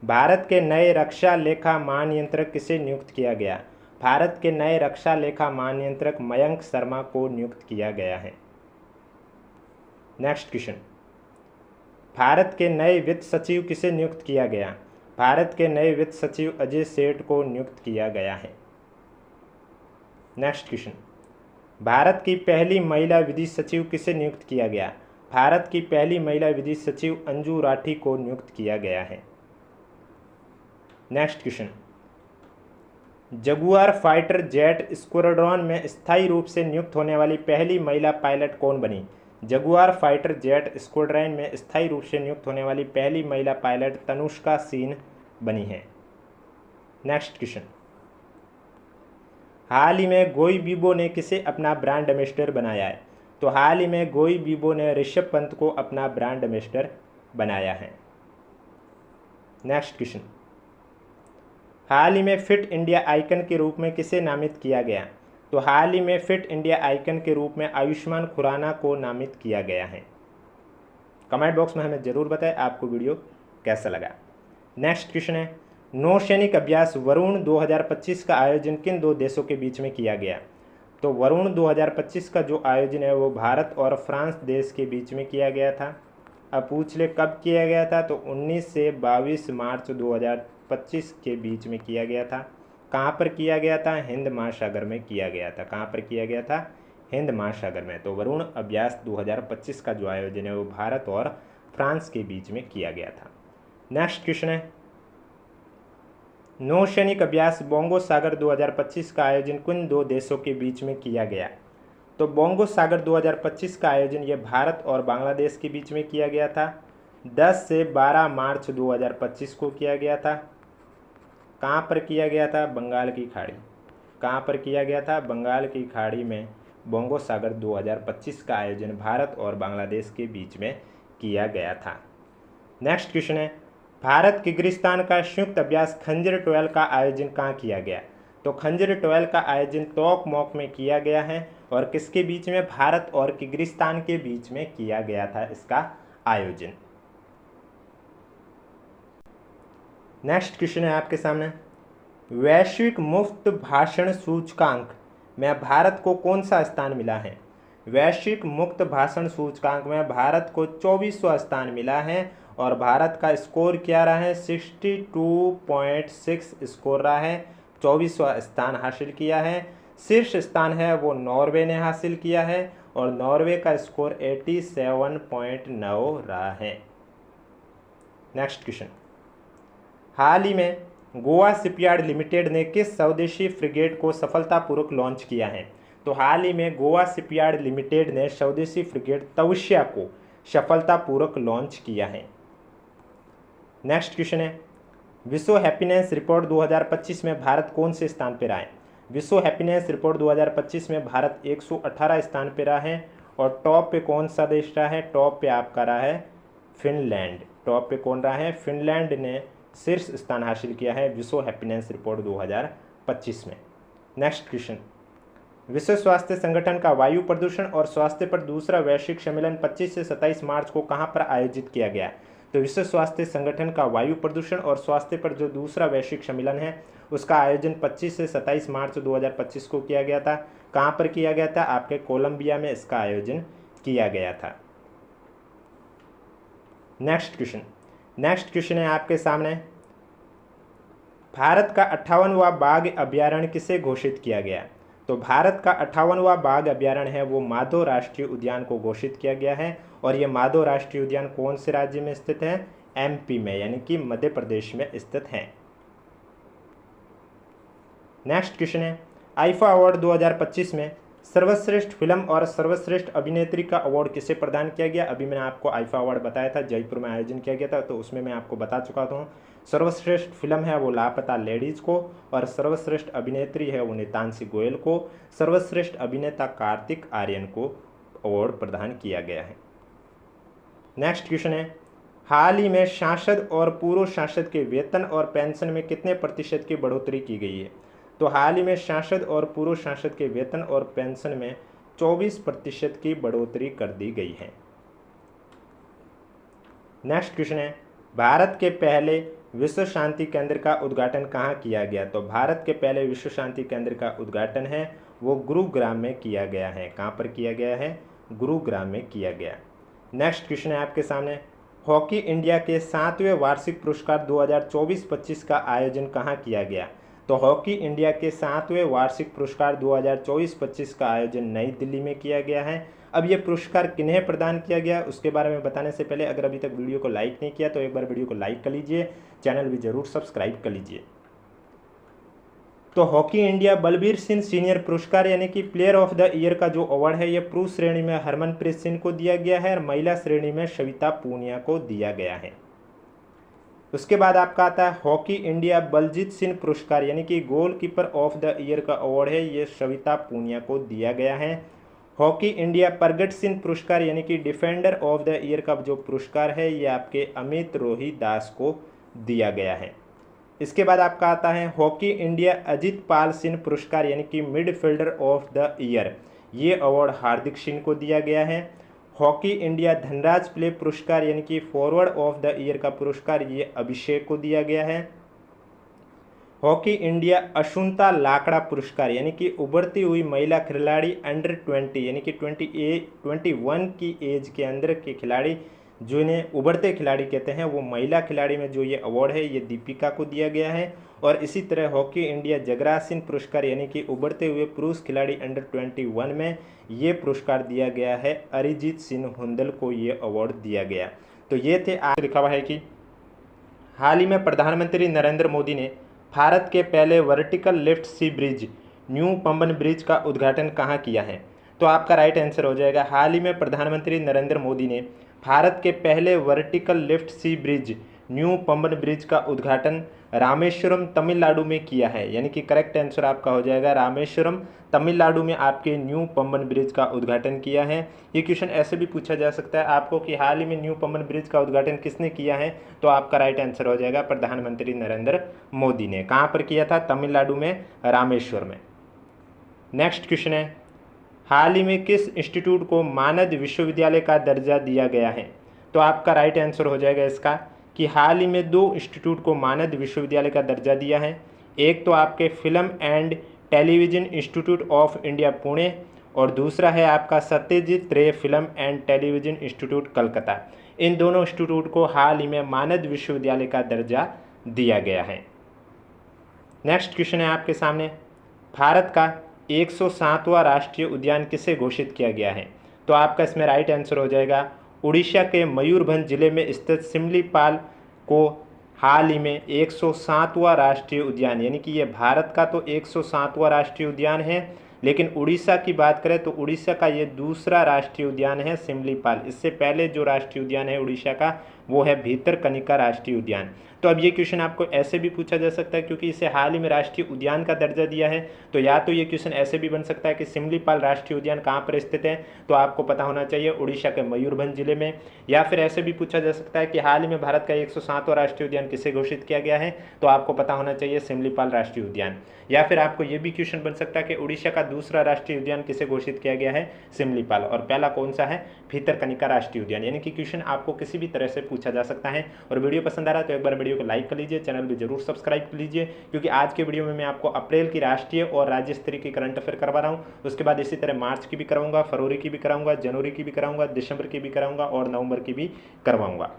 भारत के नए रक्षा लेखा महानियंत्रक किसे नियुक्त किया गया? भारत के नए रक्षा लेखा महानियंत्रक मयंक शर्मा को नियुक्त किया गया है। नेक्स्ट क्वेश्चन, भारत के नए वित्त सचिव किसे नियुक्त किया गया? भारत के नए वित्त सचिव अजय सेठ को नियुक्त किया गया है। नेक्स्ट क्वेश्चन, भारत की पहली महिला विधि सचिव किसे नियुक्त किया गया? भारत की पहली महिला विधि सचिव अंजू राठी को नियुक्त किया गया है। Next question, Jaguar fighter jet squadron में स्थायी रूप से नियुक्त होने वाली पहली महिला पायलट कौन बनी? जगुआर फाइटर जेट स्क्वाड्रन में स्थायी रूप से नियुक्त होने वाली पहली महिला पायलट तनुष्का सिंह बनी है। नेक्स्ट क्वेश्चन, हाल ही में गोई बीबो ने किसे अपना ब्रांड एम्बेसडर बनाया है? तो हाल ही में गोई बीबो ने ऋषभ पंत को अपना ब्रांड एम्बेसडर बनाया है। नेक्स्ट क्वेश्चन, हाल ही में फिट इंडिया आइकन के रूप में किसे नामित किया गया? तो हाल ही में फिट इंडिया आइकन के रूप में आयुष्मान खुराना को नामित किया गया है। कमेंट बॉक्स में हमें ज़रूर बताएं आपको वीडियो कैसा लगा। नेक्स्ट क्वेश्चन है, नौसैनिक अभ्यास वरुण 2025 का आयोजन किन दो देशों के बीच में किया गया? तो वरुण 2025 का जो आयोजन है वो भारत और फ्रांस देश के बीच में किया गया था। अब पूछ ले कब किया गया था? तो 19 से 22 मार्च 2025 के बीच में किया गया था। कहाँ पर किया गया था? हिंद महासागर में किया गया था। कहाँ पर किया गया था? हिंद महासागर में। तो वरुण अभ्यास 2025 का जो आयोजन है वो भारत और फ्रांस के बीच में किया गया था। नेक्स्ट क्वेश्चन है, नौसैनिक अभ्यास बोंगो सागर 2025 का आयोजन किन दो देशों के बीच में किया गया? तो बोंगो सागर 2025 का आयोजन ये भारत और बांग्लादेश के बीच में किया गया था। 10 से 12 मार्च 2025 को किया गया था। कहाँ पर किया गया था? बंगाल की खाड़ी। कहाँ पर किया गया था? बंगाल की खाड़ी में बोंगो सागर 2025 का आयोजन भारत और बांग्लादेश के बीच में किया गया था। नेक्स्ट क्वेश्चन है, भारत किर्गिस्तान का संयुक्त अभ्यास खंजर 12 का आयोजन कहाँ किया गया? तो खंजर 12 का आयोजन तोकमोक में किया गया है और किसके बीच में? भारत और किर्गिस्तान के बीच में किया गया था इसका आयोजन। नेक्स्ट क्वेश्चन है आपके सामने, वैश्विक मुफ्त भाषण सूचकांक में भारत को कौन सा स्थान मिला है? वैश्विक मुक्त भाषण सूचकांक में भारत को 24वां स्थान मिला है और भारत का स्कोर क्या रहा है? 62.6 स्कोर रहा है। 24वां स्थान हासिल किया है। शीर्ष स्थान है वो नॉर्वे ने हासिल किया है और नॉर्वे का स्कोर 87.9 रहा है। नेक्स्ट क्वेश्चन, हाल ही में गोवा शिपयार्ड लिमिटेड ने किस स्वदेशी फ्रिगेट को सफलतापूर्वक लॉन्च किया है? तो हाल ही में गोवा शिपयार्ड लिमिटेड ने स्वदेशी फ्रिगेट तवश्या को सफलतापूर्वक लॉन्च किया है। नेक्स्ट क्वेश्चन है, विश्व हैप्पीनेस रिपोर्ट 2025 में भारत कौन से स्थान पर रहा है? विश्व हैप्पीनेस रिपोर्ट 2025 में भारत 118 स्थान पर रहा है और टॉप पे कौन सा देश रहा है? टॉप पे आपका रहा है फिनलैंड। टॉप पे कौन रहा है? फिनलैंड ने शीर्ष स्थान हासिल किया है विश्व हैप्पीनेस रिपोर्ट 2025 में। नेक्स्ट क्वेश्चन, विश्व स्वास्थ्य संगठन का वायु प्रदूषण और स्वास्थ्य पर दूसरा वैश्विक सम्मेलन 25 से 27 मार्च को कहां पर आयोजित किया गया? तो विश्व स्वास्थ्य संगठन का वायु प्रदूषण और स्वास्थ्य पर जो दूसरा वैश्विक सम्मेलन है उसका आयोजन 25 से 27 मार्च 2025 को किया गया था। कहां पर किया गया था? आपके कोलंबिया में इसका आयोजन किया गया था। नेक्स्ट क्वेश्चन है आपके सामने, भारत का 58वां बाघ अभ्यारण्य किसे घोषित किया गया? तो भारत का 58वां बाघ अभ्यारण्य है वो माधव राष्ट्रीय उद्यान को घोषित किया गया है और ये माधव राष्ट्रीय उद्यान कौन से राज्य में स्थित है? एमपी में, यानी कि मध्य प्रदेश में स्थित है। नेक्स्ट क्वेश्चन है, आईफा अवार्ड 2025 में सर्वश्रेष्ठ फिल्म और सर्वश्रेष्ठ अभिनेत्री का अवार्ड किसे प्रदान किया गया? अभी मैंने आपको आईफा अवार्ड बताया था, जयपुर में आयोजन किया गया था, तो उसमें मैं आपको बता चुका था। सर्वश्रेष्ठ फिल्म है वो लापता लेडीज को और सर्वश्रेष्ठ अभिनेत्री है वो नीतांशी गोयल को, सर्वश्रेष्ठ अभिनेता कार्तिक आर्यन को अवार्ड प्रदान किया गया है। नेक्स्ट क्वेश्चन है, हाल ही में सांसद और पूर्व सांसद के वेतन और पेंशन में कितने प्रतिशत की बढ़ोतरी की गई है? तो हाल ही में सांसद और पूर्व सांसद के वेतन और पेंशन में 24% की बढ़ोतरी कर दी गई है। नेक्स्ट क्वेश्चन है, भारत के पहले विश्व शांति केंद्र का उद्घाटन कहाँ किया गया? तो भारत के पहले विश्व शांति केंद्र का उद्घाटन है वो गुरुग्राम में किया गया है। कहाँ पर किया गया है? गुरुग्राम में किया गया। नेक्स्ट क्वेश्चन है आपके सामने, हॉकी इंडिया के 7वें वार्षिक पुरस्कार 2024-25 का आयोजन कहाँ किया गया? तो हॉकी इंडिया के 7वें वार्षिक पुरस्कार 2024-25 का आयोजन नई दिल्ली में किया गया है। अब ये पुरस्कार किन्हें प्रदान किया गया उसके बारे में बताने से पहले अगर अभी तक वीडियो को लाइक नहीं किया तो एक बार वीडियो को लाइक कर लीजिए, चैनल भी जरूर सब्सक्राइब कर लीजिए। तो hockey India Balbir Singh senior पुरस्कार यानी कि प्लेयर ऑफ द ईयर का जो अवार्ड है ये पुरुष श्रेणी में हरमनप्रीत सिंह को दिया गया है और महिला श्रेणी में सविता पूनिया को दिया गया है। उसके बाद आपका आता है हॉकी इंडिया बलजीत सिंह पुरस्कार यानी कि गोलकीपर ऑफ द ईयर का अवार्ड है ये सविता पूनिया को दिया गया है। हॉकी इंडिया प्रगट सिंह पुरस्कार यानी कि डिफेंडर ऑफ द ईयर का जो पुरस्कार है ये आपके अमित रोही दास को दिया गया है। इसके बाद आपका आता है हॉकी इंडिया अजित पाल सिंह पुरस्कार यानी कि मिडफील्डर ऑफ द ईयर, ये अवार्ड हार्दिक सिंह को दिया गया है। हॉकी इंडिया धनराज प्ले पुरस्कार यानी कि फॉरवर्ड ऑफ द ईयर का पुरस्कार ये अभिषेक को दिया गया है। हॉकी इंडिया अशुंता लाकड़ा पुरस्कार यानी कि उभरती हुई महिला खिलाड़ी अंडर 20 यानी कि 21 की एज के अंदर के खिलाड़ी जिन्हें उभरते खिलाड़ी कहते हैं, वो महिला खिलाड़ी में जो ये अवार्ड है ये दीपिका को दिया गया है। और इसी तरह हॉकी इंडिया जगराज सिंह पुरस्कार यानी कि उभरते हुए पुरुष खिलाड़ी अंडर 21 में ये पुरस्कार दिया गया है अरिजीत सिंह हुंदल को ये अवार्ड दिया गया। तो ये थे आज लिखा हुआ है कि हाल ही में प्रधानमंत्री नरेंद्र मोदी ने भारत के पहले वर्टिकल लिफ्ट सी ब्रिज न्यू पंबन ब्रिज का उद्घाटन कहाँ किया है? तो आपका राइट आंसर हो जाएगा हाल ही में प्रधानमंत्री नरेंद्र मोदी ने भारत के पहले वर्टिकल लिफ्ट सी ब्रिज न्यू पंबन ब्रिज का उद्घाटन रामेश्वरम तमिलनाडु में किया है, यानी कि करेक्ट आंसर आपका हो जाएगा रामेश्वरम तमिलनाडु में आपके न्यू पंबन ब्रिज का उद्घाटन किया है। ये क्वेश्चन ऐसे भी पूछा जा सकता है आपको कि हाल ही में न्यू पंबन ब्रिज का उद्घाटन किसने किया है? तो आपका राइट आंसर हो जाएगा प्रधानमंत्री नरेंद्र मोदी ने। कहाँ पर किया था? तमिलनाडु में, रामेश्वर में। नेक्स्ट क्वेश्चन है हाल ही में किस इंस्टीट्यूट को मानद विश्वविद्यालय का दर्जा दिया गया है? तो आपका राइट आंसर हो जाएगा इसका कि हाल ही में 2 इंस्टीट्यूट को मानद विश्वविद्यालय का दर्जा दिया है। एक तो आपके film and television institute of India Pune और दूसरा है आपका Satyajit Ray film and television institute Calcutta. इन दोनों इंस्टीट्यूट को हाल ही में मानद विश्वविद्यालय का दर्जा दिया गया है। नेक्स्ट क्वेश्चन है आपके सामने भारत का 107वां राष्ट्रीय उद्यान किसे घोषित किया गया है? तो आपका इसमें राइट आंसर हो जाएगा उड़ीसा के मयूरभंज जिले में स्थित सिमलीपाल को हाल ही में 107वां राष्ट्रीय उद्यान, यानी कि ये भारत का तो 107वां राष्ट्रीय उद्यान है, लेकिन उड़ीसा की बात करें तो उड़ीसा का ये दूसरा राष्ट्रीय उद्यान है सिमलीपाल। इससे पहले जो राष्ट्रीय उद्यान है उड़ीसा का वो है भीतरकनिका राष्ट्रीय उद्यान। तो अब ये क्वेश्चन आपको ऐसे भी पूछा जा सकता है क्योंकि इसे हाल ही में राष्ट्रीय उद्यान का दर्जा दिया है, तो या तो ये क्वेश्चन ऐसे भी बन सकता है कि सिमलीपाल राष्ट्रीय उद्यान कहाँ पर स्थित है? तो आपको पता होना चाहिए उड़ीसा के मयूरभंज जिले में। या फिर ऐसे भी पूछा जा सकता है कि हाल ही में भारत का 107वां राष्ट्रीय उद्यान किसे घोषित किया गया है? तो आपको पता होना चाहिए सिमलीपाल राष्ट्रीय उद्यान। या फिर आपको ये भी क्वेश्चन बन सकता है कि उड़ीसा का दूसरा राष्ट्रीय उद्यान किसे घोषित किया गया है? सिमलीपाल। और पहला कौन सा है? भीतरकनिका राष्ट्रीय उद्यान। यानी कि क्वेश्चन आपको किसी भी तरह से पूछा जा सकता है। और वीडियो पसंद आ रहा है तो एक बार वीडियो को लाइक कर लीजिए, चैनल भी जरूर सब्सक्राइब कर लीजिए, क्योंकि आज के वीडियो में मैं आपको अप्रैल की राष्ट्रीय और राज्य स्तरीय की करंट अफेयर करवा रहा हूँ। उसके बाद इसी तरह मार्च की भी कराऊंगा, फरवरी की भी कराऊंगा, जनवरी की भी कराऊंगा, दिसंबर की भी कराऊंगा और नवंबर की भी करवाऊंगा।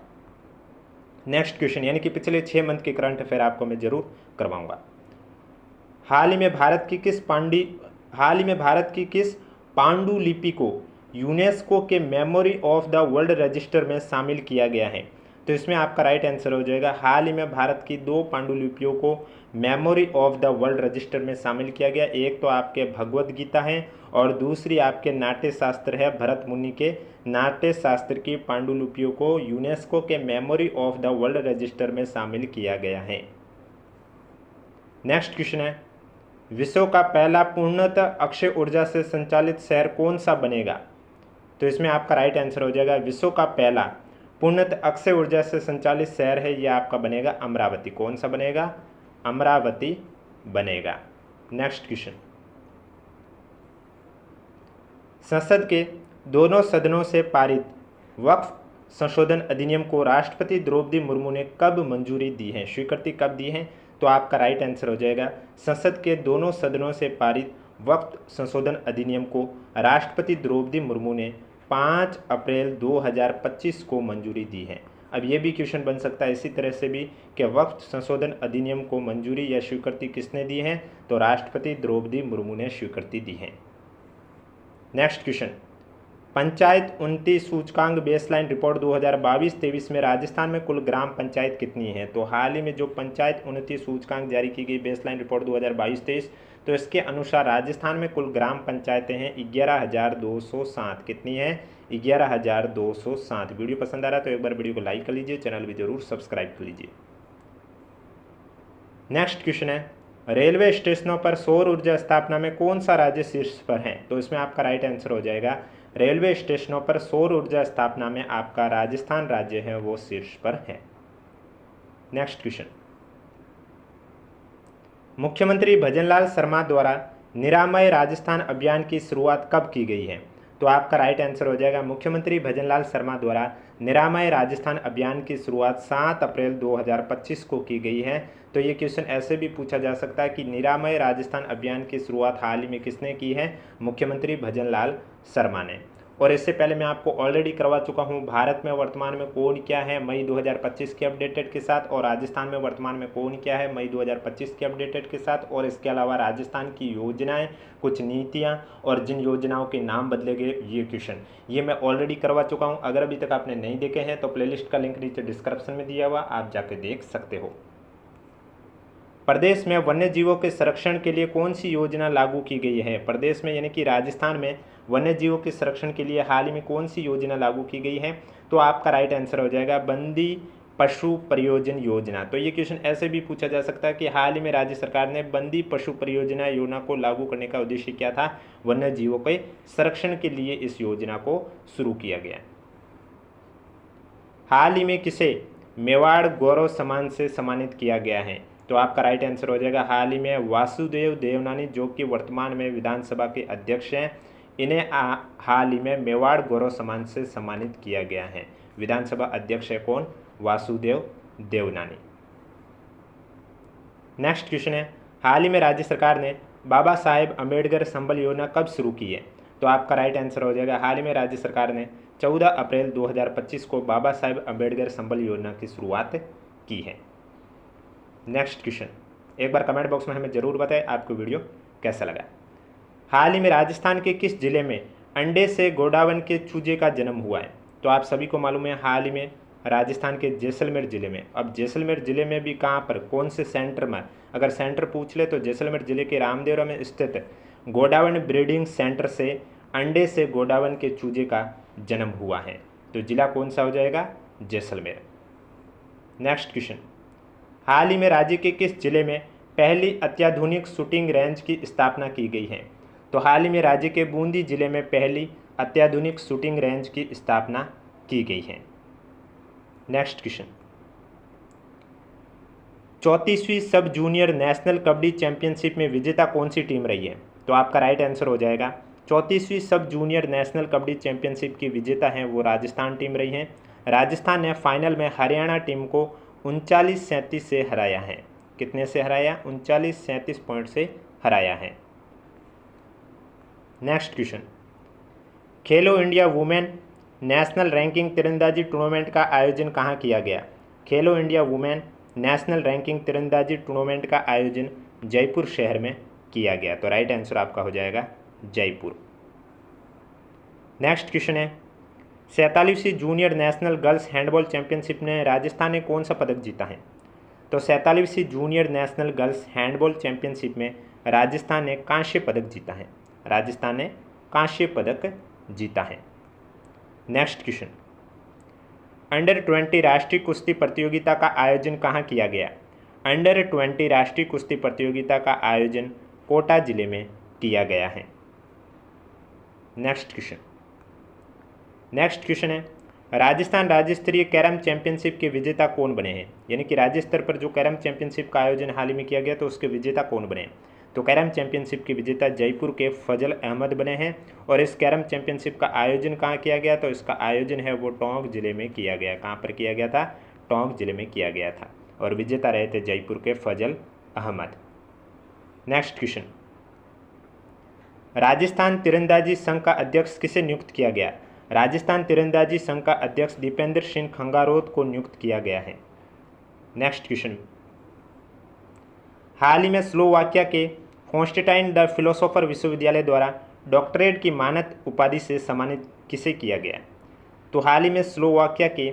नेक्स्ट क्वेश्चन, यानी कि पिछले 6 मंथ के करंट अफेयर आपको मैं जरूर करवाऊंगा। हाल ही में भारत की किस पांडुलिपि को यूनेस्को के memory of the world register में शामिल किया गया है? तो इसमें आपका राइट आंसर हो जाएगा हाल ही में भारत की 2 पांडुलिपियों को memory of the world register में शामिल किया गया। एक तो आपके भगवद गीता है और दूसरी आपके नाट्य शास्त्र है। भरत मुनि के नाट्य शास्त्र की पांडुलिपियों को यूनेस्को के memory of the world register में शामिल किया गया है। नेक्स्ट क्वेश्चन है विश्व का पहला पूर्णतः अक्षय ऊर्जा से संचालित शहर कौन सा बनेगा? तो इसमें आपका राइट आंसर हो जाएगा विश्व का पहला पूर्णतः अक्षय ऊर्जा से संचालित शहर है ये आपका बनेगा अमरावती। कौन सा बनेगा? अमरावती बनेगा। नेक्स्ट क्वेश्चन, संसद के दोनों सदनों से पारित वक्फ संशोधन अधिनियम को राष्ट्रपति द्रौपदी मुर्मू ने कब मंजूरी दी है? स्वीकृति कब दी है? तो आपका राइट आंसर हो जाएगा संसद के दोनों सदनों से पारित वक्फ संशोधन अधिनियम को राष्ट्रपति द्रौपदी मुर्मू ने 5 अप्रैल 2025 को मंजूरी दी है। अब ये भी क्वेश्चन बन सकता है इसी तरह से भी कि वक्फ संशोधन अधिनियम को मंजूरी या स्वीकृति किसने दी है? तो राष्ट्रपति द्रौपदी मुर्मू ने स्वीकृति दी है। नेक्स्ट क्वेश्चन, पंचायत उन्नति सूचकांक बेसलाइन रिपोर्ट 2022-23 में राजस्थान में कुल ग्राम पंचायत कितनी है? तो हाल ही में जो पंचायत उन्नति सूचकांक जारी की गई बेसलाइन रिपोर्ट 2022-23, तो इसके अनुसार राजस्थान में कुल ग्राम पंचायतें हैं 11,207। कितनी है? 11,207। वीडियो पसंद आ रहा है तो एक बार वीडियो को लाइक कर लीजिए, चैनल भी जरूर सब्सक्राइब कर लीजिए। नेक्स्ट क्वेश्चन है रेलवे स्टेशनों पर सौर ऊर्जा स्थापना में कौन सा राज्य शीर्ष पर है? तो इसमें आपका राइट आंसर हो जाएगा रेलवे स्टेशनों पर सौर ऊर्जा स्थापना में आपका राजस्थान राज्य है वो शीर्ष पर है। नेक्स्ट क्वेश्चन, मुख्यमंत्री भजनलाल शर्मा द्वारा निरामय राजस्थान अभियान की शुरुआत कब की गई है? तो आपका राइट आंसर हो जाएगा मुख्यमंत्री भजनलाल शर्मा द्वारा निरामय राजस्थान अभियान की शुरुआत 7 अप्रैल 2025 को की गई है। तो ये क्वेश्चन ऐसे भी पूछा जा सकता है कि निरामय राजस्थान अभियान की शुरुआत हाल ही में किसने की है? मुख्यमंत्री भजनलाल शर्मा ने। और इससे पहले मैं आपको ऑलरेडी करवा चुका हूं भारत में वर्तमान में कौन क्या है मई 2025 के अपडेटेड के साथ, और राजस्थान में वर्तमान में कौन क्या है मई 2025 के अपडेटेड के साथ। और इसके अलावा राजस्थान की योजनाएं, कुछ नीतियां और जिन योजनाओं के नाम बदले गए, ये क्वेश्चन ये मैं ऑलरेडी करवा चुका हूं। अगर अभी तक आपने नहीं देखे हैं तो प्लेलिस्ट का लिंक नीचे डिस्क्रिप्शन में दिया हुआ, आप जाके देख सकते हो। प्रदेश में वन्य जीवों के संरक्षण के लिए कौन सी योजना लागू की गई है? प्रदेश में यानी कि राजस्थान में वन्य जीवों के संरक्षण के लिए हाल ही में कौन सी योजना लागू की गई है? तो आपका राइट आंसर हो जाएगा बंदी पशु परियोजना योजना। तो ये क्वेश्चन ऐसे भी पूछा जा सकता है कि हाल ही में राज्य सरकार ने बंदी पशु परियोजना योजना को लागू करने का उद्देश्य क्या था? वन्य जीवों के संरक्षण के लिए इस योजना को शुरू किया गया। हाल ही में किसे मेवाड़ गौरव सम्मान से सम्मानित किया गया है? तो आपका राइट आंसर हो जाएगा हाल ही में वासुदेव देवनानी, जो कि वर्तमान में विधानसभा के अध्यक्ष हैं। इन्हें हाल ही में मेवाड़ गौरव सम्मान से सम्मानित किया गया है। विधानसभा अध्यक्ष है कौन? वासुदेव देवनानी। नेक्स्ट क्वेश्चन है, हाल ही में राज्य सरकार ने बाबा साहेब अम्बेडकर संबल योजना कब शुरू की है? तो आपका राइट आंसर हो जाएगा हाल ही में राज्य सरकार ने 14 अप्रैल 2025 को बाबा साहेब अम्बेडकर संबल योजना की शुरुआत की है। नेक्स्ट क्वेश्चन, एक बार कमेंट बॉक्स में हमें जरूर बताएं आपको वीडियो कैसा लगा। हाल ही में राजस्थान के किस जिले में अंडे से गोडावन के चूजे का जन्म हुआ है? तो आप सभी को मालूम है हाल ही में राजस्थान के जैसलमेर जिले में। अब जैसलमेर जिले में भी कहाँ पर, कौन से सेंटर में? अगर सेंटर पूछ ले तो जैसलमेर जिले के रामदेवरा में स्थित गोडावन ब्रीडिंग सेंटर से अंडे से गोडावन के चूजे का जन्म हुआ है। तो जिला कौन सा हो जाएगा? जैसलमेर। नेक्स्ट क्वेश्चन, हाल ही में राज्य के किस जिले में पहली अत्याधुनिक शूटिंग रेंज की स्थापना की गई है? तो हाल ही में राज्य के बूंदी जिले में पहली अत्याधुनिक शूटिंग रेंज की स्थापना की गई है। नेक्स्ट क्वेश्चन, 34वीं सब जूनियर नेशनल कबड्डी चैंपियनशिप में विजेता कौन सी टीम रही है? तो आपका राइट आंसर हो जाएगा 34वीं सब जूनियर नेशनल कबड्डी चैंपियनशिप की विजेता हैं वो राजस्थान टीम रही है। राजस्थान ने फाइनल में हरियाणा टीम को 39-37 से हराया है। कितने से हराया? 39-37 पॉइंट से हराया है। नेक्स्ट क्वेश्चन, खेलो इंडिया वुमेन नेशनल रैंकिंग तीरंदाजी टूर्नामेंट का आयोजन कहाँ किया गया? खेलो इंडिया वुमेन नेशनल रैंकिंग तीरंदाजी टूर्नामेंट का आयोजन जयपुर शहर में किया गया। तो राइट आंसर आपका हो जाएगा जयपुर। नेक्स्ट क्वेश्चन है, 47वीं junior national girls handball championship में राजस्थान ने कौन सा पदक जीता है? तो 47वीं junior national girls handball championship में राजस्थान ने कांस्य पदक जीता है। राजस्थान ने कांस्य पदक जीता है। नेक्स्ट क्वेश्चन, अंडर 20 राष्ट्रीय कुश्ती प्रतियोगिता का आयोजन कहाँ किया गया? अंडर 20 राष्ट्रीय कुश्ती प्रतियोगिता का आयोजन कोटा जिले में किया गया है। नेक्स्ट क्वेश्चन है, राजस्थान राज्य स्तरीय कैरम चैंपियनशिप के विजेता कौन बने हैं? यानी कि राज्य स्तर पर जो कैरम चैंपियनशिप का आयोजन हाल ही में किया गया तो उसके विजेता कौन बने? तो कैरम चैंपियनशिप के विजेता जयपुर के फजल अहमद बने हैं। और इस कैरम चैंपियनशिप का आयोजन कहाँ किया गया? तो इसका आयोजन है वो टोंक जिले में किया गया। कहाँ पर किया गया था? टोंक जिले में किया गया था और विजेता रहे थे जयपुर के फजल अहमद। नेक्स्ट क्वेश्चन, राजस्थान तीरंदाजी संघ का अध्यक्ष किसे नियुक्त किया गया? राजस्थान तीरंदाजी संघ का अध्यक्ष दीपेंद्र सिंह खंगारोत को नियुक्त किया गया है। नेक्स्ट क्वेश्चन, हाल ही में स्लोवाकिया के कॉन्स्टेंटाइन द फिलोसोफर विश्वविद्यालय द्वारा डॉक्टरेट की मानद उपाधि से सम्मानित किसे किया गया? तो हाल ही में स्लोवाकिया के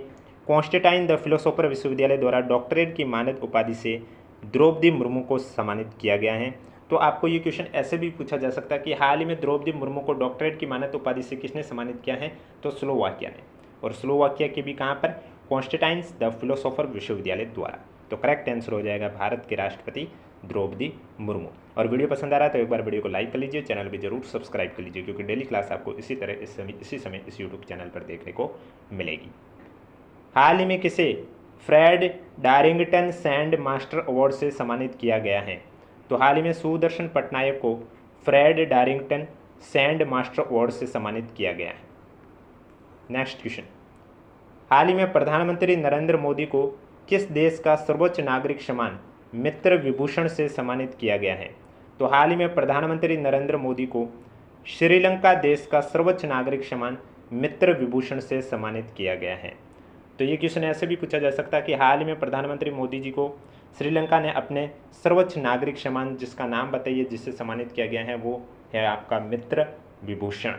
कॉन्स्टेंटाइन द फिलोसोफर विश्वविद्यालय द्वारा डॉक्टरेट की मानद उपाधि से द्रौपदी मुर्मू को सम्मानित किया गया है। तो आपको ये क्वेश्चन ऐसे भी पूछा जा सकता है कि हाल ही में द्रौपदी मुर्मू को डॉक्टरेट की मानद उपाधि से किसने सम्मानित किया है? तो स्लोवाकिया ने। और स्लोवाकिया के भी कहाँ पर? कॉन्स्टेंटाइन्स द फिलोसोफर विश्वविद्यालय द्वारा। तो करेक्ट आंसर हो जाएगा भारत के राष्ट्रपति द्रौपदी मुर्मू। और वीडियो पसंद आ रहा है तो एक बार वीडियो को लाइक कर लीजिए, चैनल भी जरूर सब्सक्राइब कर लीजिए, क्योंकि डेली क्लास आपको इसी तरह इसी समय इस यूट्यूब चैनल पर देखने को मिलेगी। हाल ही में किसे फ्रेड डारिंगटन सैंड मास्टर अवार्ड से सम्मानित किया गया है? तो हाल ही में सुदर्शन पटनायक को फ्रेड डारिंगटन सैंड मास्टर अवार्ड से सम्मानित किया गया है। नेक्स्ट क्वेश्चन, हाल ही में प्रधानमंत्री नरेंद्र मोदी को किस देश का सर्वोच्च नागरिक सम्मान मित्र विभूषण से सम्मानित किया गया है? तो हाल ही में प्रधानमंत्री नरेंद्र मोदी को श्रीलंका देश का सर्वोच्च नागरिक सम्मान मित्र विभूषण से सम्मानित किया गया है। तो ये क्वेश्चन ऐसे भी पूछा जा सकता है कि हाल ही में प्रधानमंत्री मोदी जी को श्रीलंका ने अपने सर्वोच्च नागरिक सम्मान, जिसका नाम बताइए, जिससे सम्मानित किया गया है, वो है आपका मित्र विभूषण।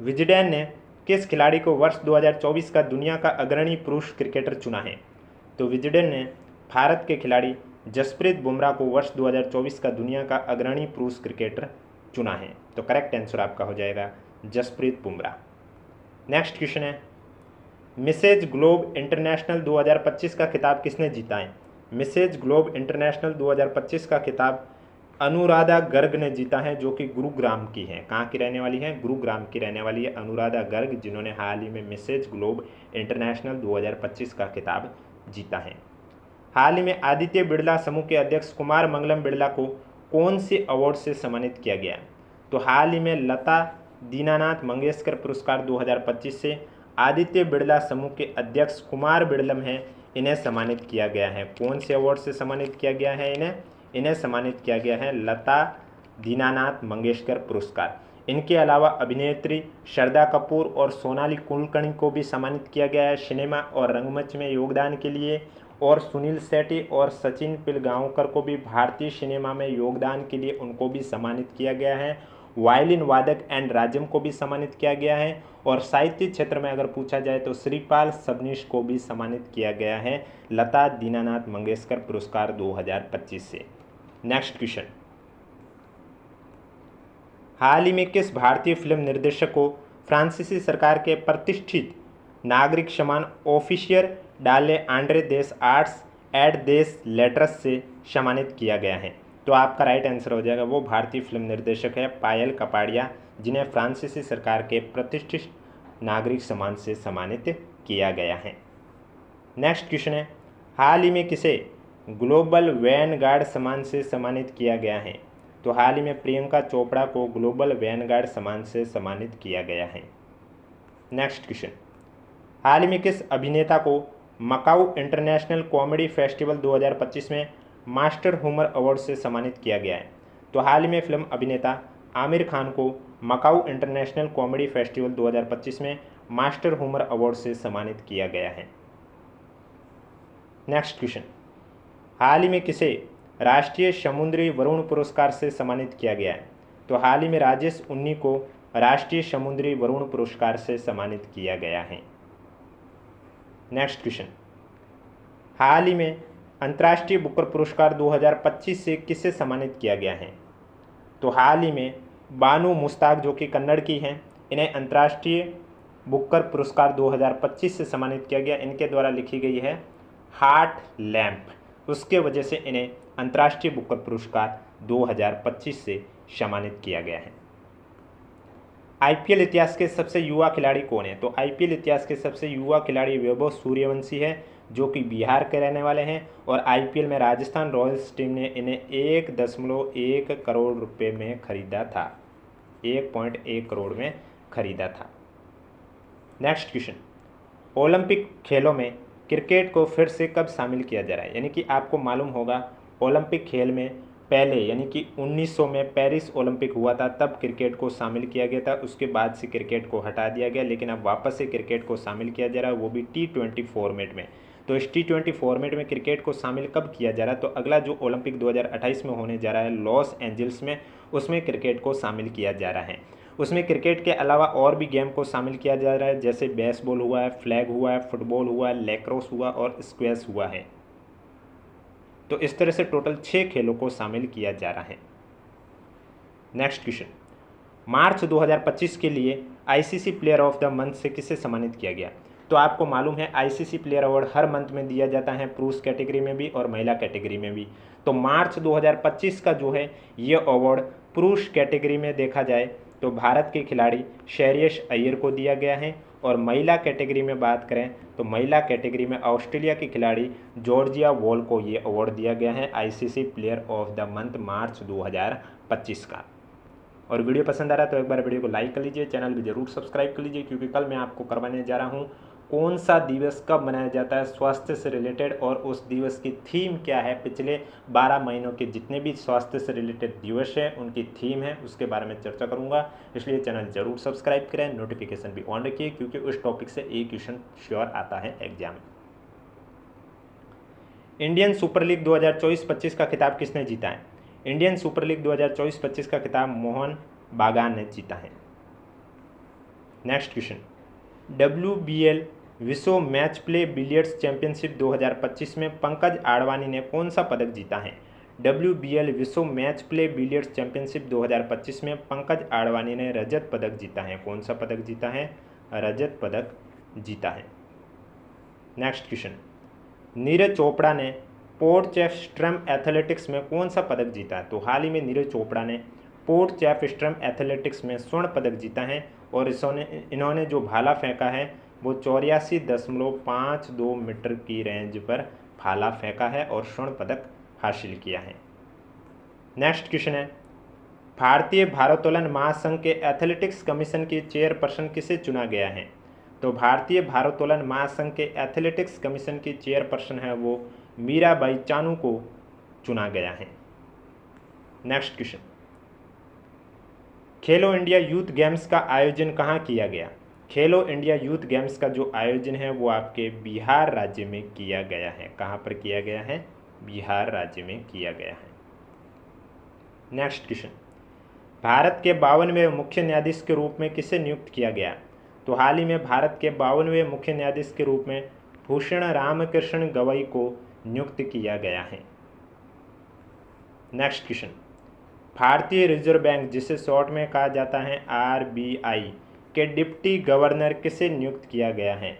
विजडेन ने किस खिलाड़ी को वर्ष 2024 का दुनिया का अग्रणी पुरुष क्रिकेटर चुना है? तो विजडेन ने भारत के खिलाड़ी जसप्रीत बुमराह को वर्ष 2024 का दुनिया का अग्रणी पुरुष क्रिकेटर चुना है। तो करेक्ट आंसर आपका हो जाएगा जसप्रीत बुमराह। नेक्स्ट क्वेश्चन है, मिसेज ग्लोब इंटरनेशनल 2025 का खिताब किसने जीता है? मिसेज ग्लोब इंटरनेशनल 2025 का खिताब अनुराधा गर्ग ने जीता है, जो कि गुरुग्राम की है। कहाँ की रहने वाली है? गुरुग्राम की रहने वाली है अनुराधा गर्ग, जिन्होंने हाल ही में मिसेज ग्लोब इंटरनेशनल 2025 का खिताब जीता है। हाल ही में आदित्य बिड़ला समूह के अध्यक्ष कुमार मंगलम बिड़ला को कौन से अवार्ड से सम्मानित किया गया? तो हाल ही में लता दीनानाथ मंगेशकर पुरस्कार 2025 से आदित्य बिड़ला समूह के अध्यक्ष कुमार बिड़लम हैं, इन्हें सम्मानित किया गया है। कौन से अवार्ड से सम्मानित किया गया है? इन्हें सम्मानित किया गया है लता दीनानाथ मंगेशकर पुरस्कार। इनके अलावा अभिनेत्री श्रद्धा कपूर और सोनाली कुलकर्णी को भी सम्मानित किया गया है सिनेमा और रंगमंच में योगदान के लिए, और सुनील शेट्टी और सचिन पिलगांवकर को भी भारतीय सिनेमा में योगदान के लिए उनको भी सम्मानित किया गया है। वायलिन वादक एन राजम को भी सम्मानित किया गया है, और साहित्य क्षेत्र में अगर पूछा जाए तो श्रीपाल सबनीश को भी सम्मानित किया गया है लता दीनानाथ मंगेशकर पुरस्कार 2025 से। नेक्स्ट क्वेश्चन, हाल ही में किस भारतीय फिल्म निर्देशक को फ्रांसीसी सरकार के प्रतिष्ठित नागरिक सम्मान ऑफिशियर डाले आंड्रे देस आर्ट्स एट देस लेटर्स से सम्मानित किया गया है? तो आपका राइट आंसर हो जाएगा, वो भारतीय फिल्म निर्देशक है पायल कपाड़िया, जिन्हें फ्रांसीसी सरकार के प्रतिष्ठित नागरिक सम्मान से सम्मानित किया गया है। नेक्स्ट क्वेश्चन है, हाल ही में किसे ग्लोबल वैनगार्ड सम्मान से सम्मानित किया गया है? तो हाल ही में प्रियंका चोपड़ा को ग्लोबल वैनगार्ड सम्मान से सम्मानित किया गया है। नेक्स्ट क्वेश्चन, हाल ही में किस अभिनेता को मकाऊ इंटरनेशनल कॉमेडी फेस्टिवल 2025 में मास्टर ह्यूमर अवार्ड से सम्मानित किया गया है? तो हाल ही में फिल्म अभिनेता आमिर खान को मकाऊ इंटरनेशनल कॉमेडी फेस्टिवल 2025 में मास्टर ह्यूमर अवार्ड से सम्मानित किया गया है। नेक्स्ट क्वेश्चन, हाल ही में किसे राष्ट्रीय समुद्री वरुण पुरस्कार से सम्मानित किया गया है? तो हाल ही में राजेश उन्नी को राष्ट्रीय समुद्री वरुण पुरस्कार से सम्मानित किया गया है। नेक्स्ट क्वेश्चन, हाल ही में अंतर्राष्ट्रीय बुकर पुरस्कार 2025 से किसे सम्मानित किया गया है? तो हाल ही में बानू मुश्ताक, जो कि कन्नड़ की हैं, इन्हें अंतर्राष्ट्रीय बुकर पुरस्कार 2025 से सम्मानित किया गया। इनके द्वारा लिखी गई है हार्ट लैम्प, उसके वजह से इन्हें अंतर्राष्ट्रीय बुकर पुरस्कार 2025 से सम्मानित किया गया है। आईपीएल इतिहास के सबसे युवा खिलाड़ी कौन है? तो आईपीएल इतिहास के सबसे युवा खिलाड़ी वैभव सूर्यवंशी है, जो कि बिहार के रहने वाले हैं, और आईपीएल में राजस्थान रॉयल्स टीम ने इन्हें 1.1 करोड़ रुपए में खरीदा था, 1.1 करोड़ में खरीदा था। नेक्स्ट क्वेश्चन, ओलंपिक खेलों में क्रिकेट को फिर से कब शामिल किया जा रहा है? यानी कि आपको मालूम होगा ओलंपिक खेल में पहले यानी कि 1900 में पेरिस ओलंपिक हुआ था, तब क्रिकेट को शामिल किया गया था। उसके बाद से क्रिकेट को हटा दिया गया, लेकिन अब वापस से क्रिकेट को शामिल किया जा रहा है, वो भी T20 फॉर्मेट में। तो इस T20 फॉर्मेट में क्रिकेट को शामिल कब किया जा रहा है? तो अगला जो ओलंपिक 2028 में होने जा रहा है लॉस एंजल्स में, उसमें क्रिकेट को शामिल किया जा रहा है। उसमें क्रिकेट के अलावा और भी गेम को शामिल किया जा रहा है, जैसे बेसबॉल हुआ है, फ्लैग हुआ है, फुटबॉल हुआ है, लैक्रोस हुआ और स्क्वैश हुआ है। तो इस तरह से टोटल 6 खेलों को शामिल किया जा रहा है। नेक्स्ट क्वेश्चन, मार्च 2025 के लिए ICC player of the month से किसे सम्मानित किया गया? तो आपको मालूम है आईसीसी प्लेयर अवार्ड हर मंथ में दिया जाता है, पुरुष कैटेगरी में भी और महिला कैटेगरी में भी। तो मार्च 2025 का जो है ये अवार्ड पुरुष कैटेगरी में देखा जाए तो भारत के खिलाड़ी श्रेयस अय्यर को दिया गया है, और महिला कैटेगरी में बात करें तो महिला कैटेगरी में ऑस्ट्रेलिया की खिलाड़ी जॉर्जिया वॉल को ये अवार्ड दिया गया है ICC player of the month March 2025 का। और वीडियो पसंद आ रहा है तो एक बार वीडियो को लाइक कर लीजिए, चैनल भी जरूर सब्सक्राइब कर लीजिए, क्योंकि कल मैं आपको करवाने जा रहा हूँ कौन सा दिवस कब मनाया जाता है स्वास्थ्य से रिलेटेड, और उस दिवस की थीम क्या है। पिछले 12 महीनों के जितने भी स्वास्थ्य से रिलेटेड दिवस हैं उनकी थीम है, उसके बारे में चर्चा करूंगा। इसलिए चैनल जरूर सब्सक्राइब करें, नोटिफिकेशन भी ऑन रखिए, क्योंकि उस टॉपिक से एक क्वेश्चन श्योर आता है एग्जाम में। इंडियन सुपर लीग 2024-25 का खिताब किसने जीता है? इंडियन सुपर लीग 2024-25 का खिताब मोहन बागान ने जीता है। नेक्स्ट क्वेश्चन, WBL विश्व मैच प्ले बिलियर्ड्स चैंपियनशिप 2025 में पंकज आडवाणी ने कौन सा पदक जीता है? WBL विश्व मैच प्ले बिलियर्ड्स चैंपियनशिप 2025 में पंकज आडवाणी ने रजत पदक जीता है। कौन सा पदक जीता है? रजत पदक जीता है। नेक्स्ट क्वेश्चन, नीरज चोपड़ा ने पोर्टचेस्ट्रम एथलेटिक्स में कौन सा पदक जीता है? तो हाल ही में नीरज चोपड़ा ने पोर्टचेस्ट्रम एथलेटिक्स में स्वर्ण पदक जीता है, और इन्होंने जो भाला फेंका है वो 84.52 मीटर की रेंज पर भाला फेंका है और स्वर्ण पदक हासिल किया है। नेक्स्ट क्वेश्चन है, भारतीय भारोत्तोलन महासंघ के एथलेटिक्स कमीशन की चेयरपर्सन किसे चुना गया है? तो भारतीय भारोत्तोलन महासंघ के एथलेटिक्स कमीशन की चेयरपर्सन है वो मीराबाई चानू को चुना गया है। नेक्स्ट क्वेश्चन, खेलो इंडिया यूथ गेम्स का आयोजन कहाँ किया गया? खेलो इंडिया यूथ गेम्स का जो आयोजन है वो आपके बिहार राज्य में किया गया है। कहाँ पर किया गया है? बिहार राज्य में किया गया है। नेक्स्ट क्वेश्चन, भारत के 52वें मुख्य न्यायाधीश के रूप में किसे नियुक्त किया गया? तो हाल ही में भारत के 52वें मुख्य न्यायाधीश के रूप में भूषण रामकृष्ण गवई को नियुक्त किया गया है। नेक्स्ट क्वेश्चन, भारतीय रिजर्व बैंक जिसे शॉर्ट में कहा जाता है RBI के डिप्टी गवर्नर किसे नियुक्त किया गया है?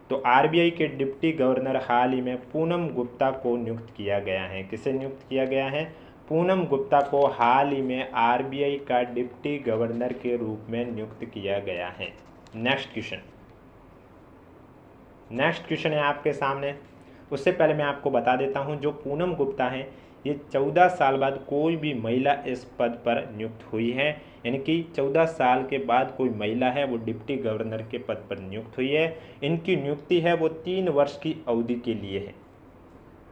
तो RBI के डिप्टी गवर्नर हाल ही में पूनम गुप्ता को नियुक्त किया गया है। किसे नियुक्त किया गया है? पूनम गुप्ता को हाल ही में RBI का डिप्टी गवर्नर के रूप में नियुक्त किया गया है। नेक्स्ट क्वेश्चन है आपके सामने। उससे पहले मैं आपको बता देता हूं, जो पूनम गुप्ता है ये 14 साल बाद कोई भी महिला इस पद पर नियुक्त हुई है, यानी कि 14 साल के बाद कोई महिला है वो डिप्टी गवर्नर के पद पर नियुक्त हुई है। इनकी नियुक्ति है वो 3 वर्ष की अवधि के लिए है।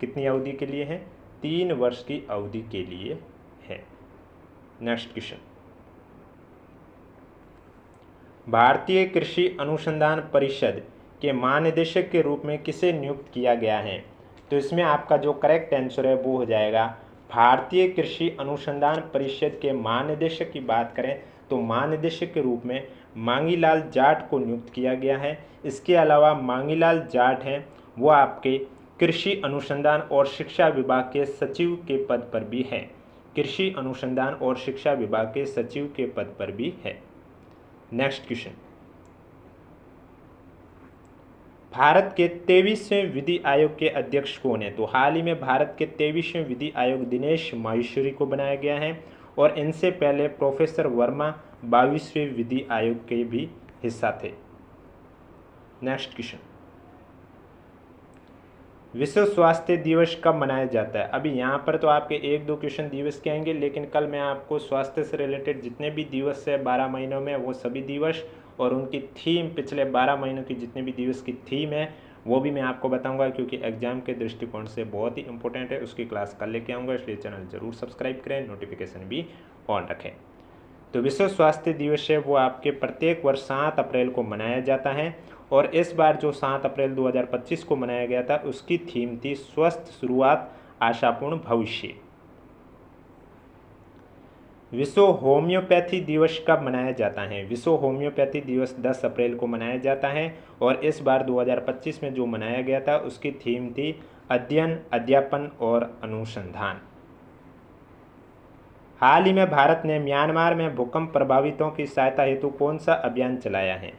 कितनी अवधि के लिए है? 3 वर्ष की अवधि के लिए है। नेक्स्ट क्वेश्चन, भारतीय कृषि अनुसंधान परिषद के महानिदेशक के रूप में किसे नियुक्त किया गया है? तो इसमें आपका जो करेक्ट आंसर है वो हो जाएगा भारतीय कृषि अनुसंधान परिषद के महानिदेशक की बात करें तो महानिदेशक के रूप में मांगीलाल जाट को नियुक्त किया गया है। इसके अलावा मांगीलाल जाट हैं वो आपके कृषि अनुसंधान और शिक्षा विभाग के सचिव के पद पर भी है। कृषि अनुसंधान और शिक्षा विभाग के सचिव के पद पर भी है। नेक्स्ट क्वेश्चन, भारत के 23वें विधि आयोग के अध्यक्ष कौन है? तो हाल ही में भारत के 23वें विधि आयोग दिनेश माहेश्वरी को बनाया गया है, और इनसे पहले प्रोफेसर वर्मा 22वें विधि आयोग के भी हिस्सा थे। नेक्स्ट क्वेश्चन, विश्व स्वास्थ्य दिवस कब मनाया जाता है? अभी यहाँ पर तो आपके 1-2 क्वेश्चन दिवस के आएंगे, लेकिन कल मैं आपको स्वास्थ्य से रिलेटेड जितने भी दिवस है 12 महीनों में वो सभी दिवस और उनकी थीम, पिछले 12 महीनों की जितने भी दिवस की थीम है वो भी मैं आपको बताऊंगा, क्योंकि एग्जाम के दृष्टिकोण से बहुत ही इंपॉर्टेंट है। उसकी क्लास कल लेके आऊँगा, इसलिए चैनल जरूर सब्सक्राइब करें, नोटिफिकेशन भी ऑन रखें। तो विश्व स्वास्थ्य दिवस है वो आपके प्रत्येक वर्ष 7 अप्रैल को मनाया जाता है, और इस बार जो 7 अप्रैल 2025 को मनाया गया था उसकी थीम थी स्वस्थ शुरुआत आशापूर्ण भविष्य। विश्व होम्योपैथी दिवस कब मनाया जाता है? विश्व होम्योपैथी दिवस 10 अप्रैल को मनाया जाता है, और इस बार 2025 में जो मनाया गया था उसकी थीम थी अध्ययन, अध्यापन और अनुसंधान। हाल ही में भारत ने म्यांमार में भूकंप प्रभावितों की सहायता हेतु कौन सा अभियान चलाया है?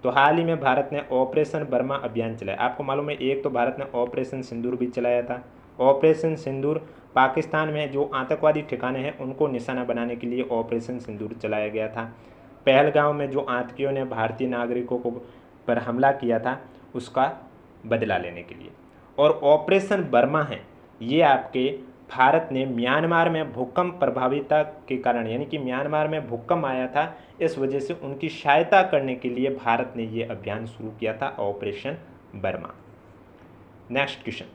तो हाल ही में भारत ने ऑपरेशन बर्मा अभियान चलाया। आपको मालूम है एक तो भारत ने ऑपरेशन सिंदूर भी चलाया था। ऑपरेशन सिंदूर पाकिस्तान में जो आतंकवादी ठिकाने हैं उनको निशाना बनाने के लिए ऑपरेशन सिंदूर चलाया गया था। पहलगांव में जो आतंकियों ने भारतीय नागरिकों को पर हमला किया था उसका बदला लेने के लिए। और ऑपरेशन बर्मा है, ये आपके भारत ने म्यांमार में भूकंप प्रभाविता के कारण, यानी कि म्यांमार में भूकंप आया था, इस वजह से उनकी सहायता करने के लिए भारत ने ये अभियान शुरू किया था, operation Burma. Next question,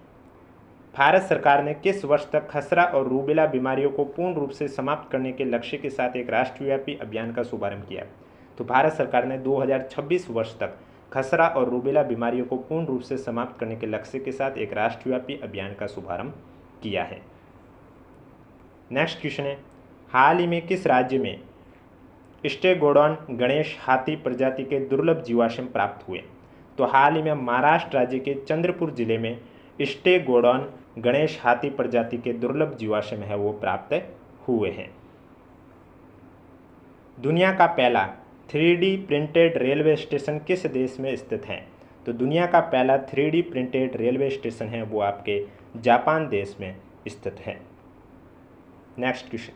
Bharat सरकार ने किस वर्ष तक खसरा और रूबेला बीमारियों को पूर्ण रूप से समाप्त करने के लक्ष्य के साथ एक राष्ट्रव्यापी अभियान का शुभारंभ किया? तो भारत सरकार ने 2026 वर्ष तक खसरा और रूबेला बीमारियों को पूर्ण रूप से समाप्त करने के लक्ष्य के साथ एक राष्ट्रव्यापी अभियान का शुभारंभ किया है। नेक्स्ट क्वेश्चन है, हाल ही में किस राज्य में स्टेगोडॉन गणेश हाथी प्रजाति के दुर्लभ जीवाश्म प्राप्त हुए? तो हाल ही में महाराष्ट्र राज्य के चंद्रपुर जिले में स्टेगोडॉन गणेश हाथी प्रजाति के दुर्लभ जीवाश्म है वो प्राप्त हुए हैं। दुनिया का पहला 3D प्रिंटेड रेलवे स्टेशन किस देश में स्थित है? तो दुनिया का पहला 3D प्रिंटेड रेलवे स्टेशन है वो आपके जापान देश में स्थित है। नेक्स्ट क्वेश्चन,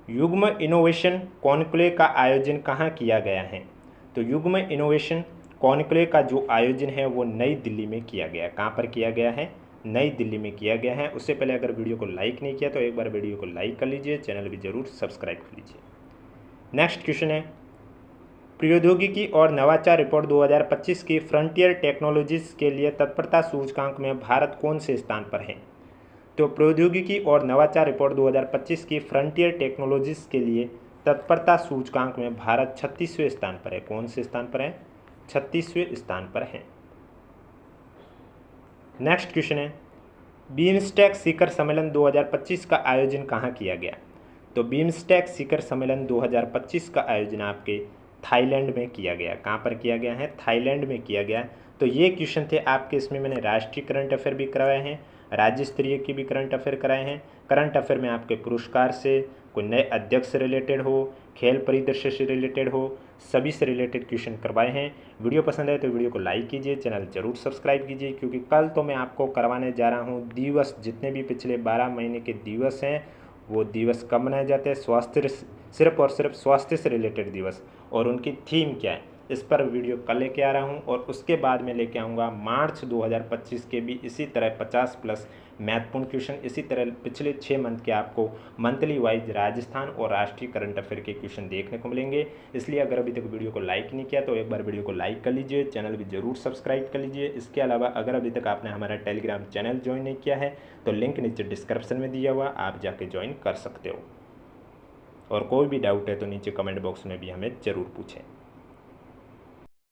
युग्म इनोवेशन कॉन्क्लेव का आयोजन कहाँ किया गया है? तो युग्म इनोवेशन कॉन्क्लेव का जो आयोजन है वो नई दिल्ली में किया गया। कहाँ पर किया गया है? नई दिल्ली में किया गया है। उससे पहले अगर वीडियो को लाइक नहीं किया तो एक बार वीडियो को लाइक कर लीजिए, चैनल भी जरूर सब्सक्राइब कर लीजिए। नेक्स्ट क्वेश्चन है, प्रौद्योगिकी और नवाचार रिपोर्ट 2025 की फ्रंटियर टेक्नोलॉजीज के लिए तत्परता सूचकांक में भारत कौन से स्थान पर है? तो प्रौद्योगिकी और नवाचार रिपोर्ट 2025 की फ्रंटियर टेक्नोलॉजीज के लिए तत्परता सूचकांक में भारत 36वें स्थान पर है। कौन से स्थान पर है? 36वें स्थान पर है। नेक्स्ट क्वेश्चन है, बीमस्टेक शिखर सम्मेलन 2025 का आयोजन कहाँ किया गया? तो बीमस्टेक शिखर सम्मेलन 2025 का आयोजन आपके थाईलैंड में किया गया। कहाँ पर किया गया है? थाईलैंड में किया गया। तो ये क्वेश्चन थे आपके, इसमें मैंने राष्ट्रीय करंट अफेयर भी करवाए हैं, राज्य स्तरीय की भी करंट अफेयर कराए हैं। करंट अफेयर में आपके पुरस्कार से, कोई नए अध्यक्ष से रिलेटेड हो, खेल परिदृश्य से रिलेटेड हो, सभी से रिलेटेड क्वेश्चन करवाए हैं। वीडियो पसंद आए तो वीडियो को लाइक कीजिए, चैनल जरूर सब्सक्राइब कीजिए, क्योंकि कल तो मैं आपको करवाने जा रहा हूँ दिवस, जितने भी पिछले 12 महीने के दिवस हैं वो दिवस कब मनाए जाते हैं, स्वास्थ्य, सिर्फ और सिर्फ स्वास्थ्य से रिलेटेड दिवस, और उनकी थीम क्या है, इस पर वीडियो कल लेके आ रहा हूं। और उसके बाद मैं लेके आऊँगा मार्च 2025 के भी इसी तरह 50+ महत्वपूर्ण क्वेश्चन। इसी तरह पिछले 6 मंथ के आपको मंथली वाइज राजस्थान और राष्ट्रीय करंट अफेयर के क्वेश्चन देखने को मिलेंगे। इसलिए अगर अभी तक वीडियो को लाइक नहीं किया तो एक बार वीडियो को लाइक कर लीजिए, चैनल भी जरूर सब्सक्राइब कर लीजिए। इसके अलावा अगर अभी तक आपने हमारा टेलीग्राम चैनल ज्वाइन नहीं किया है तो लिंक नीचे डिस्क्रिप्शन में दिया हुआ, आप जाके ज्वाइन कर सकते हो। और कोई भी डाउट है तो नीचे कमेंट बॉक्स में भी हमें ज़रूर पूछें।